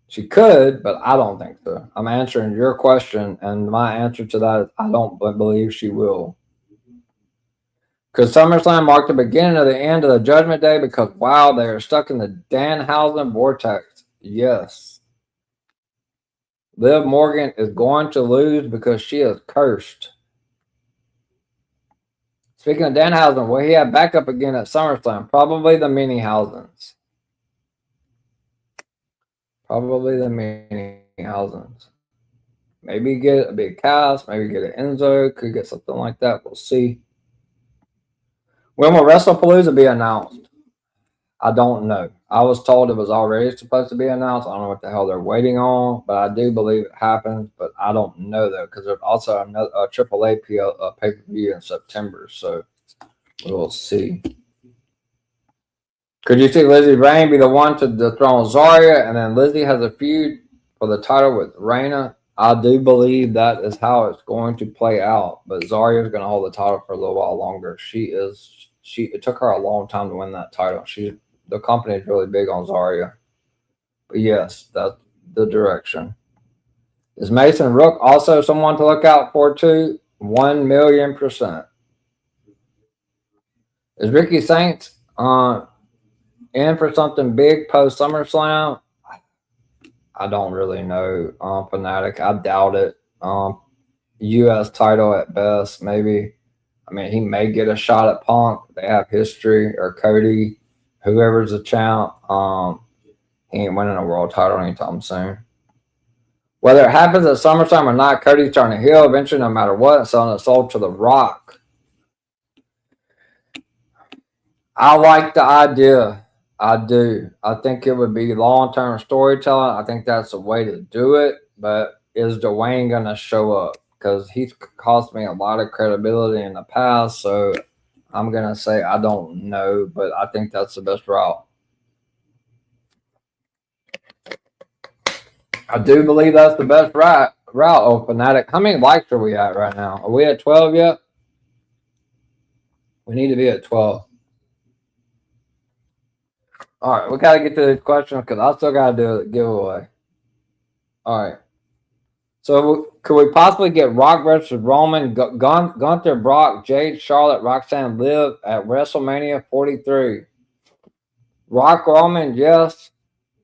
She could, but I don't think so. I'm answering your question, and my answer to that is I don't believe she will. Could SummerSlam mark the beginning of the end of the Judgment Day because, wow, they are stuck in the Danhausen vortex? Yes. Liv Morgan is going to lose because she is cursed. Speaking of Danhausen, will he have backup again at SummerSlam? Probably the Mini-Hausens. Maybe get a big cast, maybe get an Enzo, could get something like that. We'll see. When will WrestlePalooza be announced? I don't know. I was told it was already supposed to be announced. I don't know what the hell they're waiting on, but I do believe it happens. But I don't know, though, because there's also another AAA pay-per-view in September, so we'll see. Could you see Lizzie Rain be the one to dethrone Zarya, and then Lizzie has a feud for the title with Reina? I do believe that is how it's going to play out, but Zarya is going to hold the title for a little while longer. It took her a long time to win that title. The company is really big on Zarya. But yes, that's the direction. Is Mason Rook also someone to look out for too? 1,000,000%. Is Ricky Saints in for something big post SummerSlam? I don't really know. Fanatic, I doubt it. U.S. title at best, maybe. I mean, he may get a shot at Punk. They have history, or Cody, whoever's the champ. He ain't winning a world title anytime soon. Whether it happens at SummerSlam or not, Cody's turning heel eventually, no matter what, and selling his soul to The Rock. I like the idea. I do. I think it would be long-term storytelling. I think that's the way to do it. But is Dwayne going to show up? Because he's cost me a lot of credibility in the past. So I'm going to say I don't know. But I think that's the best route. I do believe that's the best route, oh, Fanatic. How many likes are we at right now? Are we at 12 yet? We need to be at 12. All right, we got to get to these questions because I still got to do the giveaway. All right. So could we possibly get Rock versus Roman, Gunther, Brock, Jade, Charlotte, Roxanne, Liv at WrestleMania 43? Rock, Roman, yes.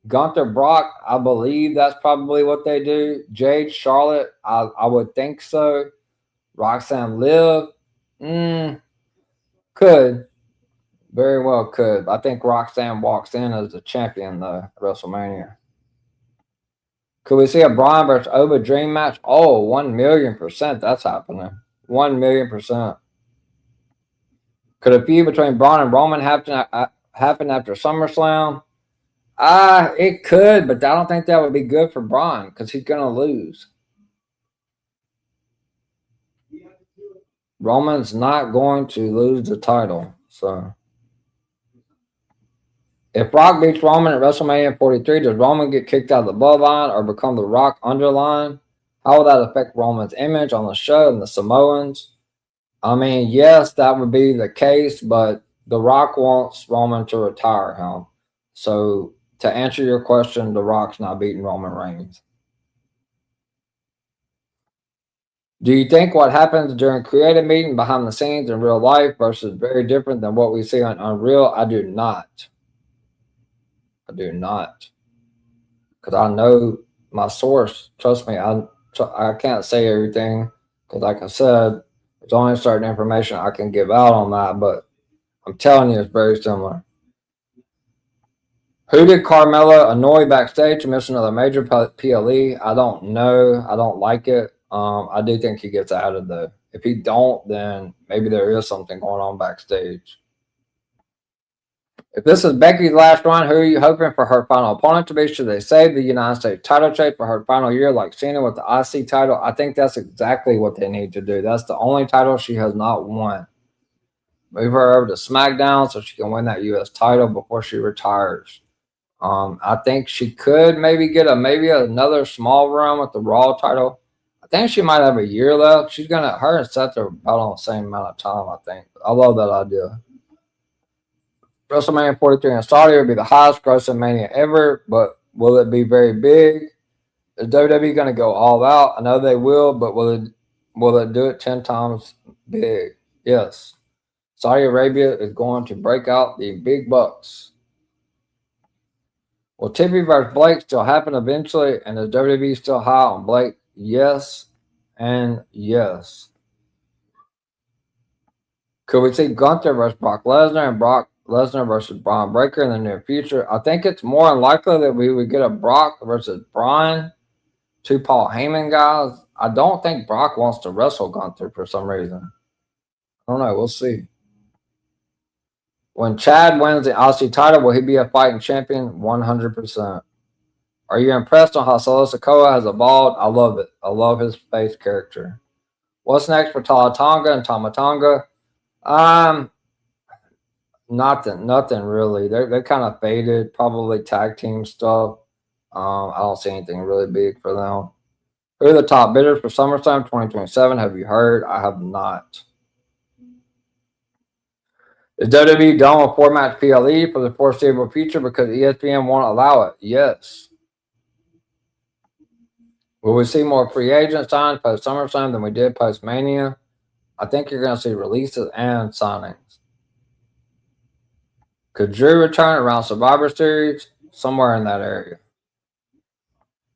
Gunther, Brock, I believe that's probably what they do. Jade, Charlotte, I would think so. Roxanne, Liv, could. Very well could. I think Roxanne walks in as the champion, though, at WrestleMania. Could we see a Braun versus Oba dream match? Oh, 1,000,000% that's happening. 1,000,000%. Could a feud between Braun and Roman happen after SummerSlam? It could, but I don't think that would be good for Braun because he's going to lose. Roman's not going to lose the title. So, if Brock beats Roman at WrestleMania 43, does Roman get kicked out of the bloodline or become the Rock underline? How will that affect Roman's image on the show and the Samoans? I mean, yes, that would be the case, but The Rock wants Roman to retire him. So, to answer your question, The Rock's not beating Roman Reigns. Do you think what happens during creative meeting behind the scenes in real life versus very different than what we see on Unreal? I do not. I do not. Because I know my source. Trust me, I can't say everything. Because like I said, there's only certain information I can give out on that. But I'm telling you, it's very similar. Who did Carmella annoy backstage to miss another major PLE? I don't know. I don't like it. I do think he gets added, though. If he don't, then maybe there is something going on backstage. If this is Becky's last run, who are you hoping for her final opponent to be? Should they save the United States title chase for her final year like Cena with the IC title? I think that's exactly what they need to do. That's the only title she has not won. Move her over to SmackDown so she can win that U.S. title before she retires. I think she could maybe get another small run with the Raw title. I think she might have a year left. Her and Seth are about on the same amount of time, I think. I love that idea. WrestleMania 43 in Saudi will be the highest grossing Mania ever, but will it be very big? Is WWE going to go all out? I know they will, but will it do it 10 times big? Yes. Saudi Arabia is going to break out the big bucks. Will Tiffany versus Blake still happen eventually? And is WWE still high on Blake? Yes and yes. Could we see Gunther versus Brock Lesnar and Brock Lesnar versus Braun Breaker in the near future? I think it's more unlikely that we would get a Brock versus Braun, two Paul Heyman guys. I don't think Brock wants to wrestle Gunther for some reason. I don't know. We'll see. When Chad wins the IC title, will he be a fighting champion? 100%. Are you impressed on how Solo Sikoa has evolved? I love it. I love his face character. What's next for Tala Tonga and Tama Tonga? Nothing really. They're kind of faded. Probably tag team stuff. I don't see anything really big for them. Who are the top bidders for SummerSlam 2027? Have you heard? I have not. Is WWE done with 4-match PLE for the foreseeable future because ESPN won't allow it? Yes. Will we see more free agent signs post SummerSlam than we did post Mania? I think you're going to see releases and signings. Could Drew return around Survivor Series? Somewhere in that area.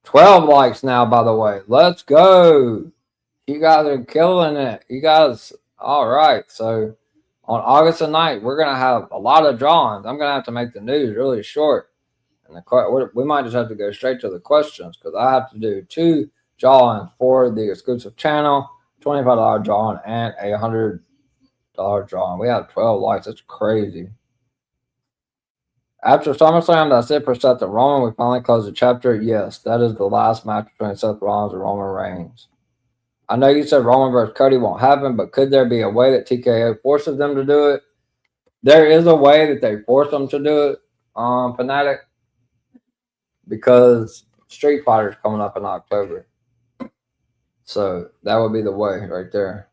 12 likes now, by the way. Let's go. You guys are killing it. You guys, all right. So on August the 9th, we're going to have a lot of drawings. I'm going to have to make the news really short. And we might just have to go straight to the questions because I have to do 2 drawings for the exclusive channel, $25 drawing and a $100 drawing. We have 12 likes. That's crazy. After SummerSlam, that's it for Seth and Roman. We finally closed the chapter. Yes, that is the last match between Seth Rollins and Roman Reigns. I know you said Roman versus Cody won't happen, but could there be a way that TKO forces them to do it? There is a way that they force them to do it, Fanatic, because Street Fighter is coming up in October. So that would be the way right there.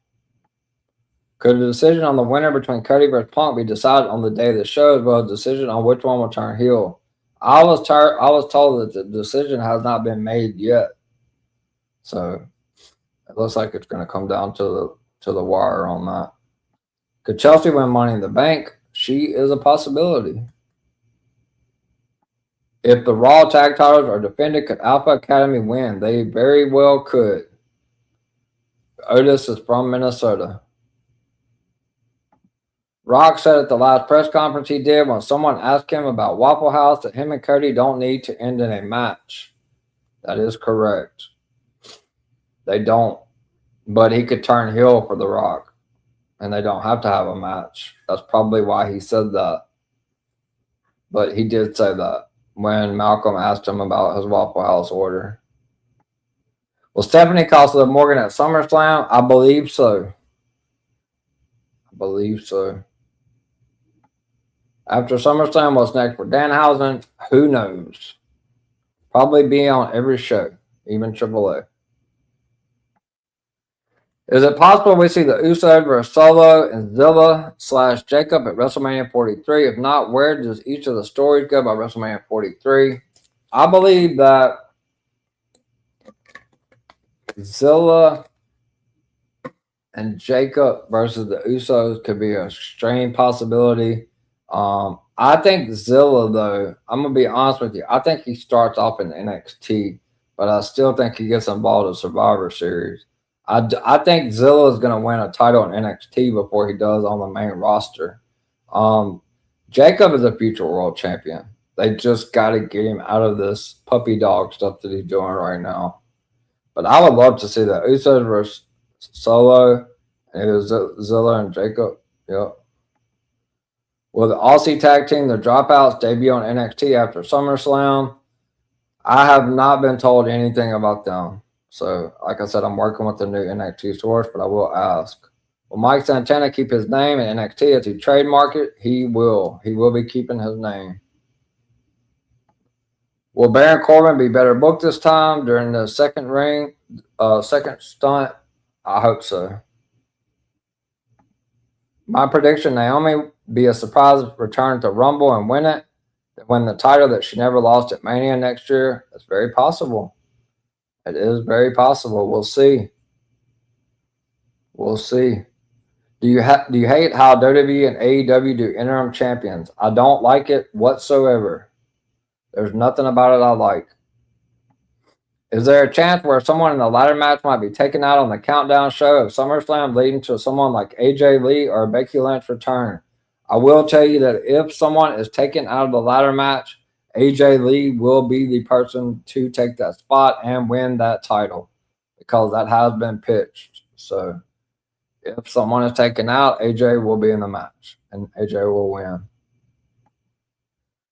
Could a decision on the winner between Cody versus Punk be decided on the day of the show, as well as a decision on which one will turn heel? I was told that the decision has not been made yet. So it looks like it's going to come down to the wire on that. Could Chelsea win Money in the Bank? She is a possibility. If the Raw tag titles are defended, could Alpha Academy win? They very well could. Otis is from Minnesota. Rock said at the last press conference he did when someone asked him about Waffle House that him and Cody don't need to end in a match. That is correct. They don't. But he could turn heel for The Rock. And they don't have to have a match. That's probably why he said that. But he did say that when Malcolm asked him about his Waffle House order. Will Stephanie cost Liv Morgan at SummerSlam? I believe so. I believe so. After SummerSlam, what's next for Danhausen? Who knows? Probably be on every show, even AAA. Is it possible we see the Usos versus Solo and Zilla / Jacob at WrestleMania 43? If not, where does each of the stories go by WrestleMania 43? I believe that Zilla and Jacob versus the Usos could be a strange possibility. I think Zilla, though, I'm going to be honest with you. I think he starts off in NXT, but I still think he gets involved in Survivor Series. I think Zilla is going to win a title in NXT before he does on the main roster. Jacob is a future world champion. They just got to get him out of this puppy dog stuff that he's doing right now. But I would love to see the Usos versus Solo, and it was Zilla and Jacob. Yep. Will the Aussie tag team, the Dropouts, debut on NXT after SummerSlam? I have not been told anything about them. So, like I said, I'm working with the new NXT source, but I will ask. Will Mike Santana keep his name in NXT as he trademark it? He will. He will be keeping his name. Will Baron Corbin be better booked this time during the second stunt? I hope so. My prediction, Naomi be a surprise return to Rumble and win it. Win the title that she never lost at Mania next year. That's very possible. It is very possible. We'll see. We'll see. Do you hate how WWE and AEW do interim champions? I don't like it whatsoever. There's nothing about it I like. Is there a chance where someone in the ladder match might be taken out on the countdown show of SummerSlam, leading to someone like AJ Lee or Becky Lynch return? I will tell you that if someone is taken out of the ladder match, AJ Lee will be the person to take that spot and win that title, because that has been pitched. So if someone is taken out, AJ will be in the match and AJ will win.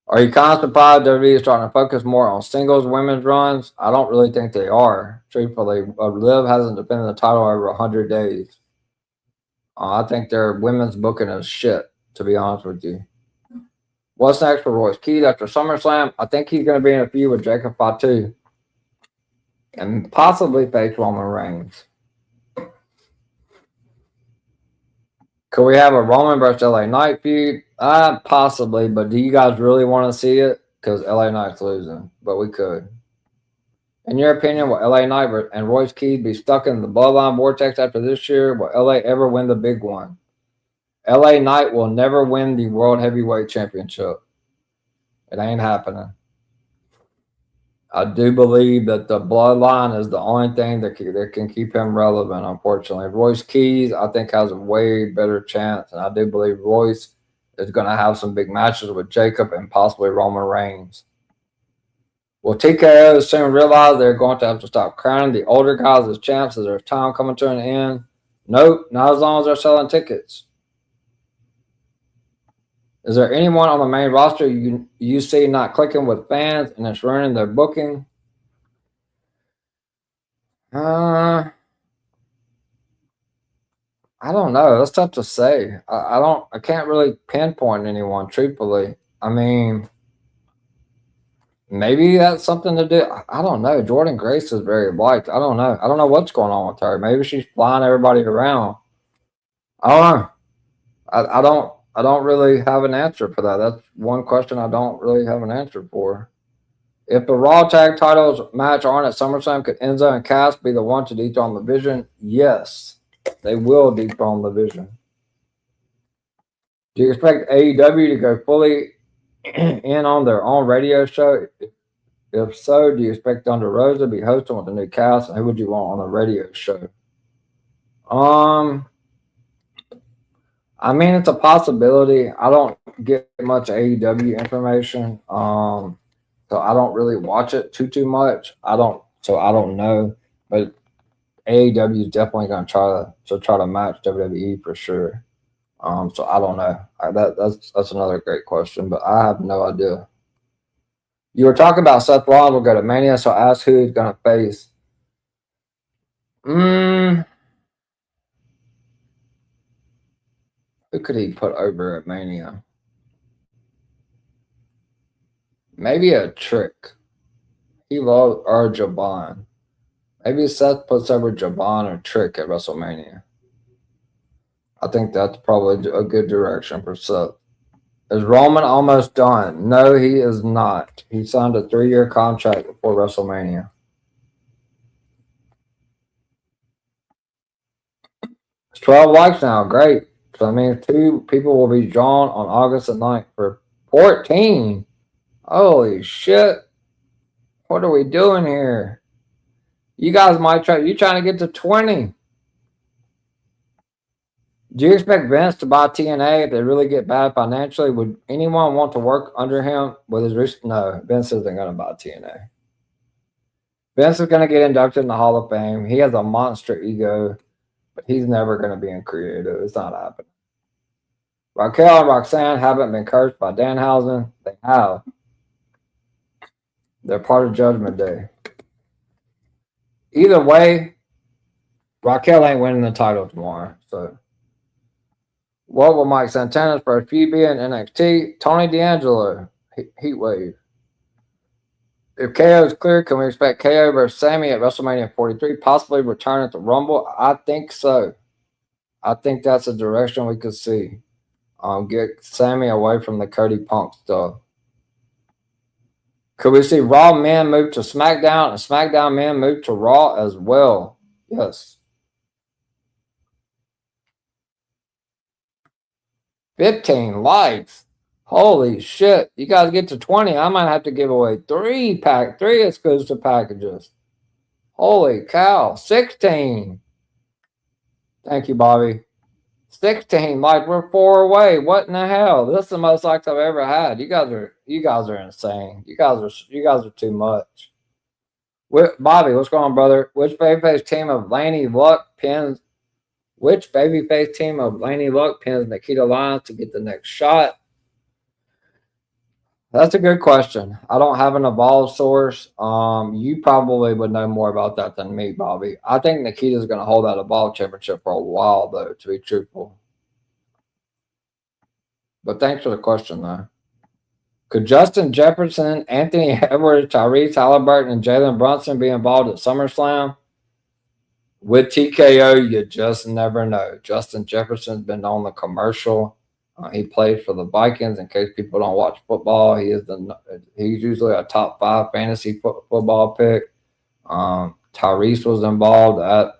Are you kind of surprised WWE is starting to focus more on singles women's runs? I don't really think they are, truthfully. Liv hasn't defended the title over 100 days. I think their women's booking is shit, to be honest with you. What's next for Royce Keith after SummerSlam? I think he's going to be in a feud with Jacob Fatu and possibly face Roman Reigns. Could we have a Roman versus LA Knight feud? Possibly, but do you guys really want to see it? Because LA Knight's losing, but we could. In your opinion, will LA Knight and Royce Keith be stuck in the bloodline vortex after this year? Will LA ever win the big one? LA Knight will never win the World Heavyweight Championship. It ain't happening. I do believe that the bloodline is the only thing that can keep him relevant, unfortunately. Royce Keys, I think, has a way better chance, and I do believe Royce is going to have some big matches with Jacob and possibly Roman Reigns. Will TKO soon realize they're going to have to stop crowning the older guys as champs as there's time coming to an end? Nope, not as long as they're selling tickets. Is there anyone on the main roster you see not clicking with fans and it's ruining their booking? I don't know. That's tough to say. I can't really pinpoint anyone, truthfully. I mean, maybe that's something to do. I don't know. Jordan Grace is very liked. I don't know. I don't know what's going on with her. Maybe she's flying everybody around. I don't know. I don't really have an answer for that. That's one question I don't really have an answer for. If the Raw Tag Titles match aren't at SummerSlam, could Enzo and Cass be the one to dethrone the Vision? Yes, they will dethrone the Vision. Do you expect AEW to go fully in on their own radio show? If so, do you expect Thunder Rosa to be hosting with the new cast? And who would you want on the radio show? I mean, it's a possibility. I don't get much AEW information. So I don't really watch it too much. I don't know. But AEW is definitely going to try to match WWE for sure. So I don't know. That's another great question, but I have no idea. You were talking about Seth Rollins will go to Mania, so I asked who he's going to face. Who could he put over at Mania? Maybe a Trick. He loves or Jabon. Maybe Seth puts over Jabon or Trick at WrestleMania. I think that's probably a good direction for Seth. Is Roman almost done? No, he is not. He signed a 3-year contract before WrestleMania. It's 12 likes now. Great. So, I mean, 2 people will be drawn on August the 9th for 14. Holy shit. What are we doing here? You guys might try. You trying to get to 20. Do you expect Vince to buy TNA if they really get bad financially? Would anyone want to work under him with his risk? No, Vince isn't going to buy TNA. Vince is going to get inducted in the Hall of Fame. He has a monster ego, but he's never going to be in creative. It's not happening. Raquel and Roxanne haven't been cursed by Danhausen. They have. They're part of Judgment Day. Either way, Raquel ain't winning the title tomorrow. So, what will Mike Santana's first feud be in NXT? Tony D'Angelo, Heatwave. If KO is clear, can we expect KO versus Sammy at WrestleMania 43? Possibly return at the Rumble? I think so. I think that's a direction we could see. Get Sammy away from the Cody Punk stuff. Could we see Raw men move to SmackDown and SmackDown men move to Raw as well? Yes. 15 likes. Holy shit. You guys get to 20. I might have to give away 3 exclusive packages. Holy cow. 16. Thank you, Bobby. 16 likes. We're 4 away. What in the hell? This is the most likes I've ever had. You guys are insane. You guys are too much. Bobby, what's going on, brother? Which babyface team of Laney Luck pins Nikita Lyons to get the next shot? That's a good question. I don't have an Evolve source. You probably would know more about that than me, Bobby. I think Nikita's going to hold that Evolve championship for a while, though, to be truthful. But thanks for the question, though. Could Justin Jefferson, Anthony Edwards, Tyrese Halliburton, and Jalen Brunson be involved at SummerSlam? With TKO, you just never know. Justin Jefferson's been on the commercial. He plays for the Vikings. In case people don't watch football, he's usually a top 5 fantasy football pick. Tyrese was involved at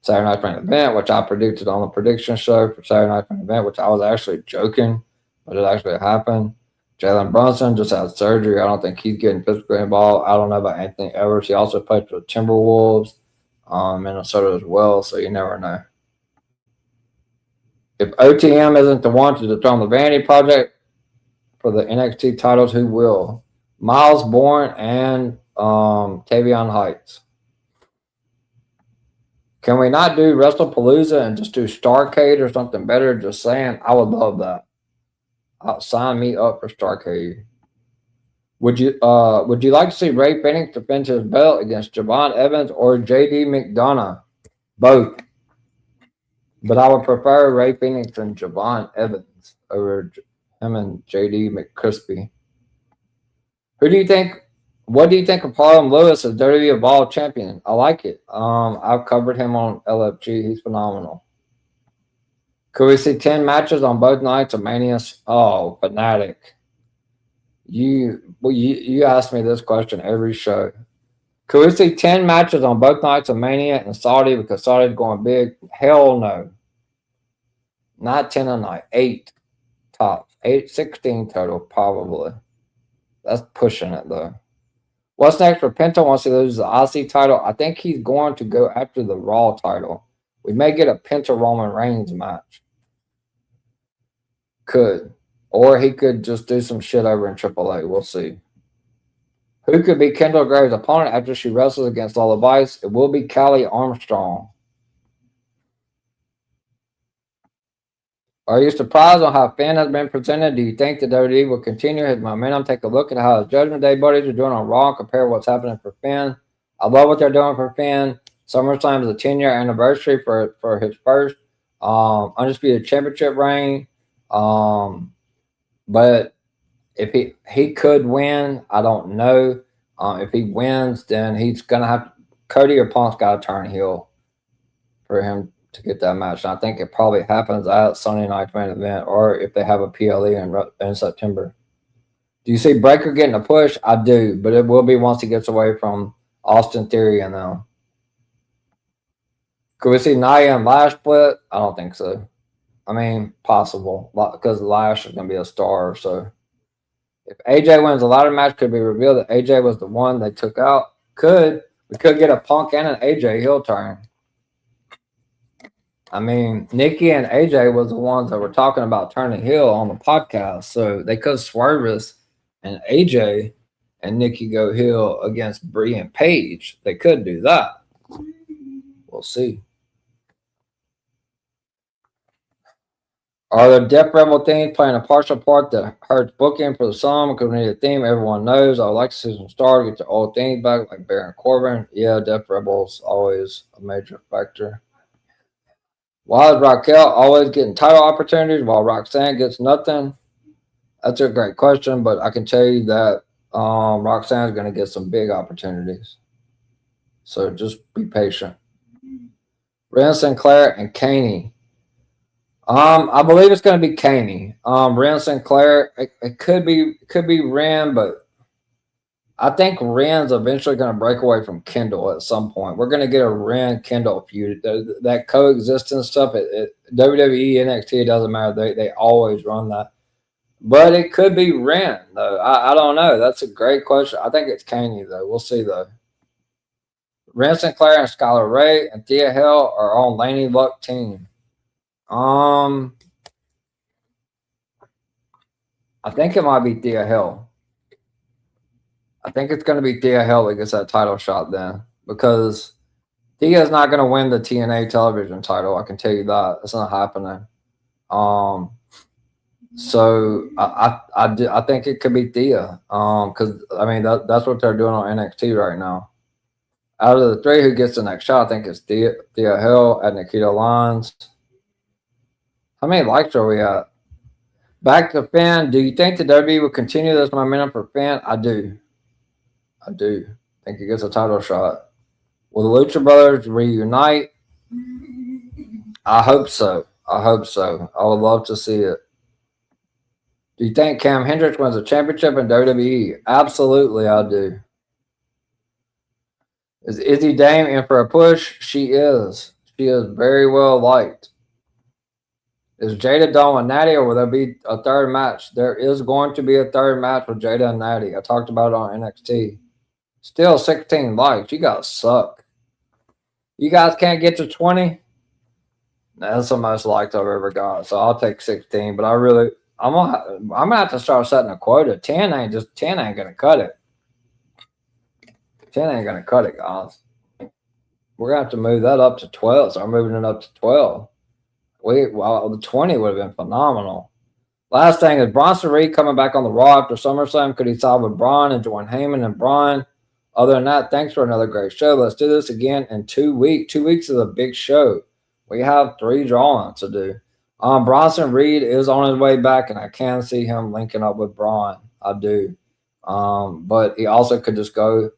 Saturday Night's Main Event, which I predicted on the prediction show for Saturday Night's Main Event, which I was actually joking, but it actually happened. Jalen Brunson just had surgery. I don't think he's getting physically involved. I don't know about Anthony Edwards. He also played for the Timberwolves, Minnesota as well, so you never know. If OTM isn't the one to dethrone the Vanity Project for the NXT titles, who will? Miles Bourne and Tavion Heights. Can we not do WrestlePalooza and just do Starrcade or something better? Just saying, I would love that. Sign me up for Starrcade. Would you like to see Ray Phoenix defend his belt against Javon Evans or JD McDonough? Both. But I would prefer Ray Phoenix and Javon Evans over him and JD McCrispy. What do you think of Harlem Lewis as WWE Evolve champion? I like it. I've covered him on LFG. He's phenomenal. Could we see 10 matches on both nights of Mania? Oh, Fanatic. You ask me this question every show. Could we see 10 matches on both nights of Mania and Saudi because Saudi's going big? Hell no. Not 10 a night. 8 tops. 16 total, probably. That's pushing it, though. What's next for Penta once he loses the IC title? I think he's going to go after the Raw title. We may get a Penta Roman Reigns match. Could. Or he could just do some shit over in AAA. We'll see. Who could be Kendall Graves' opponent after she wrestles against Lola Vice? It will be Callie Armstrong. Are you surprised on how Finn has been presented? Do you think that WWE will continue his momentum? Take a look at how his Judgment Day buddies are doing on Raw and compare what's happening for Finn. I love what they're doing for Finn. SummerSlam is a 10-year anniversary for his first Undisputed Championship reign. But if he could win, I don't know. If he wins, then he's going to have Cody or Punk's got to turn heel for him to get that match. And I think it probably happens at Sunday night's main event or if they have a PLE in September. Do you see Breaker getting a push? I do, but it will be once he gets away from Austin Theory and them. Could we see Nia and Lash split? I don't think so. I mean, possible because Lash is going to be a star. So if AJ wins a ladder match, could be revealed that AJ was the one they took out. We could get a Punk and an AJ heel turn. I mean, Nikki and AJ was the ones that were talking about turning heel on the podcast. So they could swerve us and AJ and Nikki go heel against Brie and Paige. They could do that. We'll see. Are the Death Rebel themes playing a partial part that hurts booking for the song? Because we need a theme everyone knows. I would like to see some stars get their old themes back, like Baron Corbin. Yeah, Death Rebel's always a major factor. Why is Raquel always getting title opportunities while Roxanne gets nothing? That's a great question, but I can tell you that Roxanne's going to get some big opportunities. So just be patient. Ren Sinclair and Kaney. I believe it's going to be Kaney. Ren Sinclair, it could be Ren, but I think Ren's eventually going to break away from Kendall at some point. We're going to get a Ren Kendall feud. That coexistence stuff at WWE, NXT, it doesn't matter. They always run that. But it could be Ren, though. I don't know. That's a great question. I think it's Kaney, though. We'll see, though. Ren Sinclair and Skylar Ray and Thea Hale are on Laney Luck team. I think it might be Thea Hale. I think it's going to be Thea Hale that gets that title shot then, because Thea is not going to win the TNA television title. I can tell you that. It's not happening. So I think it could be Thea. Because I mean that's what they're doing on NXT right now. Out of the three, who gets the next shot? I think it's Thea Hale at Nikita Lyons. How many likes are we at? Back to Finn. Do you think the WWE will continue this momentum for Finn? I do. I think he gets a title shot. Will the Lucha Brothers reunite? I hope so. I would love to see it. Do you think Cam Hendricks wins a championship in WWE? Absolutely, I do. Is Izzy Dame in for a push? She is. She is very well liked. Is Jada done with Natty, or will there be a third match? There is going to be a third match with Jada and Natty. I talked about it on NXT. Still 16 likes. You guys suck. You guys can't get to 20? That's the most likes I've ever got. So I'll take 16. But I'm gonna have to start setting a quota. 10 ain't gonna cut it. 10 ain't gonna cut it, guys. We're gonna have to move that up to 12. So I'm moving it up to 12. The 20 would have been phenomenal. Last thing is Bronson Reed coming back on the Raw after SummerSlam. Could he side with Braun and join Heyman and Braun? Other than that, thanks for another great show. Let's do this again in 2 weeks. 2 weeks is a big show. We have 3 drawings to do. Bronson Reed is on his way back, and I can see him linking up with Braun. I do. But he also could just go.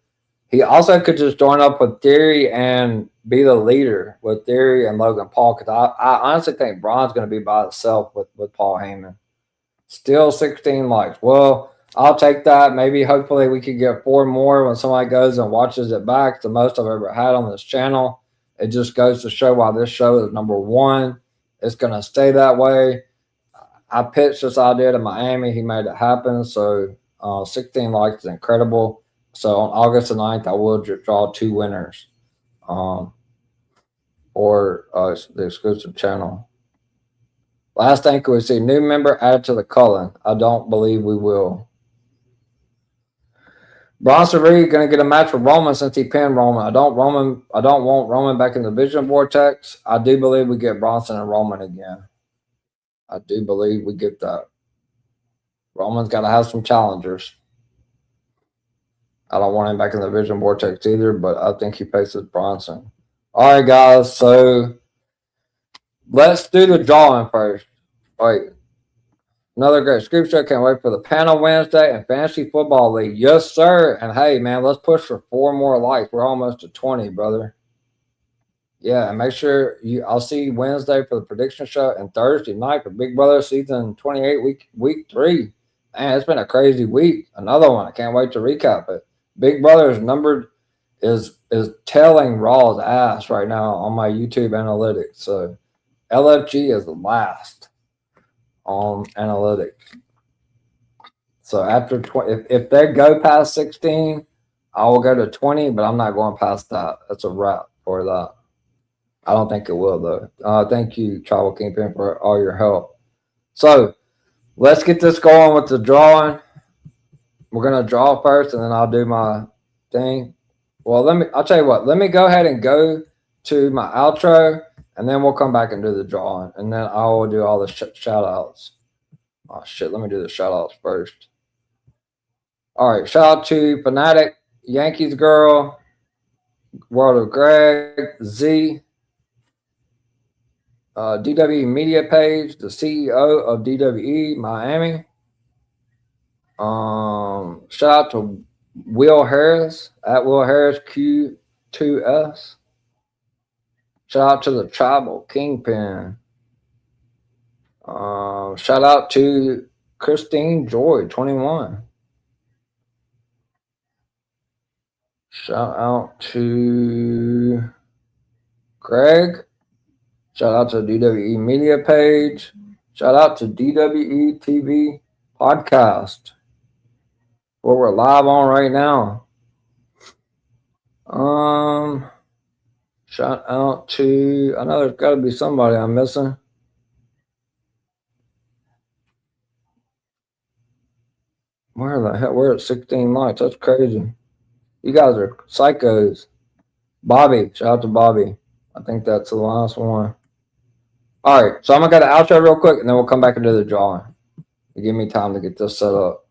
He also could just join up with Theory and be the leader with Theory and Logan Paul, because I honestly think Braun's going to be by himself with Paul Heyman. Still 16 likes. Well, I'll take that. Maybe, hopefully, we could get 4 more when somebody goes and watches it back. The most I've ever had on this channel. It just goes to show why this show is number one. It's going to stay that way. I pitched this idea to Miami. He made it happen. So 16 likes is incredible. So on August the 9th, I will draw 2 winners or the exclusive channel. Last thing, can we see new member added to the Cullen? I don't believe we will. Bronson Reed going to get a match with Roman since he pinned Roman. I don't want Roman back in the Vision Vortex. I do believe we get Bronson and Roman again. I do believe we get that. Roman's got to have some challengers. I don't want him back in the Vision Vortex either, but I think he faces Bronson. All right, guys. So let's do the drawing first. All right. Another great scoop show. Can't wait for the panel Wednesday and Fantasy Football League. Yes, sir. And hey, man, let's push for 4 more likes. We're almost at 20, brother. Yeah, and make sure I'll see you Wednesday for the prediction show and Thursday night for Big Brother season 28, week 3. Man, it's been a crazy week. Another one. I can't wait to recap it. Big Brother's numbered is telling Raw's ass right now on my YouTube analytics. So LFG is the last on analytics. So after 20, if they go past 16, I will go to 20, but I'm not going past that. That's a wrap for that. I don't think it will, though. Thank you, Tribal Kingpin, for all your help. So let's get this going with the drawing. We're going to draw first, and then I'll do my thing. Well, I'll tell you what. Let me go ahead and go to my outro, and then we'll come back and do the drawing. And then I will do all the shout-outs. Oh, shit. Let me do the shout-outs first. All right. Shout out to Fanatic, Yankees Girl, World of Greg, Z, DWE Media Page, the CEO of DWE Miami. Shout out to Will Harris at Will Harris Q2S. Shout out to the Tribal Kingpin. Shout out to Christine Joy 21. Shout out to Greg. Shout out to DWE Media Page. Shout out to DWE TV Podcast, where we're live on right now. Shout out to, I know there's got to be somebody I'm missing. Where the hell? We're at 16 likes. That's crazy. You guys are psychos. Bobby. Shout out to Bobby. I think that's the last one. All right. So I'm going to go to outro real quick, and then we'll come back and do the drawing. Give me time to get this set up.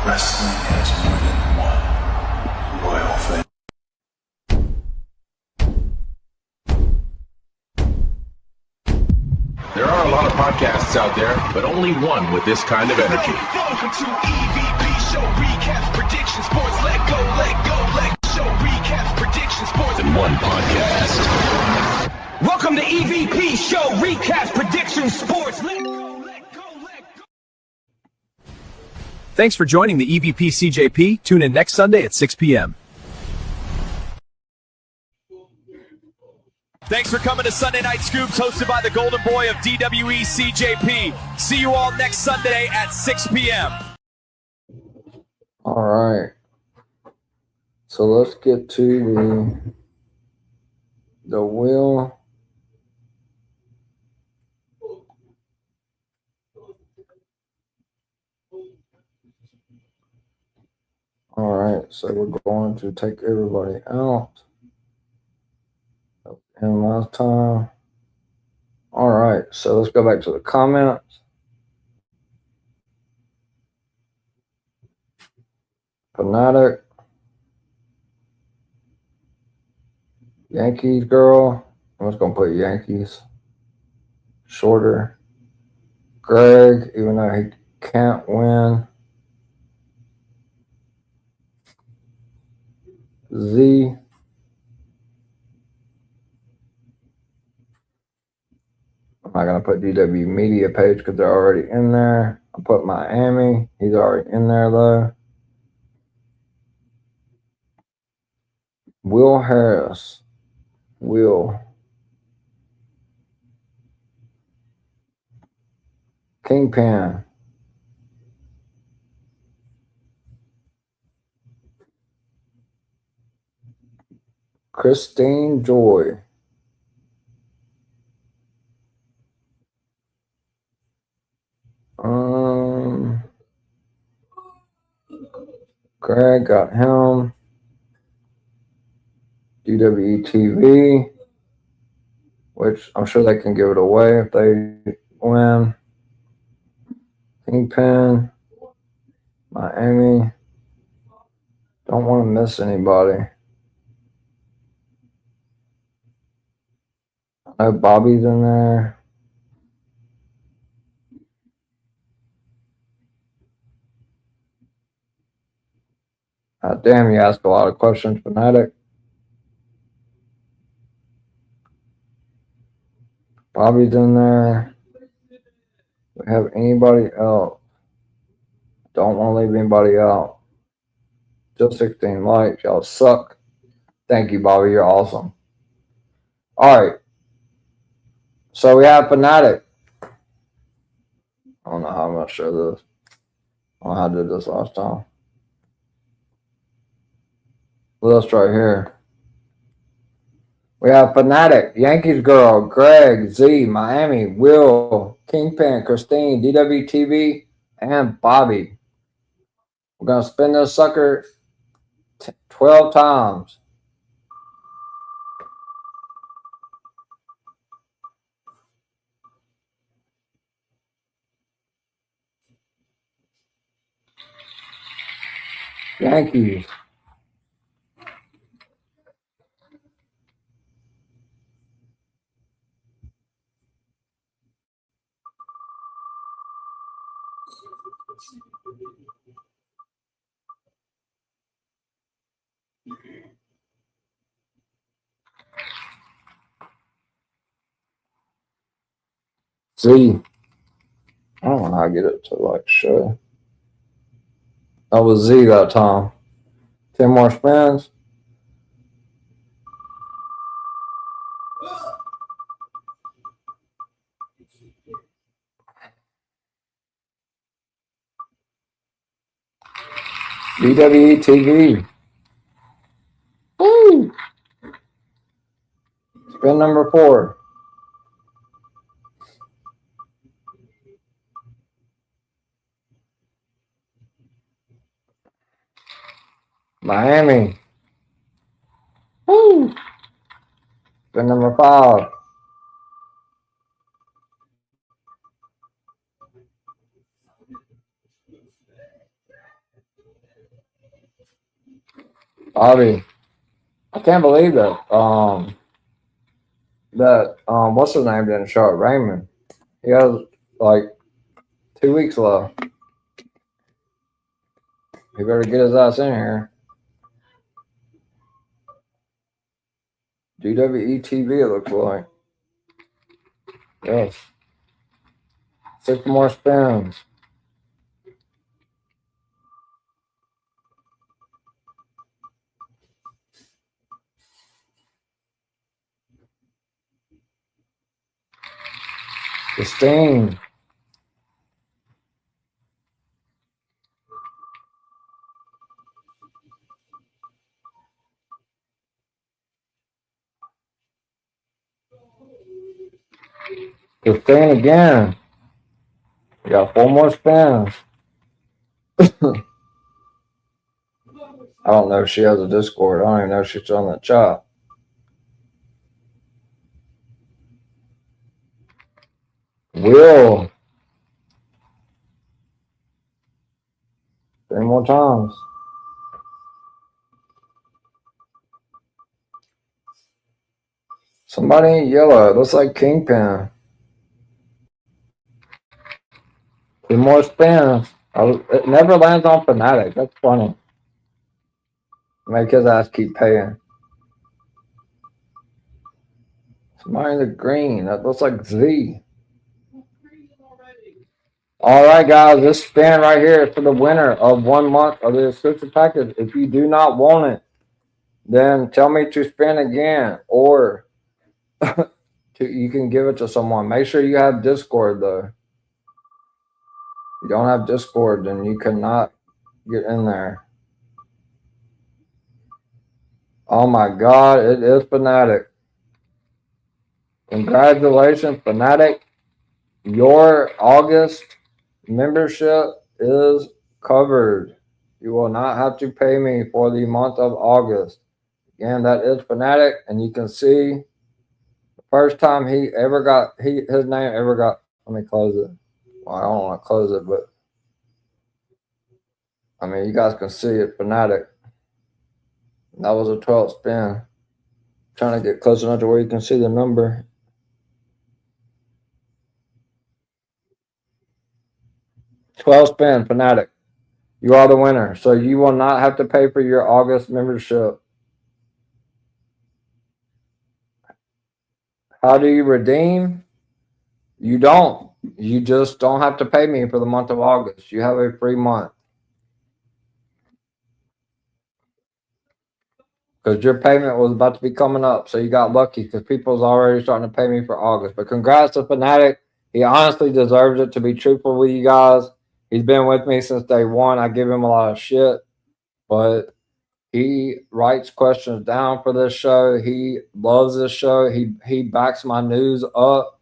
Wrestling has more than one royal family. There are a lot of podcasts out there, but only one with this kind of energy. Welcome to EVP Show Recaps Predictions Sports. Let go, Show Recaps Predictions Sports. In one podcast. Welcome to EVP Show Recaps Predictions Sports. Let go. Thanks for joining the EVP CJP. Tune in next Sunday at 6 p.m. Thanks for coming to Sunday Night Scoops, hosted by the Golden Boy of DWE CJP. See you all next Sunday at 6 p.m. All right. So let's get to the wheel. All right. So we're going to take everybody out. And last time. All right, so let's go back to the comments. Fanatic. Yankees girl. I'm just going to put Yankees. Shorter. Greg, even though he can't win. Z. I'm not going to put DW Media page because they're already in there. I'll put Miami. He's already in there, though. Will Harris. Will. Kingpin. Christine Joy. Greg got him. DWTV, which I'm sure they can give it away if they win. Kingpin. Miami. Don't want to miss anybody. I know Bobby's in there. Damn, you ask a lot of questions, Fanatic. Bobby's in there. We have anybody else? Don't want to leave anybody out. Just 16 likes. Y'all suck. Thank you, Bobby. You're awesome. All right. So we have Fanatic. I don't know how I'm going to show this. I don't know how I did this last time. List right here. We have Fanatic, Yankees Girl, Greg, Z, Miami, Will, Kingpin, Christine, DWTV, and Bobby. We're going to spin this sucker 12 times. Yankees. Z. I don't know how I get it to like show. That was Z that time. 10 more spins. WWE TV. Woo! Spin number 4. Miami. Woo! Spin number 5. Bobby. I can't believe that. What's his name didn't show up? Raymond. He has like 2 weeks left. He better get his ass in here. DWE TV, it looks like. Yes. 6 more spins. Christine. Christine again. We got 4 more spins. I don't know if she has a Discord. I don't even know if she's on the chat. Will. 3 more times. Somebody in yellow. It looks like Kingpin. 2 more spins. It never lands on Fanatic. That's funny. Make his ass keep paying. Somebody in the green. That looks like Z. All right, guys, this spin right here is for the winner of 1 month of the exclusive package. If you do not want it, then tell me to spin again, or you can give it to someone. Make sure you have Discord, though. If you don't have Discord, then you cannot get in there. Oh my God, it is Fanatic. Congratulations, Fanatic. Your August membership is covered. You will not have to pay me for the month of August. Again, that is Fanatic, and you can see the first time he ever got his name ever got. Let me close it. Well, I don't want to close it, but I mean, you guys can see it. Fanatic. That was a 12th spin. Trying to get close enough to where you can see the number. $12 spin, Fanatic. You are the winner. So you will not have to pay for your August membership. How do you redeem? You don't. You just don't have to pay me for the month of August. You have a free month. Because your payment was about to be coming up. So you got lucky because people's already starting to pay me for August. But congrats to Fanatic. He honestly deserves it, to be truthful with you guys. He's been with me since day one. I give him a lot of shit. But he writes questions down for this show. He loves this show. He backs my news up.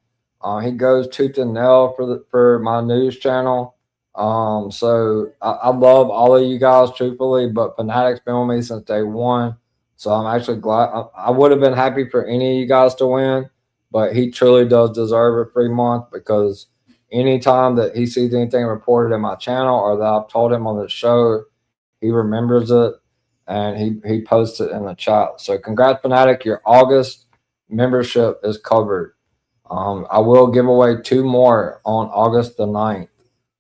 He goes tooth and nail for my news channel. So I love all of you guys, truthfully. But Fanatic's been with me since day one. So I'm actually glad. I would have been happy for any of you guys to win, but he truly does deserve a free month, because anytime that he sees anything reported in my channel or that I've told him on the show, he remembers it and he posts it in the chat. So congrats, Fanatic. Your August membership is covered. I will give away 2 more on August the 9th.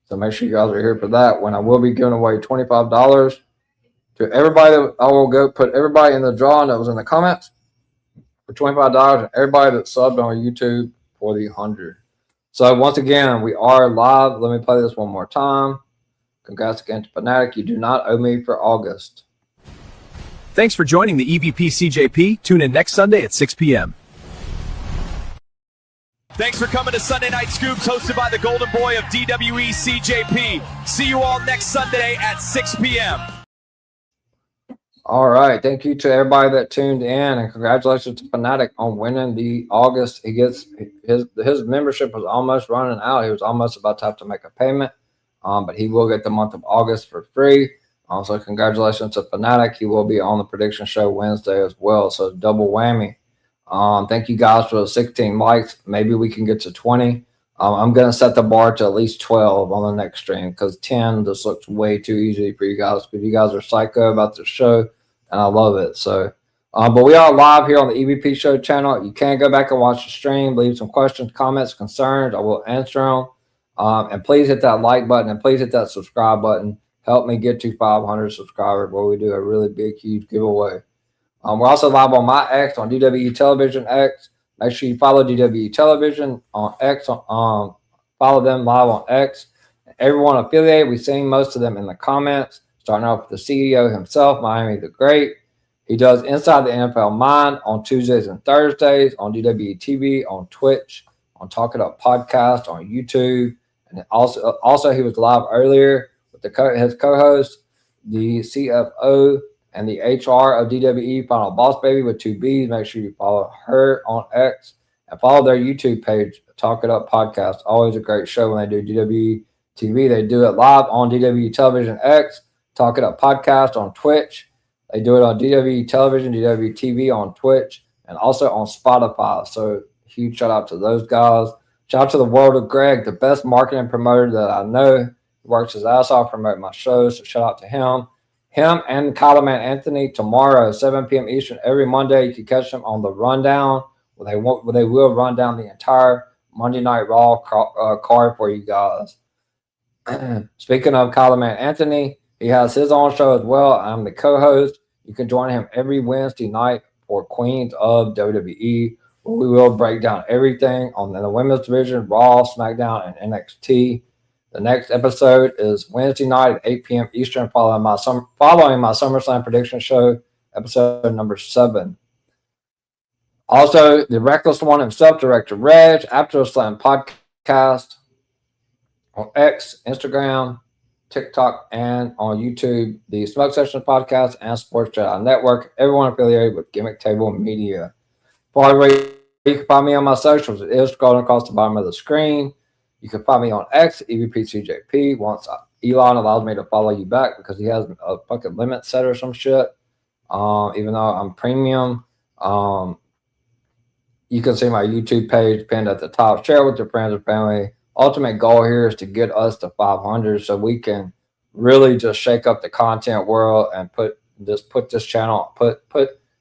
So make sure you guys are here for that, when I will be giving away $25 to everybody. I will go put everybody in the drawing that was in the comments for $25, and everybody that subbed on YouTube for the 100. So once again, we are live. Let me play this one more time. Congrats again to Fanatic. You do not owe me for August. Thanks for joining the EVP CJP. Tune in next Sunday at 6 p.m. Thanks for coming to Sunday Night Scoops, hosted by the Golden Boy of DWE CJP. See you all next Sunday at 6 p.m. All right. Thank you to everybody that tuned in, and congratulations to Fanatic on winning the August. He gets his membership was almost running out. He was almost about to have to make a payment, but he will get the month of August for free. So congratulations to Fanatic. He will be on the prediction show Wednesday as well. So double whammy. Thank you guys for the 16 likes. Maybe we can get to 20. I'm going to set the bar to at least 12 on the next stream, because 10 just looks way too easy for you guys, because you guys are psycho about the show, and I love it. So, but we are live here on the EVP Show channel. You can go back and watch the stream, leave some questions, comments, concerns. I will answer them. And please hit that like button, and please hit that subscribe button. Help me get to 500 subscribers, where we do a really big, huge giveaway. We're also live on my X, on DWE Television X. Make sure you follow DWE Television on X. Follow them live on X. Everyone affiliated, we've seen most of them in the comments. Starting off with the CEO himself, Miami the Great. He does Inside the NFL Mind on Tuesdays and Thursdays on DWE TV, on Twitch, on Talk It Up Podcast, on YouTube. And also he was live earlier with his co-host, the CFO and the HR of DWE, Final Boss Baby with 2 B's. Make sure you follow her on X and follow their YouTube page, Talk It Up Podcast. Always a great show when they do DWE TV. They do it live on DWE Television X, Talk It Up Podcast on Twitch. They do it on DWE Television, DWE TV on Twitch, and also on Spotify. So huge shout out to those guys. Shout out to the World of Greg, the best marketing promoter that I know. He works his ass off promoting my shows, so shout out to him. Him and Kyler Man Anthony tomorrow, 7 p.m. Eastern, every Monday. You can catch them on the Rundown, where they will run down the entire Monday Night Raw card for you guys. Speaking of Kyler Man Anthony, he has his own show as well. I'm the co-host. You can join him every Wednesday night for Queens of WWE, where we will break down everything on the women's division, Raw, SmackDown, and NXT. The next episode is Wednesday night at 8 p.m. Eastern, following my SummerSlam prediction show, episode number 7. Also, the Reckless One himself, Director Reg, After the Slam podcast on X, Instagram, TikTok, and on YouTube, the Smoke Sessions podcast and Sports Jedi Network, everyone affiliated with Gimmick Table Media. You can find me on my socials. It is scrolling across the bottom of the screen. You can find me on X, EVPCJP. Once Elon allows me to follow you back because he has a fucking limit set or some shit. Even though I'm premium. You can see my YouTube page pinned at the top. Share with your friends and family. Ultimate goal here is to get us to 500 so we can really just shake up the content world and put this channel,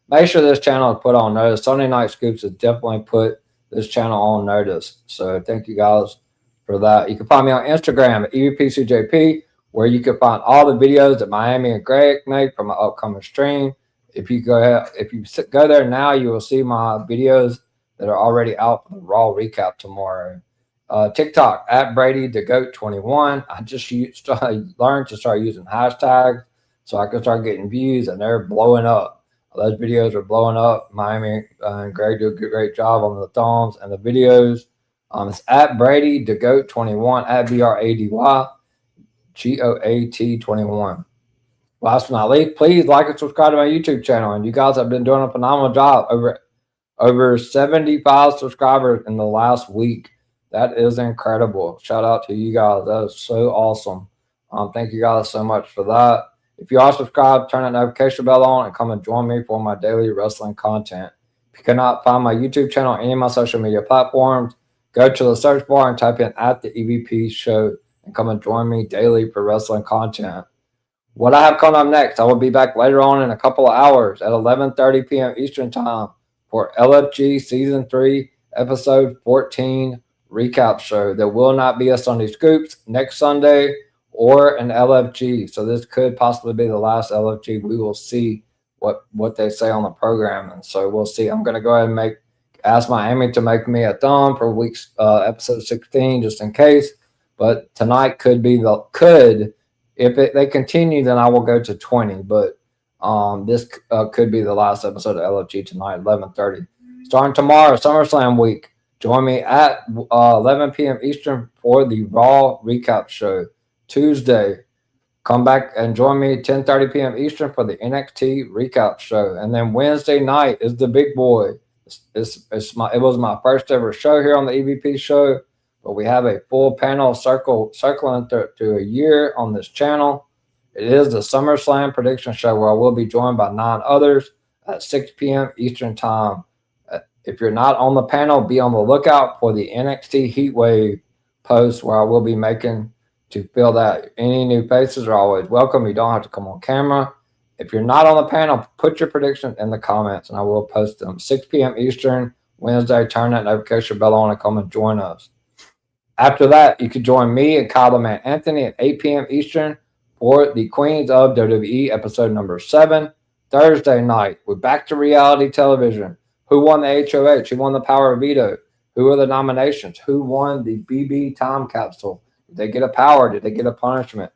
make sure this channel is put on notice. Sunday Night Scoops has definitely put this channel on notice. So thank you guys for that. You can find me on Instagram at EVPCJP, where you can find all the videos that Miami and Greg make from my upcoming stream. If you go there now, you will see my videos that are already out for the Raw recap tomorrow. TikTok at Brady the Goat 21. I just learned to start using hashtags so I can start getting views, and they're blowing up. Those videos are blowing up. Miami and Greg do a great job on the thumbs and the videos. It's at Brady the Goat 21 at BRADY GOAT 21. Last but not least, please like and subscribe to my YouTube channel. And you guys have been doing a phenomenal job. Over 75 subscribers in the last week. That is incredible. Shout out to you guys. That is so awesome. Thank you guys so much for that. If you are subscribed, turn that notification bell on and come and join me for my daily wrestling content. If you cannot find my YouTube channel on any of my social media platforms, go to the search bar and type in at the EVP show and come and join me daily for wrestling content. What I have coming up next, I will be back later on in a couple of hours at 11:30 p.m. Eastern Time for LFG Season 3, Episode 14 recap show. There will not be a Sunday Scoops next Sunday or an LFG. So this could possibly be the last LFG. We will see what they say on the program. And so we'll see. I'm going to go ahead and ask Miami to make me a thumb for episode 16 just in case. But tonight if they continue, then I will go to 20. But this could be the last episode of LFG tonight, 11:30. Starting tomorrow, SummerSlam week. Join me at 11 p.m. Eastern for the Raw recap show. Tuesday, come back and join me at 10:30 p.m. Eastern for the NXT recap show. And then Wednesday night is the big boy. It was my first ever show here on the EVP show, but we have a full panel circling to a year on this channel. It is the SummerSlam prediction show where I will be joined by 9 others at 6 p.m. Eastern Time. If you're not on the panel, be on the lookout for the NXT Heatwave post where I will be making to fill that. Any new faces are always welcome. You don't have to come on camera. If you're not on the panel, put your prediction in the comments and I will post them. 6 p.m. Eastern, Wednesday. Turn that notification bell on and come and join us. After that, you can join me and Kyle the Man Anthony at 8 p.m. Eastern for the Queens of WWE episode number 7. Thursday night, we're back to reality television. Who won the HOH? Who won the Power of Veto? Who are the nominations? Who won the BB time capsule? Did they get a power? Did they get a punishment?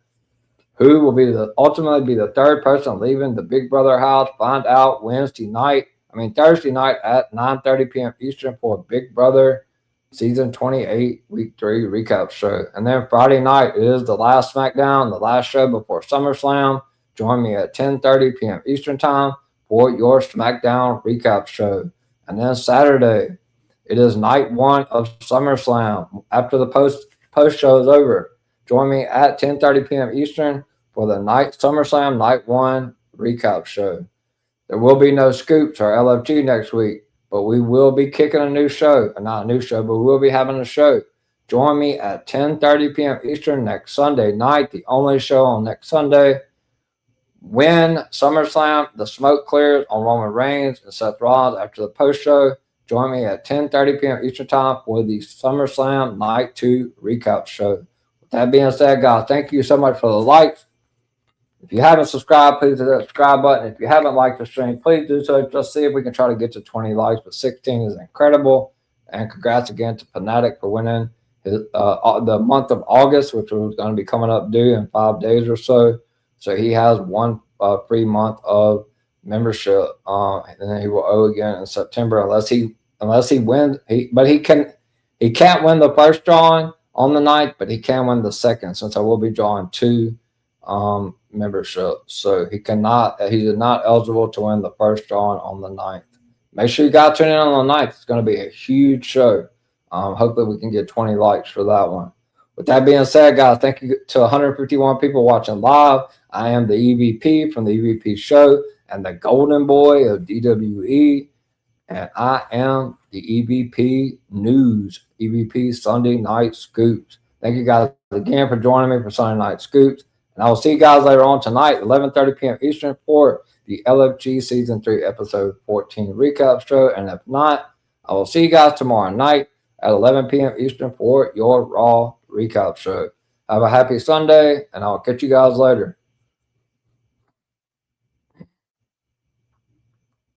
Who will ultimately be the third person leaving the Big Brother house? Find out Thursday night at 9:30 p.m. Eastern for Big Brother Season 28 Week 3 recap show. And then Friday night is the last SmackDown, the last show before SummerSlam. Join me at 10:30 p.m. Eastern Time for your SmackDown recap show. And then Saturday, it is night 1 of SummerSlam. After the post show is over, join me at 10:30 p.m. Eastern for the SummerSlam Night 1 recap show. There will be no Scoops or LFG next week, but we will be kicking a new show. Not a new show, but we will be having a show. Join me at 10:30 p.m. Eastern next Sunday night, the only show on next Sunday. When SummerSlam, the smoke clears on Roman Reigns and Seth Rollins after the post show, join me at 10:30 p.m. Eastern Time for the SummerSlam Night 2 recap show. With that being said, guys, thank you so much for the likes. If you haven't subscribed, please hit that subscribe button. If you haven't liked the stream, please do so. Let's see if we can try to get to 20 likes, but 16 is incredible. And congrats again to Fanatic for winning the month of August, which was going to be coming up due in 5 days or so. So he has one free month of membership, and then he will owe again in September unless he wins. He can't win the first drawing on the 9th, but he can win the second, since I will be drawing 2 membership. So he's not eligible to win the first drawing on the 9th. Make sure you guys tune in on the 9th. It's going to be a huge show. Hopefully we can get 20 likes for that one. With that being said, guys, thank you to 151 people watching live. I am the EVP from the EVP show and the golden boy of DWE. And I am the EVP News, EVP Sunday Night Scoops. Thank you guys again for joining me for Sunday Night Scoops. And I will see you guys later on tonight, 11:30 p.m. Eastern, for the LFG Season 3, Episode 14 recap show. And if not, I will see you guys tomorrow night at 11 p.m. Eastern for your Raw recap show. Have a happy Sunday, and I'll catch you guys later.